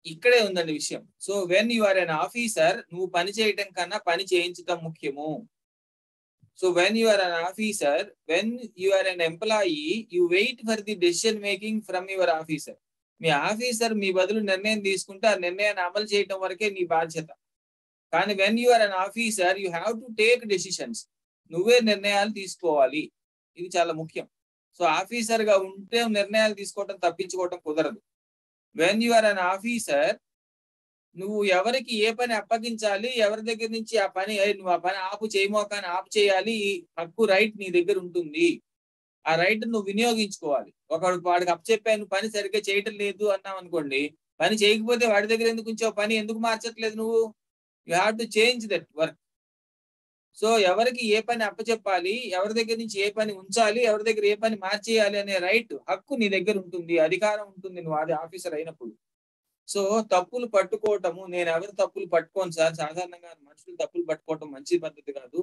ఇక్కడే ఉందండి విషయం. So when you are an officer, నువ్వు పని చేయటం కన్నా పని చేయించడం ముఖ్యము. So when you are an officer, when you are an employee, you wait for the decision making from your officer. మీ ఆఫీసర్ మీ బదులు నిర్ణయం తీసుకుంటే ఆ నిర్ణయాన్ని అమలు చేయటం వరకే నీ బాధ్యత. కానీ when you are an officer, you have to take decisions. నువ్వే నిర్ణయాలు తీసుకోవాలి, ఇది చాలా ముఖ్యం. సో ఆఫీసర్ గా ఉంటే నిర్ణయాలు తీసుకోవటం తప్పించుకోవటం కుదరదు. when you are an officer, నువ్వు ఎవరికి ఏ పని అప్పగించాలి, ఎవరి దగ్గర నుంచి ఆ పని నువ్వు ఆ పని ఆపు చేయమోకాని ఆపు చేయాలి, హక్కు రైట్ నీ దగ్గర ఉంటుంది. ఆ రైట్ నువ్వు వినియోగించుకోవాలి. వాడికి అప్పచెప్పాను నువ్వు పని సరిగ్గా చేయటం లేదు అన్నావు అనుకోండి, పని చేయకపోతే వాడి దగ్గర ఎందుకు ఉంచావు, పని ఎందుకు మార్చట్లేదు నువ్వు, you have to change that work. So ఎవరికి ఏ పని అప్పచెప్పాలి, ఎవరి దగ్గర నుంచి ఏ పని ఉంచాలి, ఎవరి దగ్గర ఏ పని మార్చేయాలి అనే రైట్, హక్కు నీ దగ్గర ఉంటుంది, అధికారం ఉంటుంది నువ్వు అది ఆఫీసర్ అయినప్పుడు. సో తప్పులు పట్టుకోవటము, నేను ఎవరి తప్పులు పట్టుకోను సార్, సాధారణంగా మనుషులు తప్పులు పట్టుకోవటం మంచి పద్ధతి కాదు.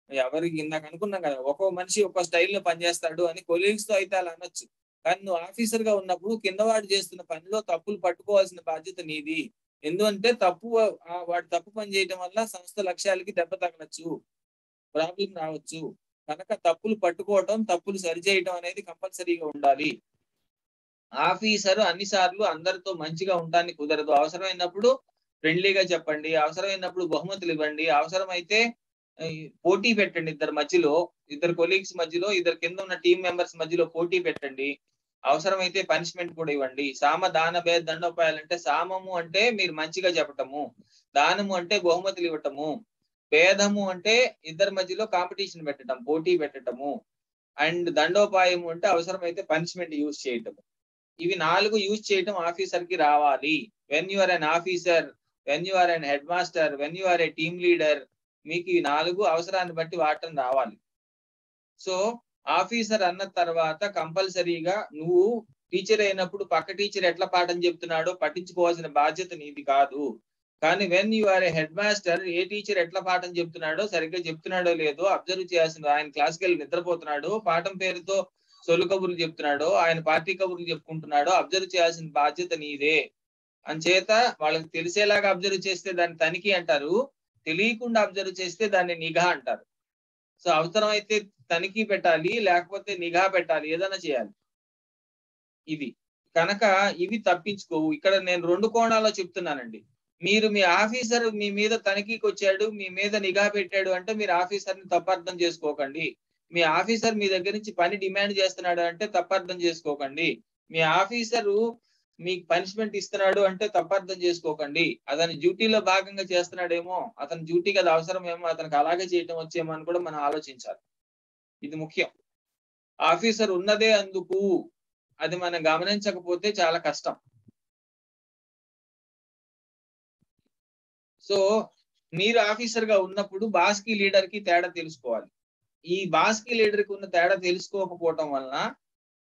ఎవరికి ఇందాక అనుకున్నాం కదా, ఒక్కో మనిషి ఒక్కో స్టైల్లో పనిచేస్తాడు అని, కొలీగ్స్ తో అయితే అలా అనొచ్చు. కానీ నువ్వు ఆఫీసర్ గా ఉన్నప్పుడు కిందవాడు చేస్తున్న పనిలో తప్పులు పట్టుకోవాల్సిన బాధ్యత నీది. ఎందుకంటే వాడు తప్పు పని చేయడం వల్ల సంస్థ లక్ష్యాలకి దెబ్బ తగలచ్చు, ప్రాబ్లం రావచ్చు. కనుక తప్పులు పట్టుకోవటం, తప్పులు సరిచేయటం అనేది కంపల్సరీగా ఉండాలి. ఆఫీసర్ అన్నిసార్లు అందరితో మంచిగా ఉండడానికి కుదరదు. అవసరమైనప్పుడు ఫ్రెండ్లీగా చెప్పండి, అవసరమైనప్పుడు బహుమతులు ఇవ్వండి, అవసరమైతే పోటీ పెట్టండి, ఇద్దరు కొలీగ్స్ మధ్యలో, ఇద్దరు కింద ఉన్న టీం మెంబర్స్ మధ్యలో పోటీ పెట్టండి. అవసరమైతే పనిష్మెంట్ కూడా ఇవ్వండి. సామ దాన భేద దండోపాయాలంటే, సామము అంటే మీరు మంచిగా చెప్పటము, దానము అంటే బహుమతులు ఇవ్వటము, భేదము అంటే ఇద్దరి మధ్యలో కాంపిటీషన్ పెట్టడం, పోటీ పెట్టటము, అండ్ దండోపాయము అంటే అవసరమైతే పనిష్మెంట్ యూజ్ చేయటము. ఇవి 4 యూజ్ చేయటం ఆఫీసర్ కి రావాలి. When you are an officer, when you are an headmaster, when you are a team leader, మీకు ఈ 4 అవసరాన్ని బట్టి వాడటం రావాలి. సో ఆఫీసర్ అన్న తర్వాత కంపల్సరీగా నువ్వు టీచర్ అయినప్పుడు పక్క టీచర్ ఎట్లా పాఠం చెప్తున్నాడో పట్టించుకోవాల్సిన బాధ్యత నీది కాదు. కానీ when you are a headmaster, a teacher ఎట్లా పాఠం చెప్తున్నాడో, సరిగ్గా చెప్తున్నాడో లేదో అబ్జర్వ్ చేయాల్సిన, ఆయన క్లాస్కి వెళ్ళి నిద్రపోతున్నాడో, పాఠం పేరుతో సొలు కబుర్లు చెప్తున్నాడో, ఆయన పార్టీ కబుర్లు చెప్పుకుంటున్నాడో అబ్జర్వ్ చేయాల్సిన బాధ్యత నీదే. అంచేత వాళ్ళకి తెలిసేలాగా అబ్జర్వ్ చేస్తే దాన్ని తనిఖీ అంటారు, తెలియకుండా అబ్జర్వ్ చేస్తే దాన్ని నిఘా అంటారు. సో అవసరమైతే తనిఖీ పెట్టాలి, లేకపోతే నిఘా పెట్టాలి, ఏదైనా చేయాలి. ఇది కనుక ఇవి తప్పించుకోవు. ఇక్కడ నేను 2 కోణాల్లో చెప్తున్నానండి. మీరు మీ ఆఫీసర్ మీ మీద తనిఖీకి వచ్చాడు, మీ మీద నిఘా పెట్టాడు అంటే మీరు ఆఫీసర్ని తప్పర్థం చేసుకోకండి. మీ ఆఫీసర్ మీ దగ్గర నుంచి పని డిమాండ్ చేస్తున్నాడు అంటే తప్పర్థం చేసుకోకండి. మీ ఆఫీసరు మీకు పనిష్మెంట్ ఇస్తున్నాడు అంటే తప్పర్థం చేసుకోకండి. అతని డ్యూటీలో భాగంగా చేస్తున్నాడేమో, అతని డ్యూటీకి అది అవసరమేమో, అతనికి అలాగే చేయటం వచ్చేమో అని కూడా మనం ఆలోచించాలి. ఇది ముఖ్యం. ఆఫీసర్ ఉన్నదే అందుకు, అది మనం గమనించకపోతే చాలా కష్టం. సో మీరు ఆఫీసర్ గా ఉన్నప్పుడు బాస్ కి లీడర్ కి తేడా తెలుసుకోవాలి. ఈ బాస్ కి లీడర్ కి ఉన్న తేడా తెలుసుకోకపోవటం వలన,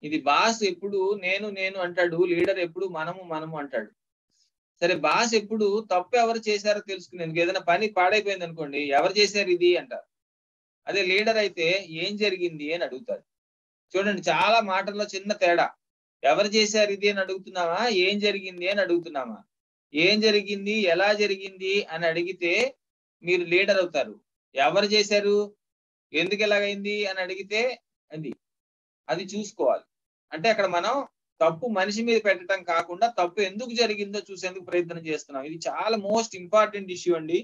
ఇది బాస్ ఎప్పుడు నేను అంటాడు, లీడర్ ఎప్పుడు మనము అంటాడు. సరే బాస్ ఎప్పుడు తప్పు ఎవరు చేశారో తెలుసుకునేందుకు, ఏదైనా పని పాడైపోయింది అనుకోండి, ఎవరు చేశారు ఇది అంటారు. అదే లీడర్ అయితే ఏం జరిగింది అని అడుగుతాడు. చూడండి, చాలా మాటల్లో చిన్న తేడా. ఎవరు చేశారు ఇది అని అడుగుతున్నావా, ఏం జరిగింది అని అడుగుతున్నావా? ఏం జరిగింది, ఎలా జరిగింది అని అడిగితే మీరు లీడర్ అవుతారు. ఎవరు చేశారు, ఎందుకు ఎలాగైంది అని అడిగితే అది చూసుకోవాలి. అంటే అక్కడ మనం తప్పు మనిషి మీద పెట్టడం కాకుండా తప్పు ఎందుకు జరిగిందో చూసేందుకు ప్రయత్నం చేస్తున్నాం. ఇది చాలా మోస్ట్ ఇంపార్టెంట్ ఇష్యూ అండి.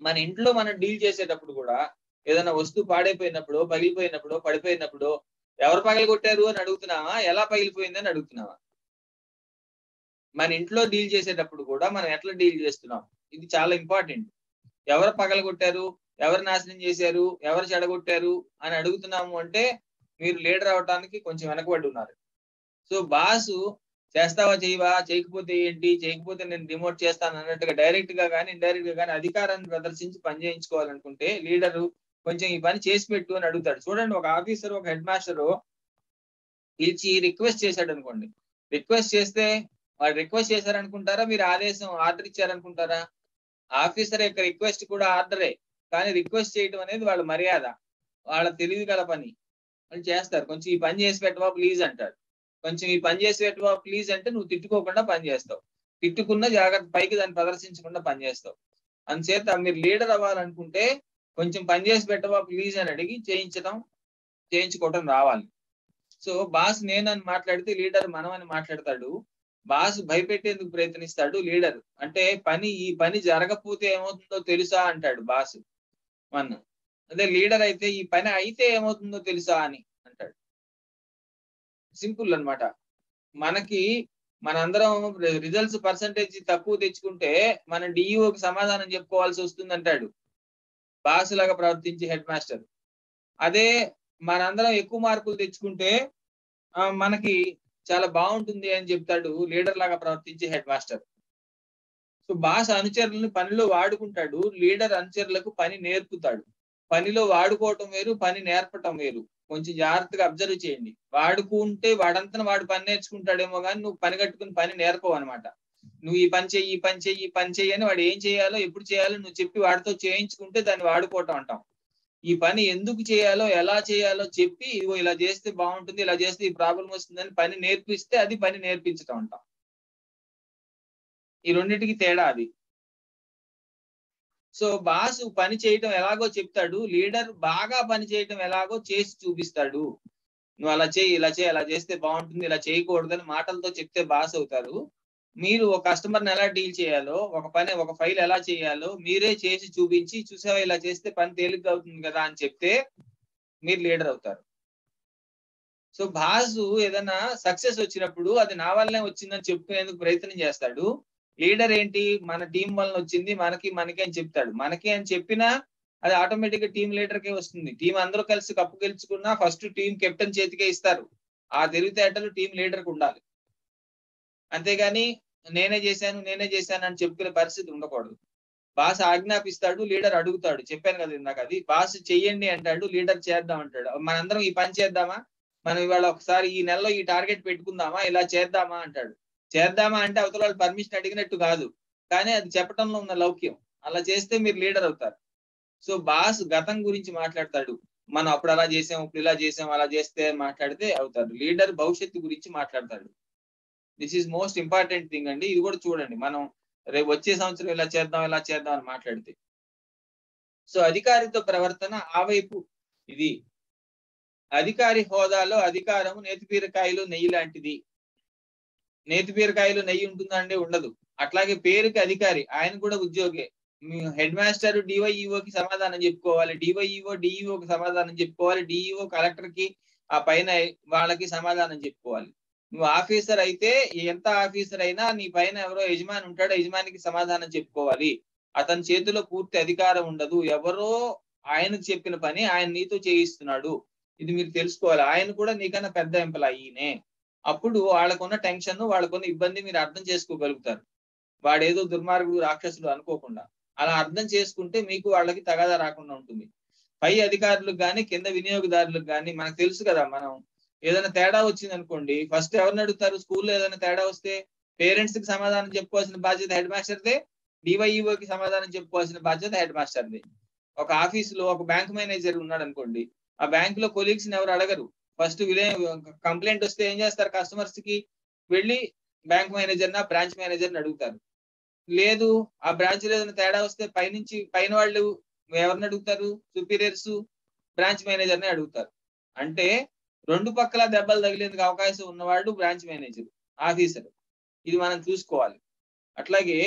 మన ఇంట్లో మనం డీల్ చేసేటప్పుడు కూడా ఏదైనా వస్తువు పాడైపోయినప్పుడు, పగిలిపోయినప్పుడు, పడిపోయినప్పుడు ఎవరు పగలగొట్టారు అని అడుగుతున్నావా, ఎలా పగిలిపోయింది అని అడుగుతున్నావా? మన ఇంట్లో డీల్ చేసేటప్పుడు కూడా మనం ఎట్లా డీల్ చేస్తున్నాం, ఇది చాలా ఇంపార్టెంట్. ఎవరు పగలగొట్టారు, ఎవరు నాశనం చేశారు, ఎవరు చెడగొట్టారు అని అడుగుతున్నాము అంటే మీరు లీడర్ అవడానికి కొంచెం వెనకబడి ఉన్నారు. సో బాసు చేస్తావా చేయవా, చేయకపోతే ఏంటి, చేయకపోతే నేను డిమోట్ చేస్తాను అన్నట్టుగా డైరెక్ట్ గా కానీ ఇండైరెక్ట్ గా కానీ అధికారాన్ని ప్రదర్శించి పని చేయించుకోవాలనుకుంటే లీడరు కొంచెం ఈ పని చేసి పెట్టు అని అడుగుతాడు. చూడండి, ఒక ఆఫీసర్ ఒక హెడ్ మాస్టర్ పిలిచి రిక్వెస్ట్ చేశాడు అనుకోండి. రిక్వెస్ట్ చేస్తే వాళ్ళు రిక్వెస్ట్ చేశారనుకుంటారా, మీరు ఆర్డర్ ఇచ్చారనుకుంటారా? ఆఫీసర్ యొక్క రిక్వెస్ట్ కూడా ఆర్డరే, కానీ రిక్వెస్ట్ చేయడం అనేది వాళ్ళ మర్యాద, వాళ్ళ తెలివి గల పని. వాళ్ళు చేస్తారు. కొంచెం ఈ పని చేసి పెట్టవా ప్లీజ్ అంటాడు. కొంచెం ఈ పని చేసి పెట్టవా ప్లీజ్ అంటే నువ్వు తిట్టుకోకుండా పని చేస్తావు, తిట్టుకున్న జాగ్రత్త పైకి దాన్ని ప్రదర్శించకుండా పని చేస్తావు. అందుచేత మీరు లీడర్ అవ్వాలనుకుంటే కొంచెం పని చేసి పెట్టవా ప్లీజ్ అని అడిగి చేయించుకోవటం రావాలి. సో బాస్ నేనని మాట్లాడితే లీడర్ మనం అని మాట్లాడతాడు. బాస్ భయపెట్టేందుకు ప్రయత్నిస్తాడు. లీడర్ అంటే ఈ పని జరగకపోతే ఏమవుతుందో తెలుసా అంటాడు బాస్ మన. అదే లీడర్ అయితే ఈ పని అయితే ఏమవుతుందో తెలుసా అని అంటాడు. సింపుల్ అన్నమాట. మనందరం రిజల్ట్స్ పర్సంటేజ్ తక్కువ తెచ్చుకుంటే మన డిఈఓకి సమాధానం చెప్పుకోవాల్సి వస్తుంది అంటాడు బాస్ లాగా ప్రవర్తించి హెడ్ మాస్టర్. అదే మనందరం ఎక్కువ మార్కులు తెచ్చుకుంటే మనకి చాలా బాగుంటుంది అని చెప్తాడు లీడర్ లాగా ప్రవర్తించే హెడ్ మాస్టర్. సో బాస్ అనుచరులను పనిలో వాడుకుంటాడు, లీడర్ అనుచరులకు పని నేర్పుతాడు. పనిలో వాడుకోవటం వేరు, పని నేర్పటం వేరు. కొంచెం జాగ్రత్తగా అబ్జర్వ్ చేయండి. వాడుకుంటే వాడంతా వాడు పని నేర్చుకుంటాడేమో కానీ నువ్వు పని కట్టుకుని పని నేర్పవు అనమాట. నువ్వు ఈ పని చెయ్యి, ఈ పని చెయ్యి, ఈ పని చెయ్యి అని వాడు ఏం చేయాలో ఎప్పుడు చేయాలో నువ్వు చెప్పి వాడితో చేయించుకుంటే దాన్ని వాడుకోవటం అంటాం. ఈ పని ఎందుకు చేయాలో ఎలా చేయాలో చెప్పి ఇదిగో ఇలా చేస్తే బాగుంటుంది, ఇలా చేస్తే ఈ ప్రాబ్లం వస్తుందని పని నేర్పిస్తే అది పని నేర్పించటం అంటాం. ఈ రెండింటికి తేడా అది. సో బాస్ పని చేయటం ఎలాగో చెప్తాడు, లీడర్ బాగా పని చేయటం ఎలాగో చేసి చూపిస్తాడు. నువ్వు అలా చేయి, ఇలా చేయి, అలా చేస్తే బాగుంటుంది, ఇలా చేయకూడదని మాటలతో చెప్తే బాస్ అవుతారు. మీరు ఒక కస్టమర్ని ఎలా డీల్ చేయాలో, ఒక ఫైల్ ఎలా చేయాలో మీరే చేసి చూపించి, చూసావా ఇలా చేస్తే పని తేలిగ్గా అవుతుంది కదా అని చెప్తే మీరు లీడర్ అవుతారు. సో బాసు ఏదైనా సక్సెస్ వచ్చినప్పుడు అది నా వల్లనే వచ్చిందని చెప్పుకునేందుకు ప్రయత్నం చేస్తాడు. లీడర్ ఏంటి, మన టీం వలన వచ్చింది, మనకి అని చెప్తాడు. మనకి అని చెప్పినా అది ఆటోమేటిక్ గా టీం లీడర్కే వస్తుంది. టీం అందరూ కలిసి కప్పు గెలుచుకున్నా ఫస్ట్ టీం కెప్టెన్ చేతికే ఇస్తారు. ఆ తెలివితేటలు టీం లీడర్కి ఉండాలి. అంతేగాని నేనే చేశాను అని చెప్పుకునే పరిస్థితి ఉండకూడదు. బాస్ ఆజ్ఞాపిస్తాడు, లీడర్ అడుగుతాడు. చెప్పాను కదా ఇందాక, అది బాస్ చెయ్యండి అంటాడు, లీడర్ చేద్దాం అంటాడు. మనందరం ఈ పని చేద్దామా, మనం ఇవాళ ఒకసారి ఈ నెలలో ఈ టార్గెట్ పెట్టుకుందామా, ఇలా చేద్దామా అంటాడు. చేద్దామా అంటే అవతల వాళ్ళు పర్మిషన్ అడిగినట్టు కాదు, కానీ అది చెప్పడంలో ఉన్న లౌక్యం. అలా చేస్తే మీరు లీడర్ అవుతారు. సో బాస్ గతం గురించి మాట్లాడతాడు, మనం అప్పుడు అలా చేసాం, ఇప్పుడు ఇలా చేసాం, అలా చేస్తే మాట్లాడితే అవుతారు. లీడర్ భవిష్యత్తు గురించి మాట్లాడతాడు. This is most important thing అండి. ఇది కూడా చూడండి, మనం రేపు వచ్చే సంవత్సరం ఇలా చేద్దాం అని మాట్లాడితే. సో అధికారితో ప్రవర్తన ఆ వైపు. ఇది అధికారి హోదాలో అధికారము నేతిబీరకాయలు నెయ్యి లాంటిది. నేతిబీరకాయలు నెయ్యి ఉంటుందండి, ఉండదు. అట్లాగే పేరుకి అధికారి, ఆయన కూడా ఉద్యోగే. హెడ్ మాస్టర్ డివైఈఓకి సమాధానం చెప్పుకోవాలి, డివైఈఓ డిఈఓకి సమాధానం చెప్పుకోవాలి, డిఈఓ కలెక్టర్ కి ఆ పైన వాళ్ళకి సమాధానం చెప్పుకోవాలి. నువ్వు ఆఫీసర్ అయితే ఎంత ఆఫీసర్ అయినా నీ పైన ఎవరో యజమాని ఉంటాడో యజమానికి సమాధానం చెప్పుకోవాలి. అతని చేతిలో పూర్తి అధికారం ఉండదు. ఎవరో ఆయనకు చెప్పిన పని ఆయన నీతో చేయిస్తున్నాడు, ఇది మీరు తెలుసుకోవాలి. ఆయన కూడా నీకన్నా పెద్ద ఎంప్లాయీనే. అప్పుడు వాళ్ళకున్న టెన్షన్, వాళ్ళకున్న ఇబ్బంది మీరు అర్థం చేసుకోగలుగుతారు. వాడేదో దుర్మార్గుడు రాక్షసుడు అనుకోకుండా అలా అర్థం చేసుకుంటే మీకు వాళ్ళకి తగాదా రాకుండా ఉంటుంది. పై అధికారులకు కానీ కింద వినియోగదారులకు కానీ మనకు తెలుసు కదా, మనం ఏదైనా తేడా వచ్చింది అనుకోండి ఫస్ట్ ఎవరిని అడుగుతారు? స్కూల్లో ఏదైనా తేడా వస్తే పేరెంట్స్ కి సమాధానం చెప్పుకోవాల్సిన బాధ్యత హెడ్ మాస్టర్దే, డివైఈఓకి సమాధానం చెప్పుకోవాల్సిన బాధ్యత హెడ్ మాస్టర్దే. ఒక ఆఫీసులో ఒక బ్యాంక్ మేనేజర్ ఉన్నాడు అనుకోండి, ఆ బ్యాంక్ లో కొలీగ్స్ ని ఎవరు అడగరు. ఫస్ట్ కంప్లైంట్ వస్తే ఏం చేస్తారు? కస్టమర్స్ కి వెళ్ళి బ్యాంక్ మేనేజర్ బ్రాంచ్ మేనేజర్ని అడుగుతారు. లేదు ఆ బ్రాంచ్ లో ఏదైనా తేడా వస్తే పైనుంచి పైన వాళ్ళు ఎవరిని అడుగుతారు? సుపీరియర్స్ బ్రాంచ్ మేనేజర్ ని అడుగుతారు. అంటే రెండు పక్కల దెబ్బలు తగిలేందుకు అవకాశం ఉన్నవాడు బ్రాంచ్ మేనేజర్, ఆఫీసర్. ఇది మనం చూసుకోవాలి. అట్లాగే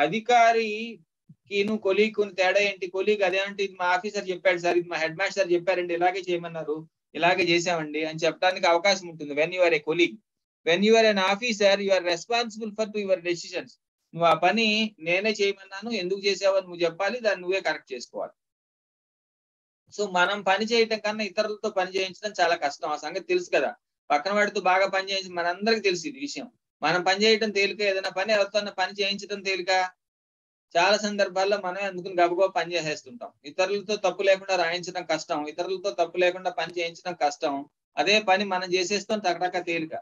అధికారికి నువ్వు కొలీగ్ తేడా ఏంటి? కొలీగ్ అదేంటి, ఇది మా ఆఫీసర్ చెప్పాడు సార్, ఇది మా హెడ్ మాస్టర్ చెప్పారండి, ఇలాగే చేయమన్నారు, ఇలాగే చేసామండి అని చెప్పడానికి అవకాశం ఉంటుంది. When you are a colleague. When you are an officer, you are responsible for to your decisions. నువ్వు ఆ పని నేనే చేయమన్నాను, ఎందుకు చేసావని నువ్వు చెప్పాలి, దాన్ని నువ్వే కరెక్ట్ చేసుకోవాలి. సో మనం పని చేయటం కన్నా ఇతరులతో పని చేయించడం చాలా కష్టం. ఆ సంగతి తెలుసు కదా. పక్కన వాడితో బాగా పని చేయించి మనందరికి తెలుసు ఇది విషయం. మనం పని చేయటం తేలిక, ఏదైనా పని ఎవరితో పని చేయించడం తేలిక. చాలా సందర్భాల్లో మనం అందుకుని గబగబా పని చేసేస్తుంటాం. ఇతరులతో తప్పు లేకుండా రాయించడం కష్టం, ఇతరులతో తప్పు లేకుండా పని చేయించడం కష్టం. అదే పని మనం చేసేస్తాం టకటక తేలిక.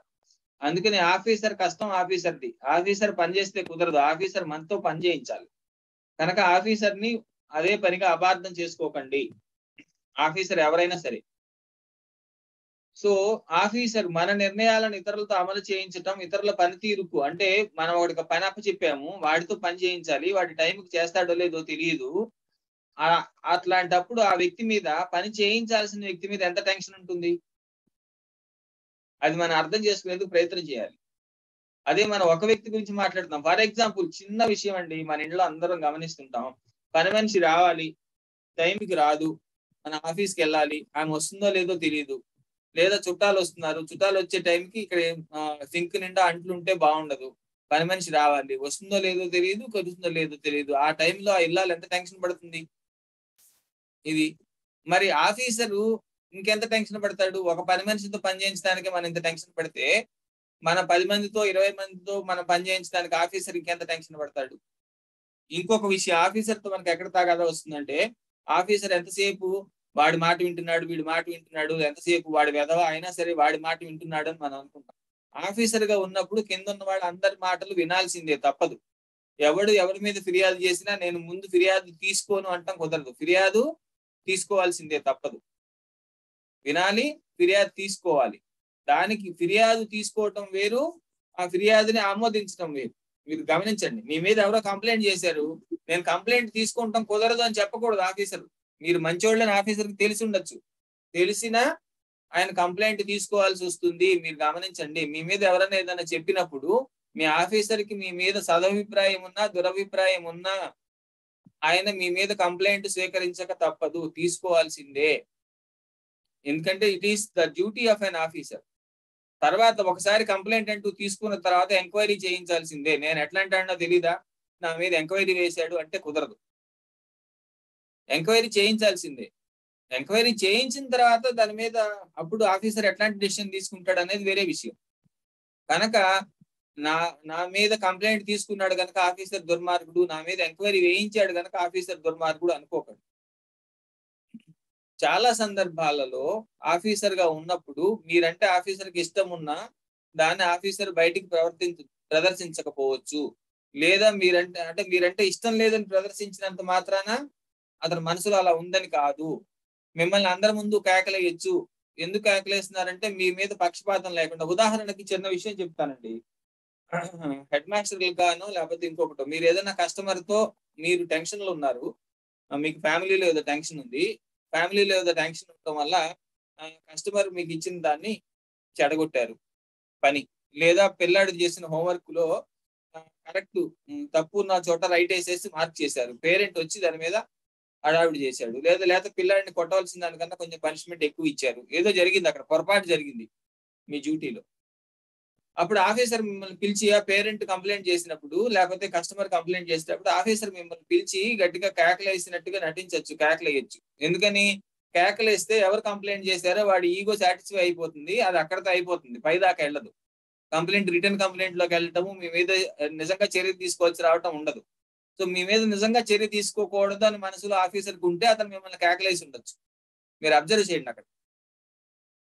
అందుకని ఆఫీసర్ కష్టం ఆఫీసర్ది. ఆఫీసర్ పని చేస్తే కుదరదు, ఆఫీసర్ మనతో పని చేయించాలి. కనుక ఆఫీసర్ ని అదే పనిగా అపార్థం చేసుకోకండి, ఆఫీసర్ ఎవరైనా సరే. సో ఆఫీసర్ మన నిర్ణయాలను ఇతరులతో అమలు చేయించటం, ఇతరుల పనితీరుకు, అంటే మనం వాడికి పని అప్ప చెప్పాము, వాడితో పని చేయించాలి, వాడి టైంకి చేస్తాడో లేదో తెలియదు. అట్లాంటప్పుడు ఆ వ్యక్తి మీద, పని చేయించాల్సిన వ్యక్తి మీద ఎంత టెన్షన్ ఉంటుంది, అది మనం అర్థం చేసుకునేందుకు ప్రయత్నం చేయాలి. అదే మనం ఒక వ్యక్తి గురించి మాట్లాడుతాం. ఫర్ ఎగ్జాంపుల్ చిన్న విషయం అండి, మన ఇంట్లో అందరం గమనిస్తుంటాం. పని మనిషి రావాలి, టైంకి రాదు, మన ఆఫీస్కి వెళ్ళాలి, ఆమె వస్తుందో లేదో తెలియదు. లేదా చుట్టాలు వస్తున్నారు, చుట్టాలు వచ్చే టైంకి ఇక్కడ సింక్ నిండా అంట్లు ఉంటే బాగుండదు. పని మనిషి రావాలి, వస్తుందో లేదో తెలియదు, కలుస్తుందో లేదో తెలియదు. ఆ టైంలో ఆ ఇల్లాలు ఎంత టెన్షన్ పడుతుంది ఇది. మరి ఆఫీసరు ఇంకెంత టెన్షన్ పడతాడు? ఒక పని మనిషితో పని చేయించడానికి మనం ఇంత టెన్షన్ పడితే, మన 10 మందితో 20 మందితో మనం పని చేయించడానికి ఆఫీసర్ ఇంకెంత టెన్షన్ పడతాడు? ఇంకొక విషయం, ఆఫీసర్ తో మనకి ఎక్కడ తాగాదా వస్తుందంటే, ఆఫీసర్ ఎంతసేపు వాడి మాట వింటున్నాడు, వీడి మాట వింటున్నాడు, ఎంతసేపు వాడి వెధవ అయినా సరే వాడి మాట వింటున్నాడు అని మనం అనుకుంటాం. ఆఫీసర్ గా ఉన్నప్పుడు కింద ఉన్న వాళ్ళు అందరి మాటలు వినాల్సిందే, తప్పదు. ఎవరి మీద ఫిర్యాదు చేసినా నేను ముందు ఫిర్యాదు తీసుకోను అంటాం కుదరదు. ఫిర్యాదు తీసుకోవాల్సిందే, తప్పదు. వినాలి, ఫిర్యాదు తీసుకోవాలి. దానికి ఫిర్యాదు తీసుకోవటం వేరు, ఆ ఫిర్యాదుని ఆమోదించడం వేరు. మీరు గమనించండి, మీ మీద ఎవరో కంప్లైంట్ చేశారు, నేను కంప్లైంట్ తీసుకుంటాం కుదరదు అని చెప్పకూడదు ఆఫీసర్. మీరు మంచోళ్ళని ఆఫీసర్కి తెలిసి ఉండొచ్చు, తెలిసినా ఆయన కంప్లైంట్ తీసుకోవాల్సి వస్తుంది. మీరు గమనించండి, మీ మీద ఎవరైనా ఏదైనా చెప్పినప్పుడు మీ ఆఫీసర్కి మీ మీద సదభిప్రాయం ఉన్నా దురభిప్రాయం ఉన్నా ఆయన మీ మీద కంప్లైంట్ స్వీకరించక తప్పదు, తీసుకోవాల్సిందే. ఎందుకంటే it is the duty of N officer. తర్వాత ఒకసారి కంప్లైంట్ అంటూ తీసుకున్న తర్వాత ఎంక్వైరీ చేయించాల్సిందే. నేను ఎట్లా అంటానో తెలీదా, నా మీద ఎంక్వైరీ వేశాడు అంటే కుదరదు, ఎంక్వైరీ చేయించాల్సిందే. ఎంక్వైరీ చేయించిన తర్వాత దాని మీద అప్పుడు ఆఫీసర్ ఎట్లాంటి డెసిషన్ తీసుకుంటాడు అనేది వేరే విషయం. కనుక నా మీద కంప్లైంట్ తీసుకున్నాడు కనుక ఆఫీసర్ దుర్మార్గుడు, నా మీద ఎంక్వైరీ వేయించాడు కనుక ఆఫీసర్ దుర్మార్గుడు అనుకోకండి. చాలా సందర్భాలలో ఆఫీసర్ గా ఉన్నప్పుడు మీరంటే ఆఫీసర్కి ఇష్టం ఉన్నా దాన్ని ఆఫీసర్ బయటికి ప్రదర్శించకపోవచ్చు. లేదా మీరంటే ఇష్టం లేదని ప్రదర్శించినంత మాత్రాన అతని మనసులో అలా ఉందని కాదు. మిమ్మల్ని అందరి ముందు కేకలేయచ్చు. ఎందుకు కేకలేస్తున్నారంటే మీ మీద పక్షపాతం లేకుండా. ఉదాహరణకి చిన్న విషయం చెప్తానండి. హెడ్ మాస్టర్ గానో లేకపోతే ఇంకొకటో, మీరు ఏదైనా కస్టమర్ తో మీరు టెన్షన్ లో ఉన్నారు, మీకు ఫ్యామిలీలో ఏదో టెన్షన్ ఉంది, ఫ్యామిలీలో ఏదో టెన్షన్ ఉండటం వల్ల కస్టమర్ మీకు ఇచ్చిన దాన్ని చెడగొట్టారు పని, లేదా పిల్లాడు చేసిన హోంవర్క్ లో కరెక్ట్ తప్పు ఉన్న చోట రైట్ వేసేసి మార్క్ చేశారు, పేరెంట్ వచ్చి దాని మీద హడావిడి చేశాడు, లేదా పిల్లాడిని కొట్టవలసిన దానికన్నా కొంచెం పనిష్మెంట్ ఎక్కువ ఇచ్చారు, ఏదో జరిగింది అక్కడ, పొరపాటు జరిగింది మీ డ్యూటీలో. అప్పుడు ఆఫీసర్ మిమ్మల్ని పిలిచి, ఆ పేరెంట్ కంప్లైంట్ చేసినప్పుడు లేకపోతే కస్టమర్ కంప్లైంట్ చేసినప్పుడు ఆఫీసర్ మిమ్మల్ని పిలిచి గట్టిగా కేకలేసినట్టుగా నటించవచ్చు, కేకలేయచ్చు. ఎందుకని? కేకలేస్తే ఎవరు కంప్లైంట్ చేశారో వాడి ఈగో సాటిస్ఫై అయిపోతుంది, అది అక్కడితో అయిపోతుంది, పైదాకా వెళ్ళదు. కంప్లైంట్ రిటర్న్ కంప్లైంట్ లోకి వెళ్ళటము, మీ మీద నిజంగా చర్య తీసుకోవాల్సి రావటం ఉండదు. సో మీ మీద నిజంగా చర్య తీసుకోకూడదు అని మనసులో ఆఫీసర్కి ఉంటే అతను మిమ్మల్ని కేకలేసి ఉండొచ్చు. మీరు అబ్జర్వ్ చేయండి అక్కడ.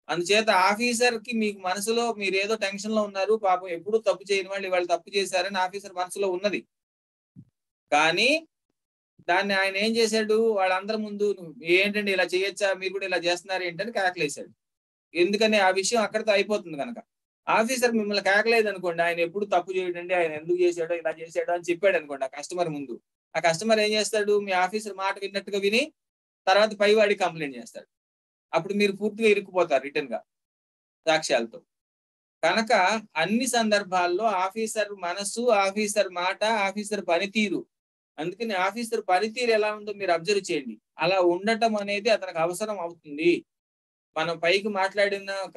అందుచేత ఆఫీసర్ కి మీకు మనసులో మీరు ఏదో టెన్షన్ లో ఉన్నారు, పాపం ఎప్పుడు తప్పు చేయని వాళ్ళు ఇవాళ తప్పు చేశారని ఆఫీసర్ మనసులో ఉన్నది. కానీ దాన్ని ఆయన ఏం చేశాడు, వాళ్ళందరి ముందు ఏంటండి ఇలా చేయొచ్చా, మీరు కూడా ఇలా చేస్తున్నారు ఏంటని కేకలేశాడు. ఎందుకని? ఆ విషయం అక్కడితో అయిపోతుంది కనుక. ఆఫీసర్ మిమ్మల్ని కేకలేదు అనుకోండి, ఆయన ఎప్పుడు తప్పు చేయడండి, ఆయన ఎందుకు చేశాడో ఇలా చేశాడో అని చెప్పాడు అనుకోండి ఆ కస్టమర్ ముందు. ఆ కస్టమర్ ఏం చేస్తాడు, మీ ఆఫీసర్ మాట విన్నట్టుగా విని తర్వాత పైవాడికి కంప్లైంట్ చేస్తాడు. అప్పుడు మీరు పూర్తిగా ఇరుక్కుపోతారు రిటర్న్ గా సాక్ష్యాలతో. కనుక అన్ని సందర్భాల్లో ఆఫీసర్ మనస్సు, ఆఫీసర్ మాట, ఆఫీసర్ పనితీరు, అందుకని ఆఫీసర్ పనితీరు ఎలా ఉందో మీరు అబ్జర్వ్ చేయండి. అలా ఉండటం అనేది అతనికి అవసరం అవుతుంది. మనం పైకి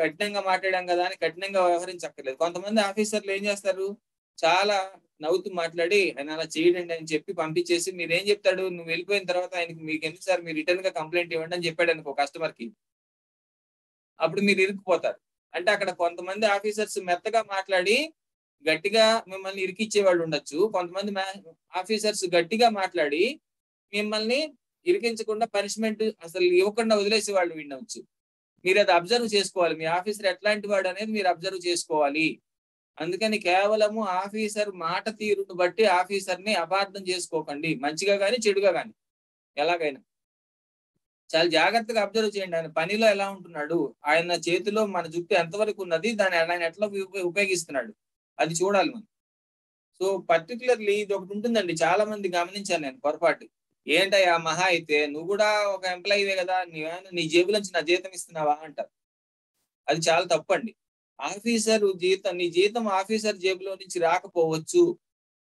కఠినంగా మాట్లాడాం కదా అని కఠినంగా వ్యవహరించక్కర్లేదు. కొంతమంది ఆఫీసర్లు ఏం చేస్తారు, చాలా నవ్వుతూ మాట్లాడి ఆయన అలా చేయడండి అని చెప్పి పంపించేసి మీరేం చెప్తాడు, నువ్వు వెళ్ళిపోయిన తర్వాత ఆయనకి మీకు ఎందుకు సార్ మీరు రిటర్న్ గా కంప్లైంట్ ఇవ్వండి అని చెప్పాడు అనుకో కస్టమర్ కి, అప్పుడు మీరు ఇరుక్కుపోతారు. అంటే అక్కడ కొంతమంది ఆఫీసర్స్ మెత్తగా మాట్లాడి గట్టిగా మిమ్మల్ని ఇరికిచ్చే వాళ్ళు ఉండొచ్చు. కొంతమంది ఆఫీసర్స్ గట్టిగా మాట్లాడి మిమ్మల్ని ఇరికించకుండా పనిష్మెంట్ అసలు ఇవ్వకుండా వదిలేసే వాళ్ళు ఉండవచ్చు. మీరు అది అబ్జర్వ్ చేసుకోవాలి. మీ ఆఫీసర్ ఎట్లాంటి వాడు అనేది మీరు అబ్జర్వ్ చేసుకోవాలి. అందుకని కేవలము ఆఫీసర్ మాట తీరును బట్టి ఆఫీసర్ ని అపార్థం చేసుకోకండి, మంచిగా గాని చెడుగా గాని ఎలాగైనా. చాలా జాగ్రత్తగా అబ్జర్వ్ చేయండి. ఆయన పనిలో ఎలా ఉంటున్నాడు, ఆయన చేతిలో మన జుట్టు ఎంతవరకు ఉన్నది, దాన్ని ఆయన ఎట్లా ఉపయోగిస్తున్నాడు, అది చూడాలి మనం. సో పర్టికులర్లీ ఇది ఒకటి ఉంటుందండి, చాలా మంది గమనించాను నేను పొరపాటు. ఏంటయ్యా మహా అయితే నువ్వు కూడా ఒక ఎంప్లాయీవే కదా, నీ జేబులోంచి నా జీతం ఇస్తున్నావా అంటారు. అది చాలా తప్పండి. నీ జీతం ఆఫీసర్ జేబులో నుంచి రాకపోవచ్చు,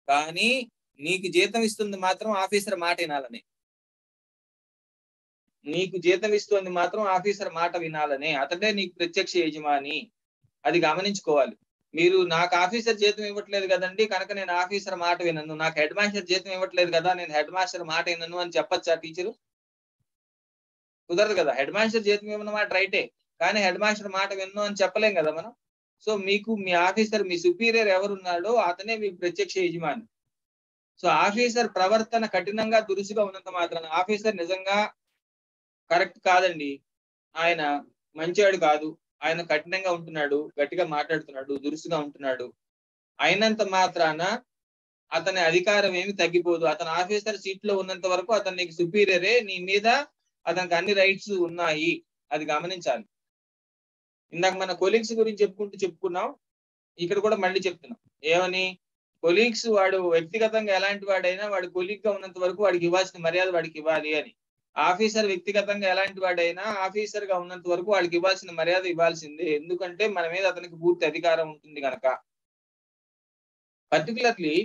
కానీ నీకు జీతం ఇస్తుంది మాత్రం ఆఫీసర్ మాట వినాలని. నీకు జీతం ఇస్తుంది మాత్రం ఆఫీసర్ మాట వినాలనే, అతడే నీకు ప్రత్యక్ష యజమాని. అది గమనించుకోవాలి. మీరు నాకు ఆఫీసర్ జీతం ఇవ్వట్లేదు కదండి కనుక నేను ఆఫీసర్ మాట వినను, నాకు హెడ్ మాస్టర్ జీతం ఇవ్వట్లేదు కదా నేను హెడ్ మాస్టర్ మాట వినను అని చెప్పచ్చా టీచరు? కుదరదు కదా. హెడ్ మాస్టర్ జీతం ఇవ్వడం మాట రైటే, కానీ హెడ్ మాస్టర్ మాట వినను అని చెప్పలేం కదా మనం. సో మీకు మీ ఆఫీసర్, మీ సుపీరియర్ ఎవరున్నాడో అతనే మీకు ప్రత్యక్ష యజమాని. సో ఆఫీసర్ ప్రవర్తన కఠినంగా దురుసుగా ఉన్నంత మాత్రాన ఆఫీసర్ నిజంగా కరెక్ట్ కాదండి, ఆయన మంచివాడు కాదు, ఆయన కఠినంగా ఉంటున్నాడు, గట్టిగా మాట్లాడుతున్నాడు, దురుసుగా ఉంటున్నాడు అయినంత మాత్రాన అతని అధికారం ఏమి తగ్గిపోదు. అతను ఆఫీసర్ సీట్ లో ఉన్నంత వరకు అతను నీకు సుపీరియరే, నీ మీద అతనికి అన్ని రైట్స్ ఉన్నాయి, అది గమనించాలి. ఇందాక మన కొలీగ్స్ గురించి చెప్పుకున్నాం, ఇక్కడ కూడా మళ్ళీ చెప్తున్నాం. ఏమని, కొలీగ్స్ వాడు వ్యక్తిగతంగా ఎలాంటి వాడైనా వాడు కొలీగ్ గా ఉన్నంత వరకు వాడికి ఇవ్వాల్సిన మర్యాద వాడికి ఇవ్వాలి అని. ఆఫీసర్ వ్యక్తిగతంగా ఎలాంటి వాడైనా ఆఫీసర్ గా ఉన్నంత వరకు వాడికి ఇవ్వాల్సిన మర్యాద ఇవ్వాల్సిందే, ఎందుకంటే మన మీద అతనికి పూర్తి అధికారం ఉంటుంది కనుక. పర్టికులర్లీ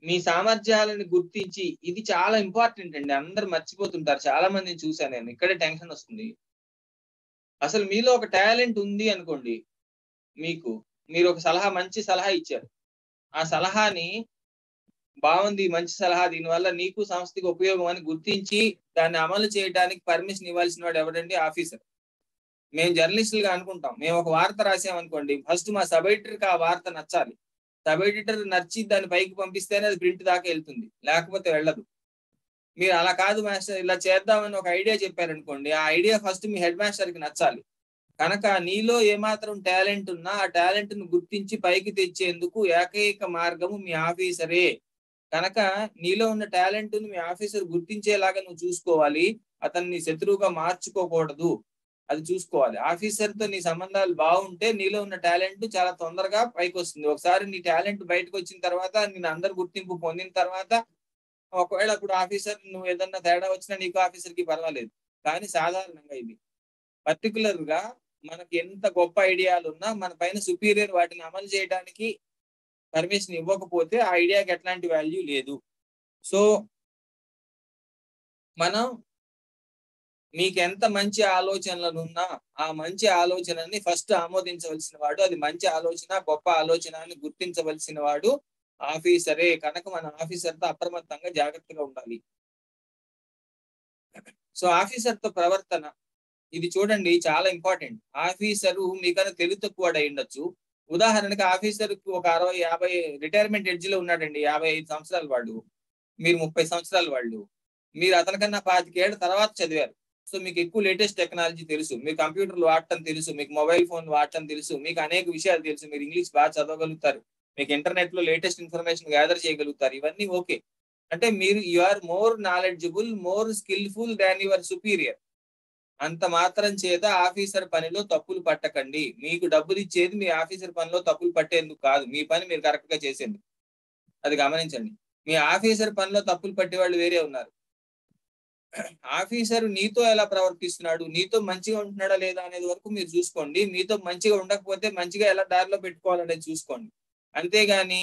మీ సామర్థ్యాలను గుర్తించి, ఇది చాలా ఇంపార్టెంట్ అండి, అందరు మర్చిపోతుంటారు. చాలా మందిని చూశాను నేను, ఇక్కడే టెన్షన్ వస్తుంది. అసలు మీలో ఒక టాలెంట్ ఉంది అనుకోండి, మీరు ఒక మంచి సలహా ఇచ్చారు, ఆ సలహాని బాగుంది, మంచి సలహా, దీనివల్ల నీకు సంస్థకి ఉపయోగం అని గుర్తించి దాన్ని అమలు చేయడానికి పర్మిషన్ ఇవ్వాల్సిన వాడు ఎవరండి? ఆఫీసర్. మేము జర్నలిస్టులుగా అనుకుంటాం, మేము ఒక వార్త రాసామనుకోండి, ఫస్ట్ మా సబ్ ఎడిటర్కి ఆ వార్త నచ్చాలి. సబ్ ఎడిటర్ నచ్చి దాన్ని పైకి పంపిస్తేనే అది ప్రింట్ దాకా వెళ్తుంది, లేకపోతే వెళ్ళదు. మీరు అలా కాదు మాస్టర్, ఇలా చేద్దామని ఒక ఐడియా చెప్పారనుకోండి, ఆ ఐడియా ఫస్ట్ మీ హెడ్ మాస్టర్ కి నచ్చాలి. కనుక నీలో ఏమాత్రం టాలెంట్ ఉన్నా ఆ టాలెంట్ ను గుర్తించి పైకి తెచ్చేందుకు ఏకైక మార్గము మీ ఆఫీసరే. కనుక నీలో ఉన్న టాలెంట్ ను మీ ఆఫీసర్ గుర్తించేలాగా నువ్వు చూసుకోవాలి, అతన్ని శత్రువుగా మార్చుకోకూడదు, అది చూసుకోవాలి. ఆఫీసర్ తో నీ సంబంధాలు బాగుంటే నీలో ఉన్న టాలెంట్ చాలా తొందరగా పైకి వస్తుంది. ఒకసారి నీ టాలెంట్ బయటకు వచ్చిన తర్వాత, నేను అందరు గుర్తింపు పొందిన తర్వాత, ఒకవేళ అప్పుడు ఆఫీసర్ నువ్వు ఏదన్నా తేడా వచ్చినా నీకు ఆఫీసర్ కి పర్వాలేదు. కానీ సాధారణంగా ఇది పర్టికులర్ గా మనకి ఎంత గొప్ప ఐడియాలు ఉన్నా మన పైన సుపీరియర్ వాటిని అమలు చేయడానికి పర్మిషన్ ఇవ్వకపోతే ఆ ఐడియాకి ఎట్లాంటి వాల్యూ లేదు. సో మనం మీకు ఎంత మంచి ఆలోచనలు ఉన్నా ఆ మంచి ఆలోచనని ఫస్ట్ ఆమోదించవలసిన వాడు, అది మంచి ఆలోచన, గొప్ప ఆలోచన అని గుర్తించవలసిన వాడు ఆఫీసరే. కనుక మన ఆఫీసర్తో అప్రమత్తంగా జాగ్రత్తగా ఉండాలి. సో ఆఫీసర్ తో ప్రవర్తన, ఇది చూడండి చాలా ఇంపార్టెంట్. ఆఫీసరు మీకన్నా తెలివి తక్కువ అయి ఉండొచ్చు. ఉదాహరణకి ఆఫీసర్ కు ఒక 60-50 రిటైర్మెంట్ ఎడ్జ్ లో ఉన్నాడండి, 55 సంవత్సరాల వాడు, మీరు 30 సంవత్సరాల వాళ్ళు, మీరు అతనికన్నా 25 ఏళ్ల తర్వాత చదివారు. సో మీకు ఎక్కువ లేటెస్ట్ టెక్నాలజీ తెలుసు, మీకు కంప్యూటర్లు వాడటం తెలుసు, మీకు మొబైల్ ఫోన్ వాడటం తెలుసు, మీకు అనేక విషయాలు తెలుసు, మీరు ఇంగ్లీష్ బాగా చదవగలుగుతారు, మీకు ఇంటర్నెట్ లో లేటెస్ట్ ఇన్ఫర్మేషన్ గ్యాదర్ చేయగలుగుతారు. ఇవన్నీ ఓకే, అంటే you are more knowledgeable, more skilful than your superior. అంత మాత్రం చేత ఆఫీసర్ పనిలో తప్పులు పట్టకండి. మీకు డబ్బులు ఇచ్చేది మీ ఆఫీసర్ పనిలో తప్పులు పట్టేందుకు కాదు, మీ పని మీరు కరెక్ట్ గా చేసేందుకు. అది గమనించండి. మీ ఆఫీసర్ పనిలో తప్పులు పట్టే వాళ్ళు వేరే ఉన్నారు. ఆఫీసర్ నీతో ఎలా ప్రవర్తిస్తున్నాడు, నీతో మంచిగా ఉంటున్నాడా లేదా అనేది వరకు మీరు చూసుకోండి. మీతో మంచిగా ఉండకపోతే మంచిగా ఎలా దారిలో పెట్టుకోవాలనేది చూసుకోండి. అంతేగాని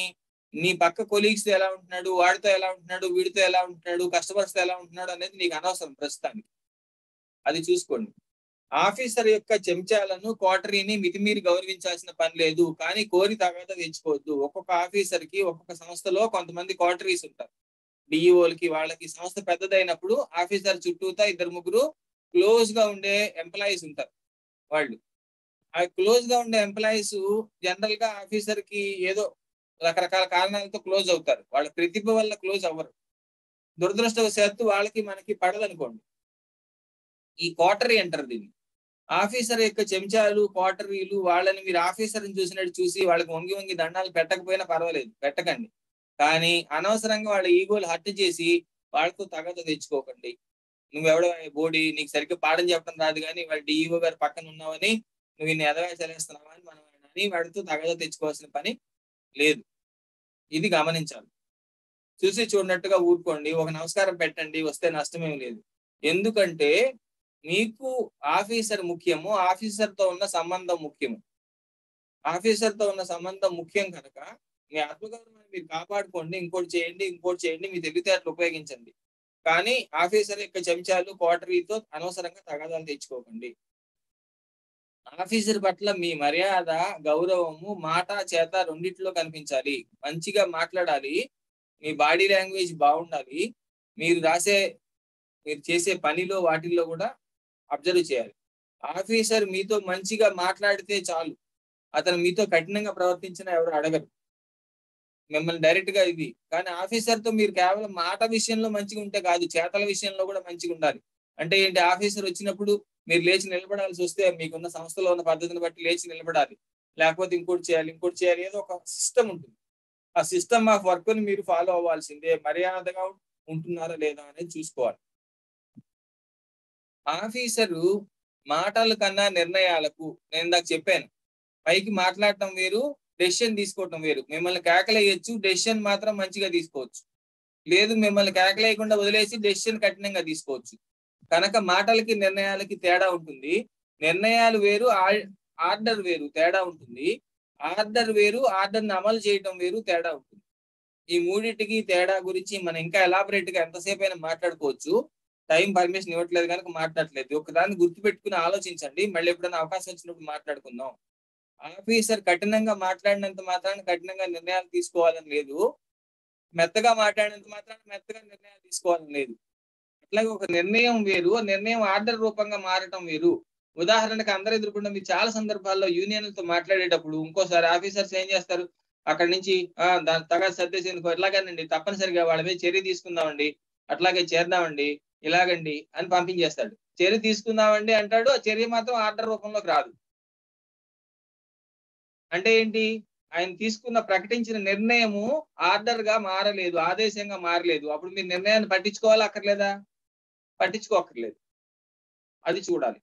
నీ పక్క కొలీగ్స్ తో ఎలా ఉంటున్నాడు, వాడితో ఎలా ఉంటున్నాడు, వీడితో ఎలా ఉంటున్నాడు, కస్టమర్స్ తో ఎలా ఉంటున్నాడు అనేది నీకు అనవసరం ప్రస్తుతానికి. అది చూసుకోండి. ఆఫీసర్ యొక్క చెంచాలను కోటరీని మితిమీరి గౌరవించాల్సిన పని లేదు, కానీ కోరి తగాదా తెచ్చుకోవద్దు. ఒక్కొక్క ఆఫీసర్ కి ఒక్కొక్క సంస్థలో కొంతమంది కోటరీస్ ఉంటారు. డిఈఓలకి వాళ్ళకి సంస్థ పెద్దదైనప్పుడు ఆఫీసర్ చుట్టూతా 2-3 క్లోజ్ గా ఉండే ఎంప్లాయీస్ ఉంటారు. వాళ్ళు ఆ క్లోజ్ గా ఉండే ఎంప్లాయీస్ జనరల్ గా ఆఫీసర్ కి ఏదో రకరకాల కారణాలతో క్లోజ్ అవుతారు. వాళ్ళ ప్రతిభ వల్ల క్లోజ్ అవ్వరు. దురదృష్టవశాత్తు వాళ్ళకి మనకి పడదనుకోండి. ఈ కోటరీ అంటారు దీన్ని. ఆఫీసర్ యొక్క చెంచాలు కోటరీలు వాళ్ళని మీరు ఆఫీసర్ని చూసినట్టు చూసి వాళ్ళకి వంగి వంగి దండాలు పెట్టకపోయినా పర్వాలేదు, పెట్టకండి. కానీ అనవసరంగా వాళ్ళ ఈగోలు హర్ట్ చేసి వాళ్ళతో తగద తెచ్చుకోకండి. నువ్వెవడో బోడి, నీకు సరిగ్గా పాఠం చెప్పడం రాదు కానీ వాళ్ళ డిఈఓ గారు పక్కన ఉన్నావని నువ్వు ఇన్ని ఎదగా చలేస్తున్నావా అని మనం అని వాడితో తగద తెచ్చుకోవాల్సిన పని లేదు. ఇది గమనించాలి. చూసి చూడనట్టుగా ఊరుకోండి, ఒక నమస్కారం పెట్టండి, వస్తే నష్టమేం లేదు. ఎందుకంటే మీకు ఆఫీసర్ ముఖ్యము, ఆఫీసర్ తో ఉన్న సంబంధం ముఖ్యము. ఆఫీసర్ తో ఉన్న సంబంధం ముఖ్యం కనుక మీ ఆత్మగౌరవాన్ని మీరు కాపాడుకోండి. ఇంకోటి చేయండి, మీ తెలివితేటలు ఉపయోగించండి. కానీ ఆఫీసర్ యొక్క చెంచాలు కోటరీతో అనవసరంగా తగాదాలు తెచ్చుకోకండి. ఆఫీసర్ పట్ల మీ మర్యాద, గౌరవము మాట చేత రెండిట్లో కనిపించాలి. మంచిగా మాట్లాడాలి, మీ బాడీ లాంగ్వేజ్ బాగుండాలి, మీరు చేసే పనిలో వాటిల్లో కూడా అబ్జర్వ్ చేయాలి. ఆఫీసర్ మీతో మంచిగా మాట్లాడితే చాలు, అతను మీతో కఠినంగా ప్రవర్తించినా ఎవరు అడగరు మిమ్మల్ని డైరెక్ట్ గా. ఇది కానీ ఆఫీసర్ తో మీరు కేవలం మాట విషయంలో మంచిగా ఉంటే కాదు, చేతల విషయంలో కూడా మంచిగా ఉండాలి. అంటే ఏంటి, ఆఫీసర్ వచ్చినప్పుడు మీరు లేచి నిలబడాల్సి వస్తే మీకున్న సంస్థలో ఉన్న పద్ధతిని బట్టి లేచి నిలబడాలి, లేకపోతే ఇంకోటి చేయాలి, ఏదో ఒక సిస్టమ్ ఉంటుంది. ఆ సిస్టమ్ ఆఫ్ వర్క్ ని మీరు ఫాలో అవ్వాల్సిందే. మర్యాదగా ఉంటున్నారా లేదా అనేది చూసుకోవాలి. ఆఫీసరు మాటల కన్నా నిర్ణయాలకు, నేను ఇందాక చెప్పాను, పైకి మాట్లాడటం వేరు, డెసిషన్ తీసుకోవటం వేరు. మిమ్మల్ని కేకలేయచ్చు, డెసిషన్ మాత్రం మంచిగా తీసుకోవచ్చు. లేదు, మిమ్మల్ని కేకలేయకుండా వదిలేసి డెసిషన్ కఠినంగా తీసుకోవచ్చు. కనుక మాటలకి నిర్ణయాలకి తేడా ఉంటుంది. నిర్ణయాలు వేరు, ఆర్డర్ వేరు, తేడా ఉంటుంది. ఆర్డర్ వేరు, ఆర్డర్ని అమలు చేయటం వేరు, తేడా ఉంటుంది. ఈ మూడింటికి తేడా గురించి మనం ఇంకా ఎలాబరేట్ గా ఎంతసేపు అయినా మాట్లాడుకోవచ్చు. టైం పర్మిషన్ ఇవ్వట్లేదు కనుక మాట్లాడట్లేదు. ఒకదాన్ని గుర్తుపెట్టుకుని ఆలోచించండి, మళ్ళీ ఎప్పుడైనా అవకాశం వచ్చినప్పుడు మాట్లాడుకుందాం. ఆఫీసర్ కఠినంగా మాట్లాడినంత మాత్రాన కఠినంగా నిర్ణయాలు తీసుకోవాలని లేదు, మెత్తగా మాట్లాడినంత మాత్రాన మెత్తగా నిర్ణయాలు తీసుకోవాలని లేదు. అట్లాగే ఒక నిర్ణయం వేరు, నిర్ణయం ఆర్డర్ రూపంగా మారటం వేరు. ఉదాహరణకు అందరూ ఎదుర్కొన్న మీరు చాలా సందర్భాల్లో యూనియన్లతో మాట్లాడేటప్పుడు ఇంకోసారి ఆఫీసర్స్ ఏం చేస్తారు, అక్కడి నుంచి దాని తగా సర్దేసేందుకు ఎట్లాగానండి తప్పనిసరిగా వాళ్ళ మీద చర్య తీసుకుందామండి, అట్లాగే చేద్దామండి, ఇలాగండి అని పంపించేస్తాడు. చర్య తీసుకుందామండి అంటాడు, ఆ చర్య మాత్రం ఆర్డర్ రూపంలోకి రాదు. అంటే ఏంటి, ఆయన తీసుకున్న ప్రకటించిన నిర్ణయము ఆర్డర్ గా మారలేదు, ఆదేశంగా మారలేదు. అప్పుడు మీరు నిర్ణయాన్ని పట్టించుకోవాలా అక్కర్లేదా? పట్టించుకోకర్లేదు. అది చూడాలి.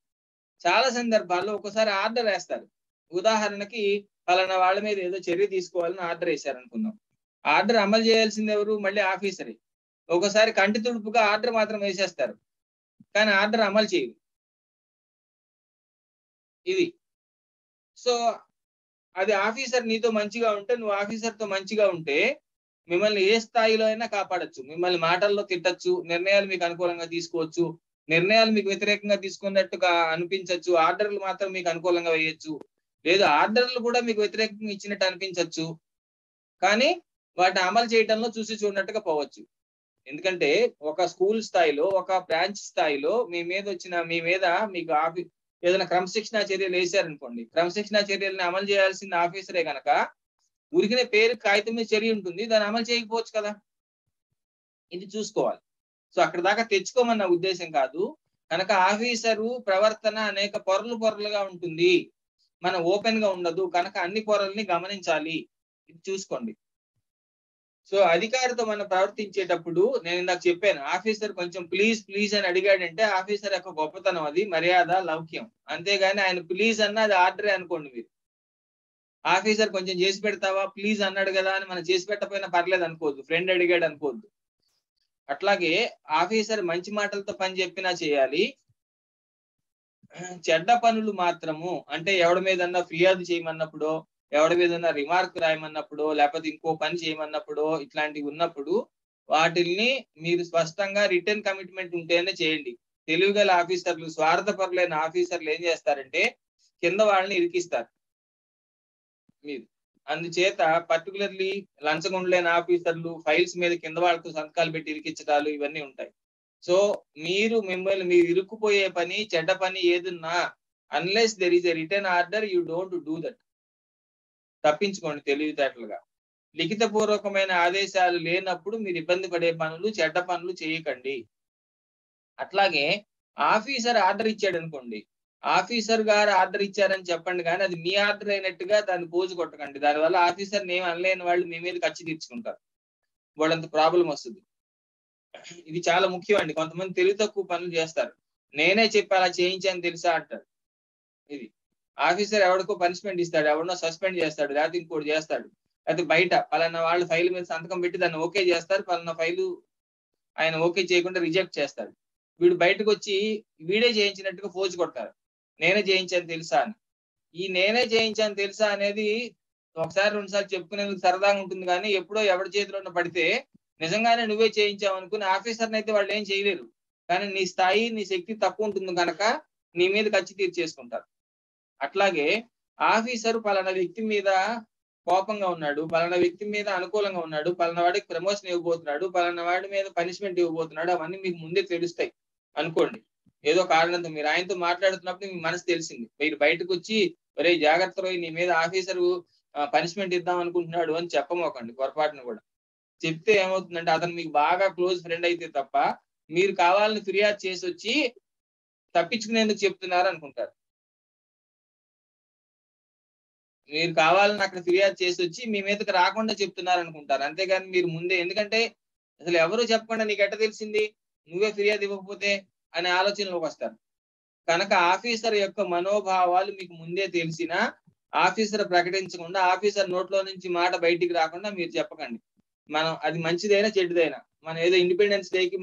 చాలా సందర్భాల్లో ఒకసారి ఆర్డర్ వేస్తారు. ఉదాహరణకి పలానా వాళ్ళ మీద ఏదో చర్య తీసుకోవాలని ఆర్డర్ వేశారు అనుకుందాం. ఆర్డర్ అమలు చేయాల్సింది ఎవరు? మళ్ళీ ఆఫీసరే. ఒకసారి కంటి తుడుపుగా ఆర్డర్ మాత్రం వేసేస్తారు, కానీ ఆర్డర్ అమలు చేయరు. ఇది సో అది ఆఫీసర్ నీతో మంచిగా ఉంటే, నువ్వు ఆఫీసర్ తో మంచిగా ఉంటే మిమ్మల్ని ఏ స్థాయిలో అయినా కాపాడచ్చు. మిమ్మల్ని మాటల్లో తిట్టచ్చు, నిర్ణయాలు మీకు అనుకూలంగా తీసుకోవచ్చు, నిర్ణయాలు మీకు వ్యతిరేకంగా తీసుకున్నట్టుగా అనిపించవచ్చు, ఆర్డర్లు మాత్రం మీకు అనుకూలంగా వేయచ్చు, లేదు ఆర్డర్లు కూడా మీకు వ్యతిరేకంగా ఇచ్చినట్టు అనిపించవచ్చు, కానీ వాటిని అమలు చేయడంలో చూసి చూడనట్టుగా పోవచ్చు. ఎందుకంటే ఒక స్కూల్ స్థాయిలో, ఒక బ్రాంచ్ స్థాయిలో మీ మీద మీకు ఏదైనా క్రమశిక్షణా చర్యలు వేశారనుకోండి, క్రమశిక్షణా చర్యలను అమలు చేయాల్సిన ఆఫీసరే కనుక ఉరికిన పేరు కాగితం మీద చర్య ఉంటుంది, దాన్ని అమలు చేయకపోవచ్చు కదా. ఇది చూసుకోవాలి. సో అక్కడ దాకా తెచ్చుకోమన్న ఉద్దేశం కాదు. కనుక ఆఫీసరు ప్రవర్తన అనేక పొరలుగా ఉంటుంది, మనం ఓపెన్ గా ఉండదు. కనుక అన్ని పొరల్ని గమనించాలి, ఇది చూసుకోండి. సో అధికారితో మనం ప్రవర్తించేటప్పుడు నేను ఇందాక చెప్పాను, ఆఫీసర్ కొంచెం ప్లీజ్ ప్లీజ్ అని అడిగాడంటే ఆఫీసర్ యొక్క గొప్పతనం, అది మర్యాద, లౌక్యం. అంతేగాని ఆయన ప్లీజ్ అన్న అది ఆర్డరే అనుకోండి మీరు. ఆఫీసర్ కొంచెం చేసి పెడతావా ప్లీజ్ అన్నాడు కదా అని మనం చేసి పెట్టకపోయినా పర్లేదు అనుకోవద్దు, ఫ్రెండ్ అడిగాడు అనుకోవద్దు. అట్లాగే ఆఫీసర్ మంచి మాటలతో పని చెప్పినా చేయాలి. చెడ్డ పనులు మాత్రము, అంటే ఎవడి మీదన్నా ఫిర్యాదు చేయమన్నప్పుడు, ఎవడి మీదన్నా రిమార్క్ రాయమన్నప్పుడు, లేకపోతే ఇంకో పని చేయమన్నప్పుడు, ఇట్లాంటివి ఉన్నప్పుడు వాటిల్ని మీరు స్పష్టంగా రిటర్న్ కమిట్మెంట్ ఉంటేనే చేయండి. తెలివిగల ఆఫీసర్లు, స్వార్థపరులైన ఆఫీసర్లు ఏం చేస్తారంటే కింద వాళ్ళని ఇరికిస్తారు మీరు. అందుచేత పర్టికులర్లీ లంచగొండలైన ఆఫీసర్లు ఫైల్స్ మీద కింద వాళ్ళతో సంతకాలు పెట్టి ఇరికించడాలు ఇవన్నీ ఉంటాయి. సో మిమ్మల్ని మీరు ఇరుక్కుపోయే పని, చెడ్డ పని ఏదున్నా, unless there is a written order you don't do that. తప్పించుకోండి తెలివితేటలుగా. లిఖిత పూర్వకమైన ఆదేశాలు లేనప్పుడు మీరు ఇబ్బంది పడే పనులు, చెడ్డ పనులు చేయకండి. అట్లాగే ఆఫీసర్ ఆర్డర్ ఇచ్చాడు అనుకోండి, ఆఫీసర్ గారు ఆర్డర్ ఇచ్చారని చెప్పండి, కానీ అది మీ ఆర్డర్ అయినట్టుగా దాన్ని పోజు కొట్టకండి. దానివల్ల ఆఫీసర్ ఏం అనలేని వాళ్ళు మీ మీద ఖర్చు తీర్చుకుంటారు, వాళ్ళంత ప్రాబ్లం వస్తుంది. ఇది చాలా ముఖ్యం అండి. కొంతమంది తెలివి తక్కువ పనులు చేస్తారు. నేనే చెప్పి అలా చేయించాను తెలుసా అంటారు. ఇది ఆఫీసర్ ఎవరికో పనిష్మెంట్ ఇస్తాడు, ఎవరినో సస్పెండ్ చేస్తాడు, లేకపోతే ఇంకోటి చేస్తాడు, లేకపోతే బయట పలానా వాళ్ళు ఫైల్ మీద సంతకం పెట్టి దాన్ని ఓకే చేస్తారు, పలానా ఫైలు ఆయన ఓకే చేయకుండా రిజెక్ట్ చేస్తాడు. వీడు బయటకు వచ్చి వీడే చేయించినట్టుగా పోజు కొడతారు, నేనే చేయించాను తెలుసా అని. ఈ నేనే చేయించాను తెలుసా అనేది ఒకసారి రెండుసార్లు చెప్పుకునేందుకు సరదాగా ఉంటుంది, కానీ ఎప్పుడో ఎవరి చేతిలో పడితే నిజంగానే నువ్వే చేయించావు అనుకుని ఆఫీసర్ని అయితే వాళ్ళు ఏం చేయలేరు. కానీ నీ స్థాయి, నీ శక్తి తక్కువ ఉంటుంది కనుక నీ మీద ఖర్చు తీర్చేసుకుంటారు. అట్లాగే ఆఫీసర్ పలానా వ్యక్తి మీద కోపంగా ఉన్నాడు, పలానా వ్యక్తి మీద అనుకూలంగా ఉన్నాడు, పలానా వాడికి ప్రమోషన్ ఇవ్వబోతున్నాడు, పలానా వాడి మీద పనిష్మెంట్ ఇవ్వబోతున్నాడు, అవన్నీ మీకు ముందే తెలుస్తాయి అనుకోండి. ఏదో కారణంతో మీరు ఆయనతో మాట్లాడుతున్నప్పుడు మీ మనసు తెలిసింది, మీరు బయటకు వచ్చి ఒరే జాగ్రత్త రోయ్, నీ మీద ఆఫీసర్ పనిష్మెంట్ ఇద్దాం అనుకుంటున్నాడు అని చెప్పమోకండి పొరపాటును కూడా. చెప్తే ఏమవుతుందంటే అతను మీకు బాగా క్లోజ్ ఫ్రెండ్ అయితే తప్ప మీరు కావాలని ఫిర్యాదు చేసి వచ్చి తప్పించుకునేందుకు చెప్తున్నారు అనుకుంటారు. మీరు కావాలని అక్కడ ఫిర్యాదు చేసి వచ్చి మీ మీదకి రాకుండా చెప్తున్నారు అనుకుంటారు. అంతేగాని మీరు ముందే, ఎందుకంటే అసలు ఎవరు చెప్పకుండా నీకు ఎట్ట తెలిసింది, నువ్వే ఫిర్యాదు ఇవ్వకపోతే అనే ఆలోచనలోకి వస్తారు. కనుక ఆఫీసర్ యొక్క మనోభావాలు మీకు ముందే తెలిసినా ఆఫీసర్ ప్రకటించకుండా, ఆఫీసర్ నోట్లో నుంచి మాట బయటికి రాకుండా మీరు చెప్పకండి. మనం అది మంచిదైనా చెడ్డదైనా, మనం ఏదో ఇండిపెండెన్స్ డేకి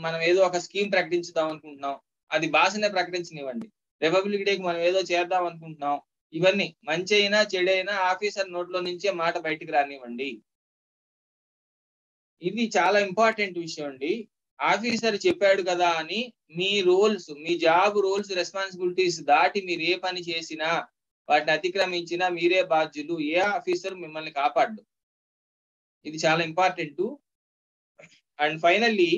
మనం ఏదో ఒక స్కీమ్ ప్రకటించుదాం అనుకుంటున్నాం, అది భాషనే ప్రకటించనివ్వండి. రిపబ్లిక్ డేకి మనం ఏదో చేద్దాం అనుకుంటున్నాం, ఇవన్నీ మంచి అయినా చెడైనా ఆఫీసర్ నోట్లో నుంచే మాట బయటికి రానివ్వండి. ఇది చాలా ఇంపార్టెంట్ విషయం అండి. ఆఫీసర్ చెప్పాడు కదా అని మీ రోల్స్, మీ జాబ్ రోల్స్, రెస్పాన్సిబిలిటీస్ దాటి మీరు ఏ పని చేసినా, వాటిని అతిక్రమించినా మీరే బాధ్యులు. ఏ ఆఫీసర్ మిమ్మల్ని కాపాడు. ఇది చాలా ఇంపార్టెంట్. అండ్ ఫైనల్లీ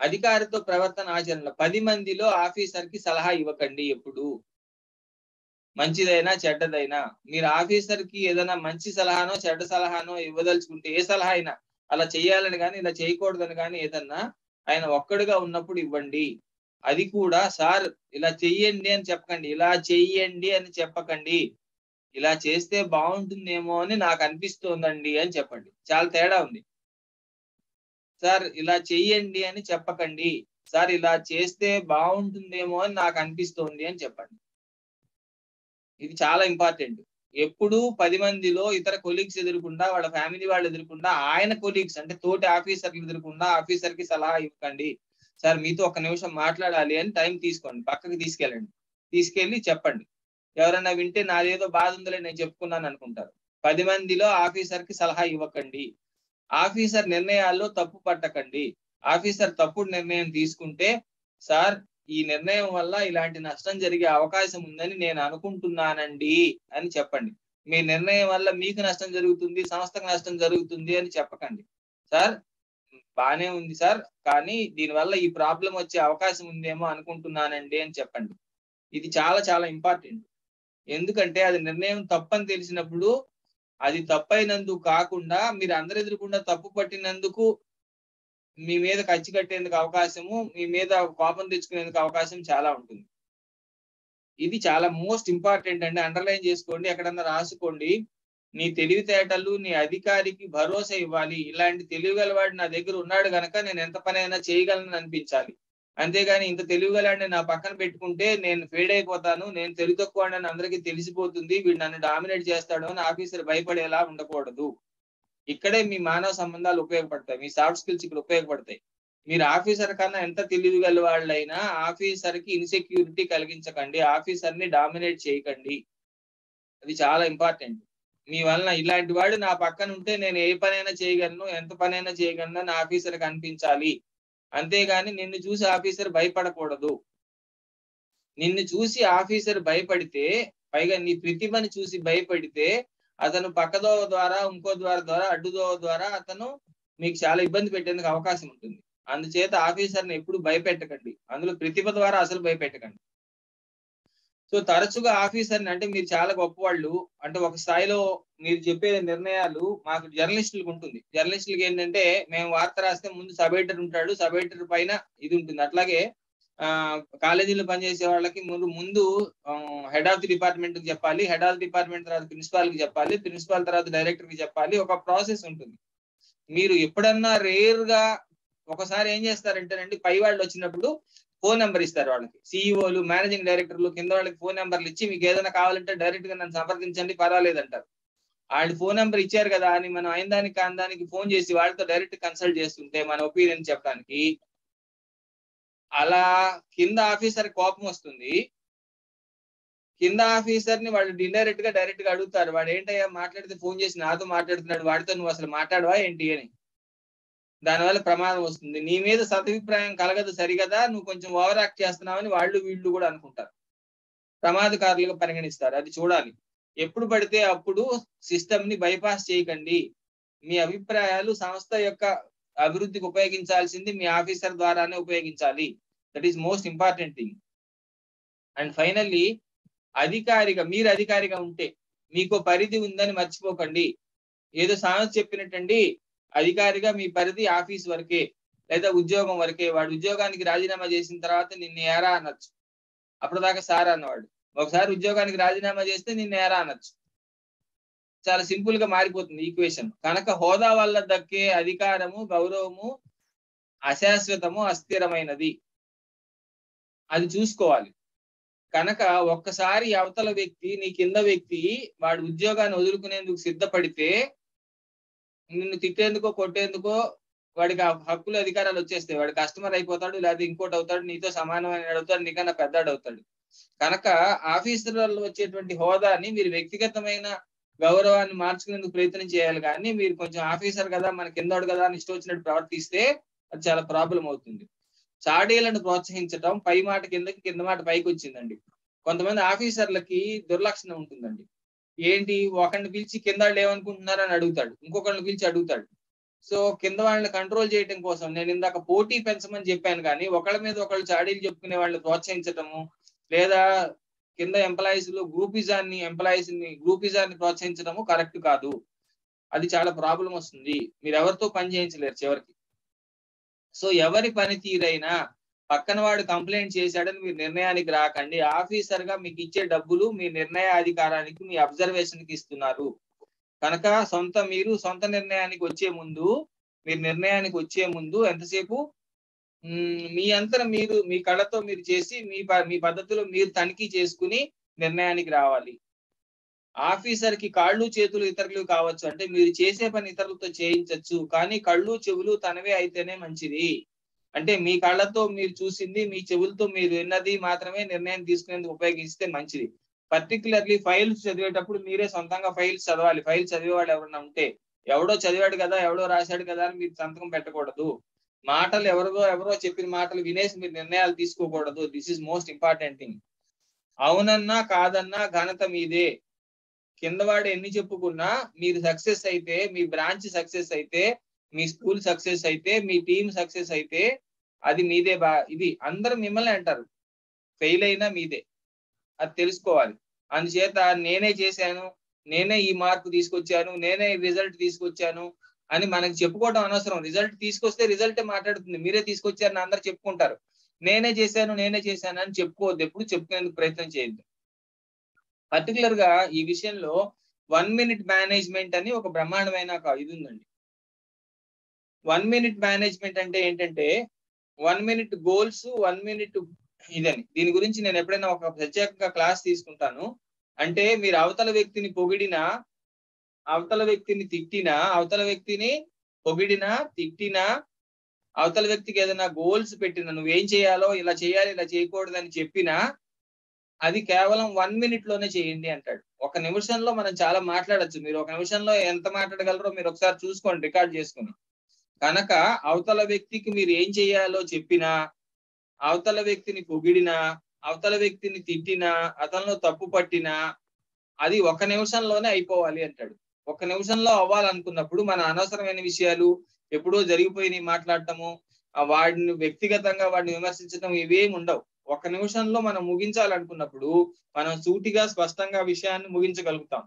అధికారితో ప్రవర్తన ఆచరణ. 10 మందిలో ఆఫీసర్ కి సలహా ఇవ్వకండి. ఎప్పుడు మంచిదైనా చెడ్డదైనా మీరు ఆఫీసర్ కి ఏదైనా మంచి సలహానో చెడ్డ సలహానో ఇవ్వదలుచుకుంటే, ఏ సలహా అయినా అలా చేయాలని కానీ ఇలా చేయకూడదని కానీ ఏదన్నా ఆయన ఒక్కడుగా ఉన్నప్పుడు ఇవ్వండి. అది కూడా సార్ ఇలా చెయ్యండి అని చెప్పకండి, ఇలా చెయ్యండి అని చెప్పకండి, ఇలా చేస్తే బాగుంటుందేమో అని నాకు అనిపిస్తోందండి అని చెప్పండి. చాలా తేడా ఉంది. సార్ ఇలా చెయ్యండి అని చెప్పకండి, సార్ ఇలా చేస్తే బాగుంటుందేమో అని నాకు అనిపిస్తోంది అని చెప్పండి. ఇది చాలా ఇంపార్టెంట్. ఎప్పుడు 10 మందిలో ఇతర కొలీగ్స్ ఎదురుకుండా, వాళ్ళ ఫ్యామిలీ వాళ్ళు ఎదురుకుండా, ఆయన కొలీగ్స్ అంటే తోటి ఆఫీసర్లు ఎదురుకుండా ఆఫీసర్ కి సలహా ఇవ్వకండి. సార్ మీతో ఒక నిమిషం మాట్లాడాలి అని టైం తీసుకోండి, పక్కకి తీసుకెళ్ళండి, తీసుకెళ్ళి చెప్పండి. ఎవరైనా వింటే నాదేదో బాధ ఉందిలే నేను చెప్పుకున్నాను అనుకుంటారు. 10 మందిలో ఆఫీసర్ కి సలహా ఇవ్వకండి. ఆఫీసర్ నిర్ణయాల్లో తప్పు పట్టకండి. ఆఫీసర్ తప్పుడు నిర్ణయం తీసుకుంటే, సార్ ఈ నిర్ణయం వల్ల ఇలాంటి నష్టం జరిగే అవకాశం ఉందని నేను అనుకుంటున్నానండి అని చెప్పండి. మీ నిర్ణయం వల్ల మీకు నష్టం జరుగుతుంది, సంస్థకు నష్టం జరుగుతుంది అని చెప్పకండి. సార్ బానే ఉంది సార్, కానీ దీనివల్ల ఈ ప్రాబ్లం వచ్చే అవకాశం ఉందేమో అనుకుంటున్నానండి అని చెప్పండి. ఇది చాలా చాలా ఇంపార్టెంట్. ఎందుకంటే అది నిర్ణయం తప్పని తెలిసినప్పుడు, అది తప్పైనందుకు కాకుండా మీరు అందరి ఎదురుకుండా తప్పు పట్టినందుకు మీ మీద కచ్చి కట్టేందుకు అవకాశము, మీ మీద కోపం తెచ్చుకునేందుకు అవకాశం చాలా ఉంటుంది. ఇది చాలా మోస్ట్ ఇంపార్టెంట్ అండి. అండర్లైన్ చేసుకోండి, ఎక్కడన్నా రాసుకోండి. నీ తెలివితేటలు నీ అధికారికి భరోసా ఇవ్వాలి. ఇలాంటి తెలివిగలవాడు నా దగ్గర ఉన్నాడు గనక నేను ఎంత పనైనా చేయగలను అనిపించాలి. అంతేగాని ఇంత తెలివిగలాడిని నా పక్కన పెట్టుకుంటే నేను ఫెయిల్ అయిపోతాను, నేను తెలివి తక్కువని అందరికీ తెలిసిపోతుంది, వీడు నన్ను డామినేట్ చేస్తాడు అని ఆఫీసర్ భయపడేలా ఉండకూడదు. ఇక్కడే మీ మానవ సంబంధాలు ఉపయోగపడతాయి, మీ సాఫ్ట్ స్కిల్స్ ఇక్కడ ఉపయోగపడతాయి. మీరు ఆఫీసర్ కన్నా ఎంత తెలివిగల వాళ్ళైనా ఆఫీసర్ కి ఇన్సెక్యూరిటీ కలిగించకండి, ఆఫీసర్ ని డామినేట్ చేయకండి. అది చాలా ఇంపార్టెంట్. మీ వలన ఇలాంటి వాడు నా పక్కన ఉంటే నేను ఏ పనైనా చేయగలను, ఎంత పనైనా చేయగలను అని ఆఫీసర్ కి అనిపించాలి. అంతేగాని నిన్ను చూసి ఆఫీసర్ భయపడకూడదు. నిన్ను చూసి ఆఫీసర్ భయపడితే, పైగా నీ ప్రతిభని చూసి భయపడితే, అతను పక్కదోవ ద్వారా ఇంకో ద్వారా అడ్డుదోవ ద్వారా అతను మీకు చాలా ఇబ్బంది పెట్టేందుకు అవకాశం ఉంటుంది. అందుచేత ఆఫీసర్ని ఎప్పుడు భయపెట్టకండి, అందులో ప్రతిభ ద్వారా అసలు భయపెట్టకండి. సో తరచుగా ఆఫీసర్ని అంటే మీరు చాలా గొప్పవాళ్ళు అంటే ఒక స్థాయిలో మీరు చెప్పే నిర్ణయాలు మాకు జర్నలిస్టులకు ఉంటుంది. జర్నలిస్టులకి ఏంటంటే మేము వార్త రాస్తే ముందు సబ్ ఎడిటర్ ఉంటాడు, సబ్ ఎడిటర్ పైన ఇది ఉంటుంది. అట్లాగే కాలేజీలో పనిచేసే వాళ్ళకి ముందు హెడ్ ఆఫ్ ది డిపార్ట్మెంట్ కి చెప్పాలి, హెడ్ ఆఫ్ ది డిపార్ట్మెంట్ తర్వాత ప్రిన్సిపాల్ కి చెప్పాలి, ప్రిన్సిపాల్ తర్వాత డైరెక్టర్ కి చెప్పాలి. ఒక ప్రాసెస్ ఉంటుంది. మీరు ఎప్పుడన్నా రేర్ గా ఒకసారి ఏం చేస్తారంటేనండి, పై వాళ్ళు వచ్చినప్పుడు ఫోన్ నెంబర్ ఇస్తారు వాళ్ళకి. సిఇఓలు, మేనేజింగ్ డైరెక్టర్లు కింద వాళ్ళకి ఫోన్ నెంబర్లు ఇచ్చి మీకు ఏదైనా కావాలంటే డైరెక్ట్ గా నన్ను సంప్రదించండి పర్వాలేదు అంటారు. వాళ్ళు ఫోన్ నెంబర్ ఇచ్చారు కదా అని మనం అయిన దానికి కాని దానికి ఫోన్ చేసి వాళ్ళతో డైరెక్ట్ కన్సల్ట్ చేస్తుంటే మన ఒపీనియన్ చెప్పడానికి అలా కింద ఆఫీసర్ కోపం వస్తుంది. కింద ఆఫీసర్ ని వాళ్ళు ఇండైరెక్ట్ గా డైరెక్ట్ గా అడుగుతారు, వాడు ఏంటయ్యా మాట్లాడితే ఫోన్ చేసి నాతో మాట్లాడుతున్నాడు, వాడితో నువ్వు అసలు మాట్లాడవా ఏంటి అని. దానివల్ల ప్రమాదం వస్తుంది. నీ మీద సదభిప్రాయం కలగదు సరిగదా, నువ్వు కొంచెం ఓవర్ యాక్ట్ చేస్తున్నావని వాళ్ళు వీళ్ళు కూడా అనుకుంటారు, ప్రమాదకారులుగా పరిగణిస్తారు. అది చూడాలి. ఎప్పుడు పడితే అప్పుడు సిస్టమ్ ని బైపాస్ చేయకండి. మీ అభిప్రాయాలు సంస్థ యొక్క అభివృద్ధికి ఉపయోగించాల్సింది మీ ఆఫీసర్ ద్వారానే ఉపయోగించాలి. That is most important thing. And finally మీరు అధికారిగా ఉంటే మీకు పరిధి ఉందని మర్చిపోకండి. ఏదో సామెత చెప్పినట్టండి, అధికారిగా మీ పరిధి ఆఫీస్ వరకే లేదా ఉద్యోగం వరకే. వాడు ఉద్యోగానికి రాజీనామా చేసిన తర్వాత నిన్ను ఏరా అనొచ్చు, అప్పటిదాకా సార్ అన్నవాడు. ఒకసారి ఉద్యోగానికి రాజీనామా చేస్తే నిన్ను ఏరా అనొచ్చు. చాలా సింపుల్ గా మారిపోతుంది ఈక్వేషన్. కనుక హోదా వల్ల దక్కే అధికారము, గౌరవము అశాశ్వతము, అస్థిరమైనది, అది చూసుకోవాలి. కనుక ఒక్కసారి అవతల వ్యక్తి, నీ కింద వ్యక్తి వాడి ఉద్యోగాన్ని వదులుకునేందుకు సిద్ధపడితే నిన్ను తిట్టేందుకో కొట్టేందుకో వాడికి హక్కులు అధికారాలు వచ్చేస్తాయి. వాడు కస్టమర్ అయిపోతాడు, లేదా ఇంకోటి అవుతాడు, నీతో సమానమైన అవుతాడు, నీకన్నా పెద్దాడు అవుతాడు. కనుక ఆఫీసర్లలో వచ్చేటువంటి హోదాని మీరు వ్యక్తిగతమైన గౌరవాన్ని మార్చుకునేందుకు ప్రయత్నం చేయాలి. కానీ మీరు కొంచెం ఆఫీసర్ కదా, మన కిందోడు కదా అని ఇష్టం వచ్చినట్టు ప్రవర్తిస్తే అది చాలా ప్రాబ్లం అవుతుంది. చాడీలను ప్రోత్సహించడం, పై మాట కిందకి, కింద మాట పైకి వచ్చిందండి. కొంతమంది ఆఫీసర్లకి దుర్లక్షణం ఉంటుందండి. ఏంటి, ఒకరిని పిలిచి కింద వాళ్ళు ఏమనుకుంటున్నారు అని అడుగుతాడు, ఇంకొకరిని పిలిచి అడుగుతాడు. సో కింద వాళ్ళని కంట్రోల్ చేయడం కోసం నేను ఇందాక పోటీ పెంచమని చెప్పాను, కానీ ఒకళ్ళ మీద ఒకళ్ళు చాడీలు చెప్పుకునే వాళ్ళని ప్రోత్సహించటము, లేదా కింద ఎంప్లాయీస్ లో గ్రూపిజాన్ని ప్రోత్సహించడము కరెక్ట్ కాదు. అది చాలా ప్రాబ్లం వస్తుంది. మీరు ఎవరితో పని చేయించలేరు చివరికి. సో ఎవరి పనితీరైనా పక్కన వాడు కంప్లైంట్ చేశాడని మీరు నిర్ణయానికి రాకండి. ఆఫీసర్ గా మీకు ఇచ్చే డబ్బులు మీ నిర్ణయాధికారానికి, మీ అబ్జర్వేషన్ కి ఇస్తున్నారు. కనుక మీరు సొంత నిర్ణయానికి వచ్చే ముందు ఎంతసేపు మీ అంతర మీరు మీ కళ్ళతో మీరు చేసి మీ పద్ధతిలో మీరు తనిఖీ చేసుకుని నిర్ణయానికి రావాలి. ఆఫీసర్ కి కాళ్ళు చేతులు ఇతరులు కావచ్చు, అంటే మీరు చేసే పని ఇతరులతో చేయించవచ్చు, కానీ కళ్ళు చెవులు తనవే అయితేనే మంచిది. అంటే మీ కళ్ళతో మీరు చూసింది, మీ చెవులతో మీరు విన్నది మాత్రమే నిర్ణయం తీసుకునేందుకు ఉపయోగిస్తే మంచిది. పర్టికులర్లీ ఫైల్స్ చదివేటప్పుడు మీరే సొంతంగా ఫైల్స్ చదవాలి. ఫైల్స్ చదివేవాడు ఎవరన్నా ఉంటే, ఎవడో చదివాడు కదా, ఎవడో రాశాడు కదా అని మీరు సంతకం పెట్టకూడదు. మాటలు ఎవరో చెప్పిన మాటలు వినేసి మీరు నిర్ణయాలు తీసుకోకూడదు. This is most important thing. అవునన్నా కాదన్నా ఘనత మీదే. కిందవాడు ఎన్ని చెప్పుకున్నా మీరు సక్సెస్ అయితే, మీ బ్రాంచ్ సక్సెస్ అయితే, మీ స్కూల్ సక్సెస్ అయితే, మీ టీం సక్సెస్ అయితే అది మీదే. ఇది అందరూ మిమ్మల్ని అంటారు, ఫెయిల్ అయినా మీదే, అది తెలుసుకోవాలి. అందుచేత నేనే చేశాను, నేనే ఈ మార్పు తీసుకొచ్చాను, నేనే రిజల్ట్ తీసుకొచ్చాను అని మనకి చెప్పుకోవడం అనవసరం. రిజల్ట్ తీసుకొస్తే రిజల్టే మాట్లాడుతుంది. మీరే తీసుకొచ్చారని అందరు చెప్పుకుంటారు. నేనే చేశాను అని చెప్పుకోవద్దు. ఎప్పుడు చెప్పుకునేందుకు ప్రయత్నం చేయొద్దు. పర్టికులర్ గా ఈ విషయంలో 1 మినిట్ మేనేజ్మెంట్ అని ఒక బ్రహ్మాండమైన ఇది ఉందండి. 1 మినిట్ మేనేజ్మెంట్ అంటే ఏంటంటే 1 మినిట్ గోల్స్, 1 మినిట్ ఇదని. దీని గురించి నేను ఎప్పుడైనా ఒక ప్రత్యేకంగా క్లాస్ తీసుకుంటాను. అంటే మీరు అవతల వ్యక్తిని పొగిడినా, అవతల వ్యక్తిని తిట్టినా, అవతల వ్యక్తిని పొగిడినా, తిట్టినా, అవతల వ్యక్తికి ఏదైనా గోల్స్ పెట్టినా, నువ్వేం చేయాలో ఇలా చేయాలి, ఇలా చేయకూడదు అని చెప్పినా, అది కేవలం 1 మినిట్ లోనే చేయండి అంటాడు. ఒక నిమిషంలో మనం చాలా మాట్లాడొచ్చు. మీరు ఒక నిమిషంలో ఎంత మాట్లాడగలరో మీరు ఒకసారి చూసుకోండి, రికార్డ్ చేసుకుని. కనుక అవతల వ్యక్తికి మీరు ఏం చేయాలో చెప్పినా, అవతల వ్యక్తిని పొగిడినా, అవతల వ్యక్తిని తిట్టినా, అతనిలో తప్పు పట్టినా, అది 1 నిమిషంలోనే అయిపోవాలి అంటాడు. 1 నిమిషంలో అవ్వాలనుకున్నప్పుడు మన అనవసరమైన విషయాలు, ఎప్పుడో జరిగిపోయినవి మాట్లాడటము, వాడిని వ్యక్తిగతంగా వాడిని విమర్శించడం ఇవేమి ఉండవు. 1 నిమిషంలో మనం ముగించాలనుకున్నప్పుడు మనం సూటిగా, స్పష్టంగా విషయాన్ని ముగించగలుగుతాం.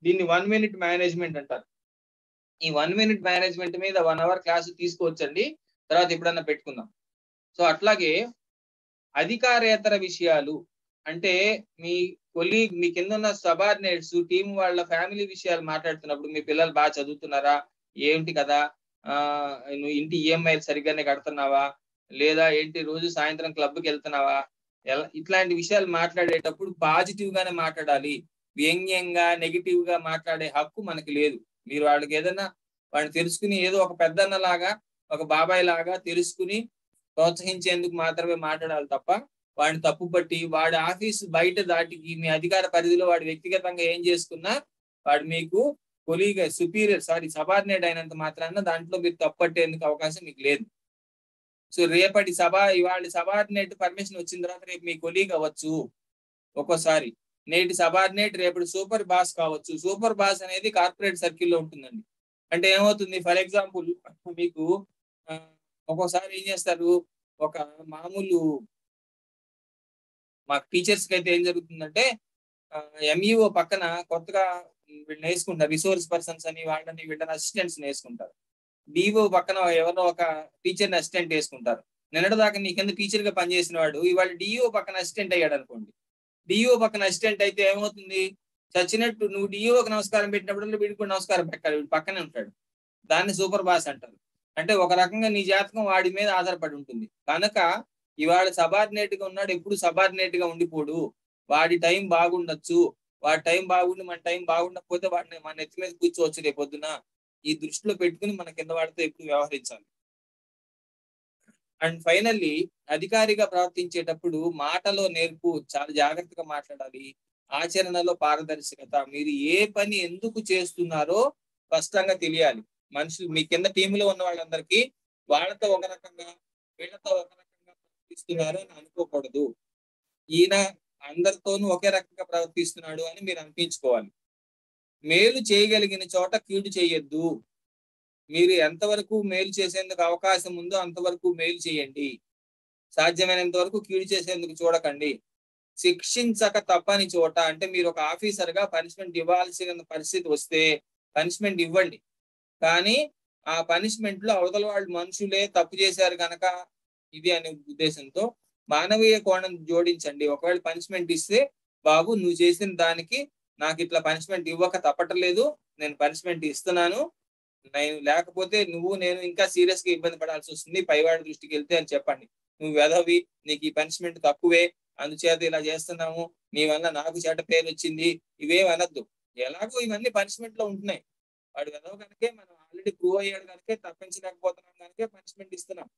దీన్ని 1 మినిట్ మేనేజ్మెంట్ అంటారు. ఈ 1 మినిట్ మేనేజ్మెంట్ మీద 1 అవర్ క్లాసు తీసుకోవచ్చండి. తర్వాత ఎప్పుడన్నా పెట్టుకుందాం. సో అట్లాగే అధికారేతర విషయాలు అంటే మీ కొలీగ్, మీ కింద ఉన్న సబార్డినేట్స్, టీం వాళ్ళ ఫ్యామిలీ విషయాలు మాట్లాడుతున్నప్పుడు, మీ పిల్లలు బాగా చదువుతున్నారా, ఏంటి కదా, నువ్వు ఇంటి ఈఎంఐలు సరిగ్గానే కడుతున్నావా, లేదా ఏంటి రోజు సాయంత్రం క్లబ్కి వెళ్తున్నావా, ఇట్లాంటి విషయాలు మాట్లాడేటప్పుడు పాజిటివ్ గానే మాట్లాడాలి. వ్యంగ్యంగా, నెగిటివ్ గా మాట్లాడే హక్కు మనకి లేదు. మీరు వాళ్ళకి ఏదైనా వాడిని తెలుసుకుని ఏదో ఒక పెద్దన్న లాగా, ఒక బాబాయ్ లాగా తెలుసుకుని ప్రోత్సహించేందుకు మాత్రమే మాట్లాడాలి తప్ప, వాడిని తప్పు పట్టి వాడి ఆఫీసు బయట దాటికి మీ అధికార పరిధిలో వాడు వ్యక్తిగతంగా ఏం చేసుకున్నా వాడు మీకు కొలీగ్, సబార్డినేట్ అయినంత మాత్రాన దాంట్లో మీరు తప్పట్టేందుకు అవకాశం మీకు లేదు. సో రేపటి ఇవాళ సబార్డినేట్ పర్మిషన్ వచ్చిన తర్వాత రేపు మీ కొలీగ్ అవ్వచ్చు. ఒక్కోసారి నేటి సబార్డినేట్ రేపటి సూపర్ బాస్ కావచ్చు. సూపర్ బాస్ అనేది కార్పొరేట్ సర్కిల్లో ఉంటుందండి. అంటే ఏమవుతుంది, ఫర్ ఎగ్జాంపుల్ మీకు ఒక్కోసారి ఏం చేస్తారు, ఒక మామూలు మాకు టీచర్స్ కి అయితే ఏం జరుగుతుందంటే ఎంఈఓ పక్కన కొత్తగా వీళ్ళని వేసుకుంటారు, రిసోర్స్ పర్సన్స్ అని, వాళ్ళని వీళ్ళని అసిస్టెంట్స్ వేసుకుంటారు. డిఓ పక్కన ఎవరో ఒక టీచర్ని అసిస్టెంట్ వేసుకుంటారు. నిన్నటిదాకా నీ కింద టీచర్ గా పనిచేసిన వాడు ఇవాళ డిఓ పక్కన అసిస్టెంట్ అయ్యాడు అనుకోండి. డిఓ పక్కన అసిస్టెంట్ అయితే ఏమవుతుంది, చచ్చినట్టు నువ్వు డిఓకి నమస్కారం పెట్టినప్పుడు వీడికి కూడా నమస్కారం పెట్టాలి, వీడి పక్కనే ఉంటాడు. దాన్ని సూపర్ బాస్ అంటారు. అంటే ఒక రకంగా నీ జాతకం వాడి మీద ఆధారపడి ఉంటుంది. కనుక ఇవాళ సబార్డినేట్ గా ఉన్నాడు, ఎప్పుడు సబార్డినేట్ గా ఉండిపోడు. వాడి టైం బాగుండొచ్చు, వాడి టైం బాగుండి మన టైం బాగుండకపోతే వాడిని మన నెత్తి మీద కూర్చోవచ్చు రేపొద్దున. ఈ దృష్టిలో పెట్టుకుని మన కింద వాడితో ఎప్పుడు వ్యవహరించాలి. అండ్ ఫైనల్లీ అధికారిగా ప్రవర్తించేటప్పుడు మాటలో నేర్పు, చాలా జాగ్రత్తగా మాట్లాడాలి. ఆచరణలో పారదర్శకత, మీరు ఏ పని ఎందుకు చేస్తున్నారో స్పష్టంగా తెలియాలి. మనుషులు మీ కింద టీంలో ఉన్న వాళ్ళందరికీ వాళ్ళతో ఒక రకంగా, వీళ్ళతో ఒక రకంగా ప్రవర్తిస్తున్నారు అని అనుకోకూడదు. ఈయన అందరితోనూ ఒకే రకంగా ప్రవర్తిస్తున్నాడు అని మీరు అనిపించుకోవాలి. మేలు చేయగలిగిన చోట కీడు చేయొద్దు. మీరు ఎంతవరకు మేలు చేసేందుకు అవకాశం ఉందో అంతవరకు మేలు చేయండి. సాధ్యమైనంత వరకు కీడు చేసేందుకు చూడకండి. శిక్షించక తప్పని చోట, అంటే మీరు ఒక ఆఫీసర్ గా పనిష్మెంట్ ఇవ్వాల్సిన పరిస్థితి వస్తే పనిష్మెంట్ ఇవ్వండి. కానీ ఆ పనిష్మెంట్ లో అవతల వాళ్ళు మనుషులే తప్పు చేశారు కనుక ఇది అనే ఉద్దేశంతో మానవీయ కోణం జోడించండి. ఒకవేళ పనిష్మెంట్ ఇస్తే, బాబు నువ్వు చేసిన దానికి నాకు ఇట్లా పనిష్మెంట్ ఇవ్వక తప్పట్లేదు, నేను పనిష్మెంట్ ఇస్తున్నాను, నేను లేకపోతే నేను ఇంకా సీరియస్ గా ఇబ్బంది పడాల్సి వస్తుంది పైవాడి దృష్టికి వెళ్తే అని చెప్పండి. నువ్వు వెధవి, నీకు ఈ పనిష్మెంట్ తక్కువే, అందుచేత ఇలా చేస్తున్నాము, నీ వల్ల నాకు చెడ్డ పేరు వచ్చింది, ఇవేం అనద్దు. ఎలాగో ఇవన్నీ పనిష్మెంట్ లో ఉంటున్నాయి. వాడు వెధవ కనుకే, మనం ఆల్రెడీ ప్రూవ్ అయ్యాడు కనుకే, తప్పించలేకపోతున్నాం కనుకే పనిష్మెంట్ ఇస్తున్నాం.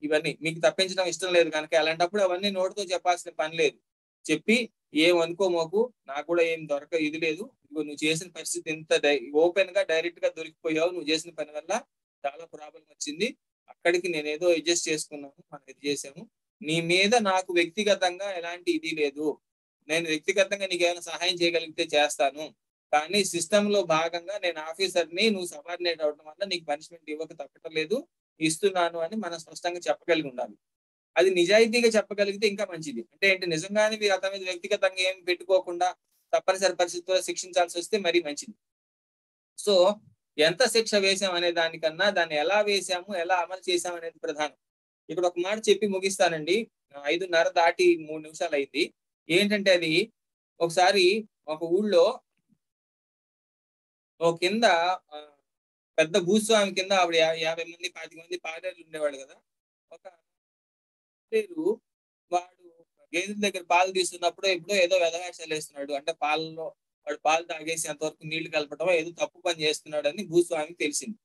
ఇవన్నీ మీకు తప్పించడం ఇష్టం లేదు కనుక అలాంటప్పుడు అవన్నీ నోటితో చెప్పాల్సిన పని లేదు. చెప్పి ఏమనుకోమోకు, నాకు కూడా ఏం ఇది లేదు, నువ్వు చేసిన పరిస్థితి ఎంత ఓపెన్ గా డైరెక్ట్ గా దొరికిపోయావు, నువ్వు చేసిన పని వల్ల చాలా ప్రాబ్లం వచ్చింది, అక్కడికి నేనేదో అడ్జస్ట్ చేసుకున్నాను, మనం ఇది చేసాము, నీ మీద నాకు వ్యక్తిగతంగా ఎలాంటి ఇది లేదు, నేను వ్యక్తిగతంగా నీకు ఏమైనా సహాయం చేయగలిగితే చేస్తాను, కానీ సిస్టమ్ లో భాగంగా నేను ఆఫీసర్ని, నువ్వు సబార్డినేట్ అవడం వల్ల నీకు పనిష్మెంట్ ఇవ్వక తప్పట్లేదు, ఇస్తున్నాను అని మనం స్పష్టంగా చెప్పగలిగి ఉండాలి. అది నిజాయితీగా చెప్పగలిగితే ఇంకా మంచిది. అంటే ఏంటి, నిజంగానే మీరు అతని మీద వ్యక్తిగతంగా ఏం పెట్టుకోకుండా తప్పనిసరి పరిస్థితుల్లో శిక్షించాల్సి వస్తే మరీ మంచిది. సో ఎంత శిక్ష వేసాం అనే దానికన్నా దాన్ని ఎలా వేసాము, ఎలా అమలు చేసాం అనేది ప్రధానం. ఇక్కడ ఒక మాట చెప్పి ముగిస్తానండి. 5:30 దాటి 3 నిమిషాలు అయింది. ఏంటంటే అది ఒకసారి ఒక ఊళ్ళో ఓ కింద ఆ, పెద్ద భూస్వామి కింద ఆవిడ 50 మంది 25 మంది పాలేర్లు ఉండేవాడు కదా. ఒక పేరు వాడు గేదెల దగ్గర పాలు తీస్తున్నప్పుడు ఎప్పుడో ఏదో వెధవేషాలు వేస్తున్నాడు, అంటే పాలలో వాడు పాలు తాగేసి అంతవరకు నీళ్లు కలపడం ఏదో తప్పు పని చేస్తున్నాడు అని భూస్వామికి తెలిసింది.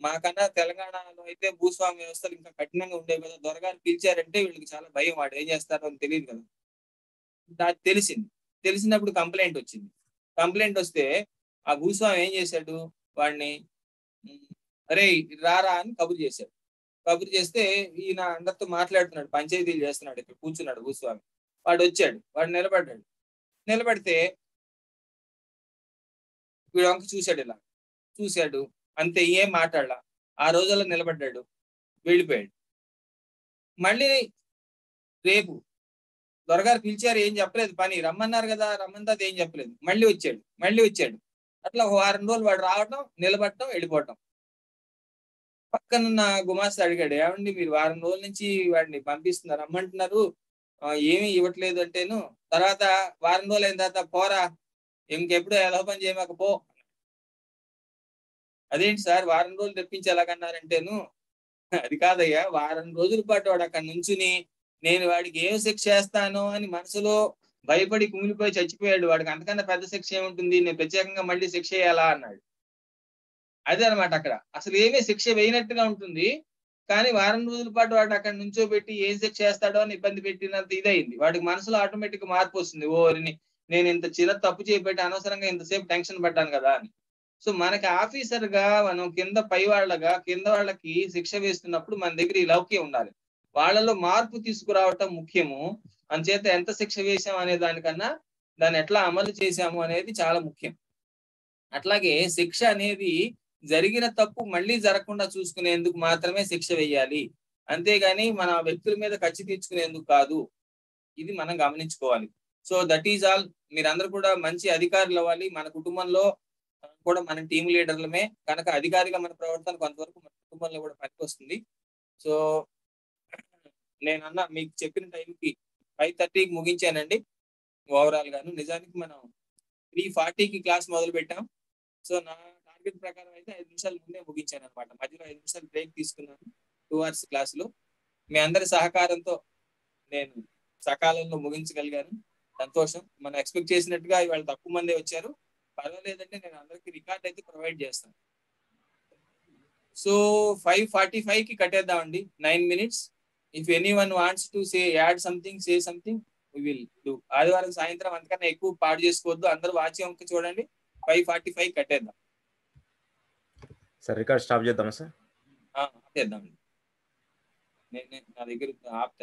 మాకన్నా తెలంగాణలో అయితే భూస్వామి వ్యవస్థలు ఇంకా కఠినంగా ఉండేవి కదా. దొరగారు పిలిచారంటే వీళ్ళకి చాలా భయం, వాడు ఏం చేస్తారో అని తెలియదు కదా. నాకు తెలిసింది. తెలిసినప్పుడు కంప్లైంట్ వచ్చింది. కంప్లైంట్ వస్తే ఆ భూస్వామి ఏం చేశాడు, వాడిని అరే రారా అని కబురు చేశాడు. కబురు చేస్తే ఈయన అందరితో మాట్లాడుతున్నాడు, పంచాయతీలు చేస్తున్నాడు, ఇక్కడ కూర్చున్నాడు భూస్వామి. వాడు వచ్చాడు, వాడు నిలబడ్డాడు. నిలబడితే వీడు వంక చూశాడు, ఇలా చూశాడు, అంతే, ఏం మాట్లాడలా. ఆ రోజుల్లో నిలబడ్డాడు, వెళ్ళిపోయాడు. మళ్ళీ రేపు దొరగారు పిలిచారు, ఏం చెప్పలేదు, పని రమ్మన్నారు కదా, రమ్మంతా ఏం చెప్పలేదు. మళ్ళీ వచ్చాడు. అట్లా ఒక వారం రోజులు వాడు రావటం, నిలబడటం, వెళ్ళిపోవటం. పక్కనున్న గుమాస్తా అడిగాడు, ఏమండి మీరు వారం రోజుల నుంచి వాడిని పంపిస్తున్నారు, రమ్మంటున్నారు, ఏమీ ఇవ్వట్లేదు అంటేను. తర్వాత వారం రోజులు అయిన తర్వాత పోరా, ఇంకెప్పుడు ఏదో పని చేయమాక పో. అదేంటి సార్ వారం రోజులు తెప్పించి ఎలాగన్నారంటేను, అది కాదయ్యా, వారం రోజుల పాటు వాడు అక్కడ నుంచుని నేను వాడికి ఏం శిక్ష చేస్తానో అని మనసులో భయపడి కుమిలిపోయి చచ్చిపోయాడు. వాడికి అంతకన్నా పెద్ద శిక్ష ఏముంటుంది, నేను ప్రత్యేకంగా మళ్ళీ శిక్ష వేయాలా అన్నాడు. అదే అనమాట, అక్కడ అసలు ఏమీ శిక్ష వేయనట్టుగా ఉంటుంది, కానీ వారం రోజుల పాటు వాడు అక్కడ నుంచోబెట్టి ఏం శిక్ష చేస్తాడో అని ఇబ్బంది పెట్టినంత ఇదయింది. వాడికి మనసులో ఆటోమేటిక్ మార్పు వస్తుంది, నేను ఇంత చిన్న తప్పు చేయబెట్టి అనవసరంగా ఇంతసేపు టెన్షన్ పడ్డాను కదా అని. సో మనకి ఆఫీసర్ గా మనం కింద పై వాళ్ళగా కింద వాళ్ళకి శిక్ష వేస్తున్నప్పుడు మన దగ్గర ఈ లౌక్యం ఉండాలి. వాళ్ళలో మార్పు తీసుకురావటం ముఖ్యము. అంచేత ఎంత శిక్ష వేసాం అనే దానికన్నా దాన్ని ఎట్లా అమలు చేశాము అనేది చాలా ముఖ్యం. అట్లాగే శిక్ష అనేది జరిగిన తప్పు మళ్ళీ జరగకుండా చూసుకునేందుకు మాత్రమే శిక్ష వేయాలి, అంతేగాని మన వ్యక్తుల మీద కచ్చి తీర్చుకునేందుకు కాదు. ఇది మనం గమనించుకోవాలి. So that is all. మీరందరూ కూడా మంచి అధికారులు అవ్వాలి. మన కుటుంబంలో కూడా మనం టీం లీడర్లమే కనుక అధికారిగా మన ప్రవర్తన కొంతవరకు మన కుటుంబంలో కూడా పనికొస్తుంది. సో నేనన్నా మీకు చెప్పిన టైంకి 5:30కి ముగించానండి ఓవరాల్ గాను. నిజానికి మనం 3:40కి క్లాస్ మొదలు పెట్టాం. సో నా టార్గెట్ ప్రకారం అయితే 5 నిమిషాల ముందే ముగించాను అనమాట. మధ్యలో 5 నిమిషాలు బ్రేక్ తీసుకున్నాను 2 hours క్లాసులో. మీ అందరి సహకారంతో నేను సకాలంలో ముగించగలిగాను, సంతోషం. మనం ఎక్స్పెక్ట్ చేసినట్టుగా ఇవాళ తక్కువ మందే వచ్చారు, పర్వాలేదంటే నేను అందరికి రికార్డ్ అయితే ప్రొవైడ్ చేస్తాను. సో 5:45కి కట్టేద్దామండి, 9 minutes. If anyone wants to add something, say something, we will do. ఆదివారం సాయంత్రం అంతకన్నా ఎక్కువ పాడు చేసుకోవద్దు, అందరూ వాచి వంక చూడండి. 5:45 కట్టేద్దాం సార్. రికార్డ్ స్టాప్ చేద్దామా సార్? ఆపేద్దామండి. నా దగ్గర ఆప్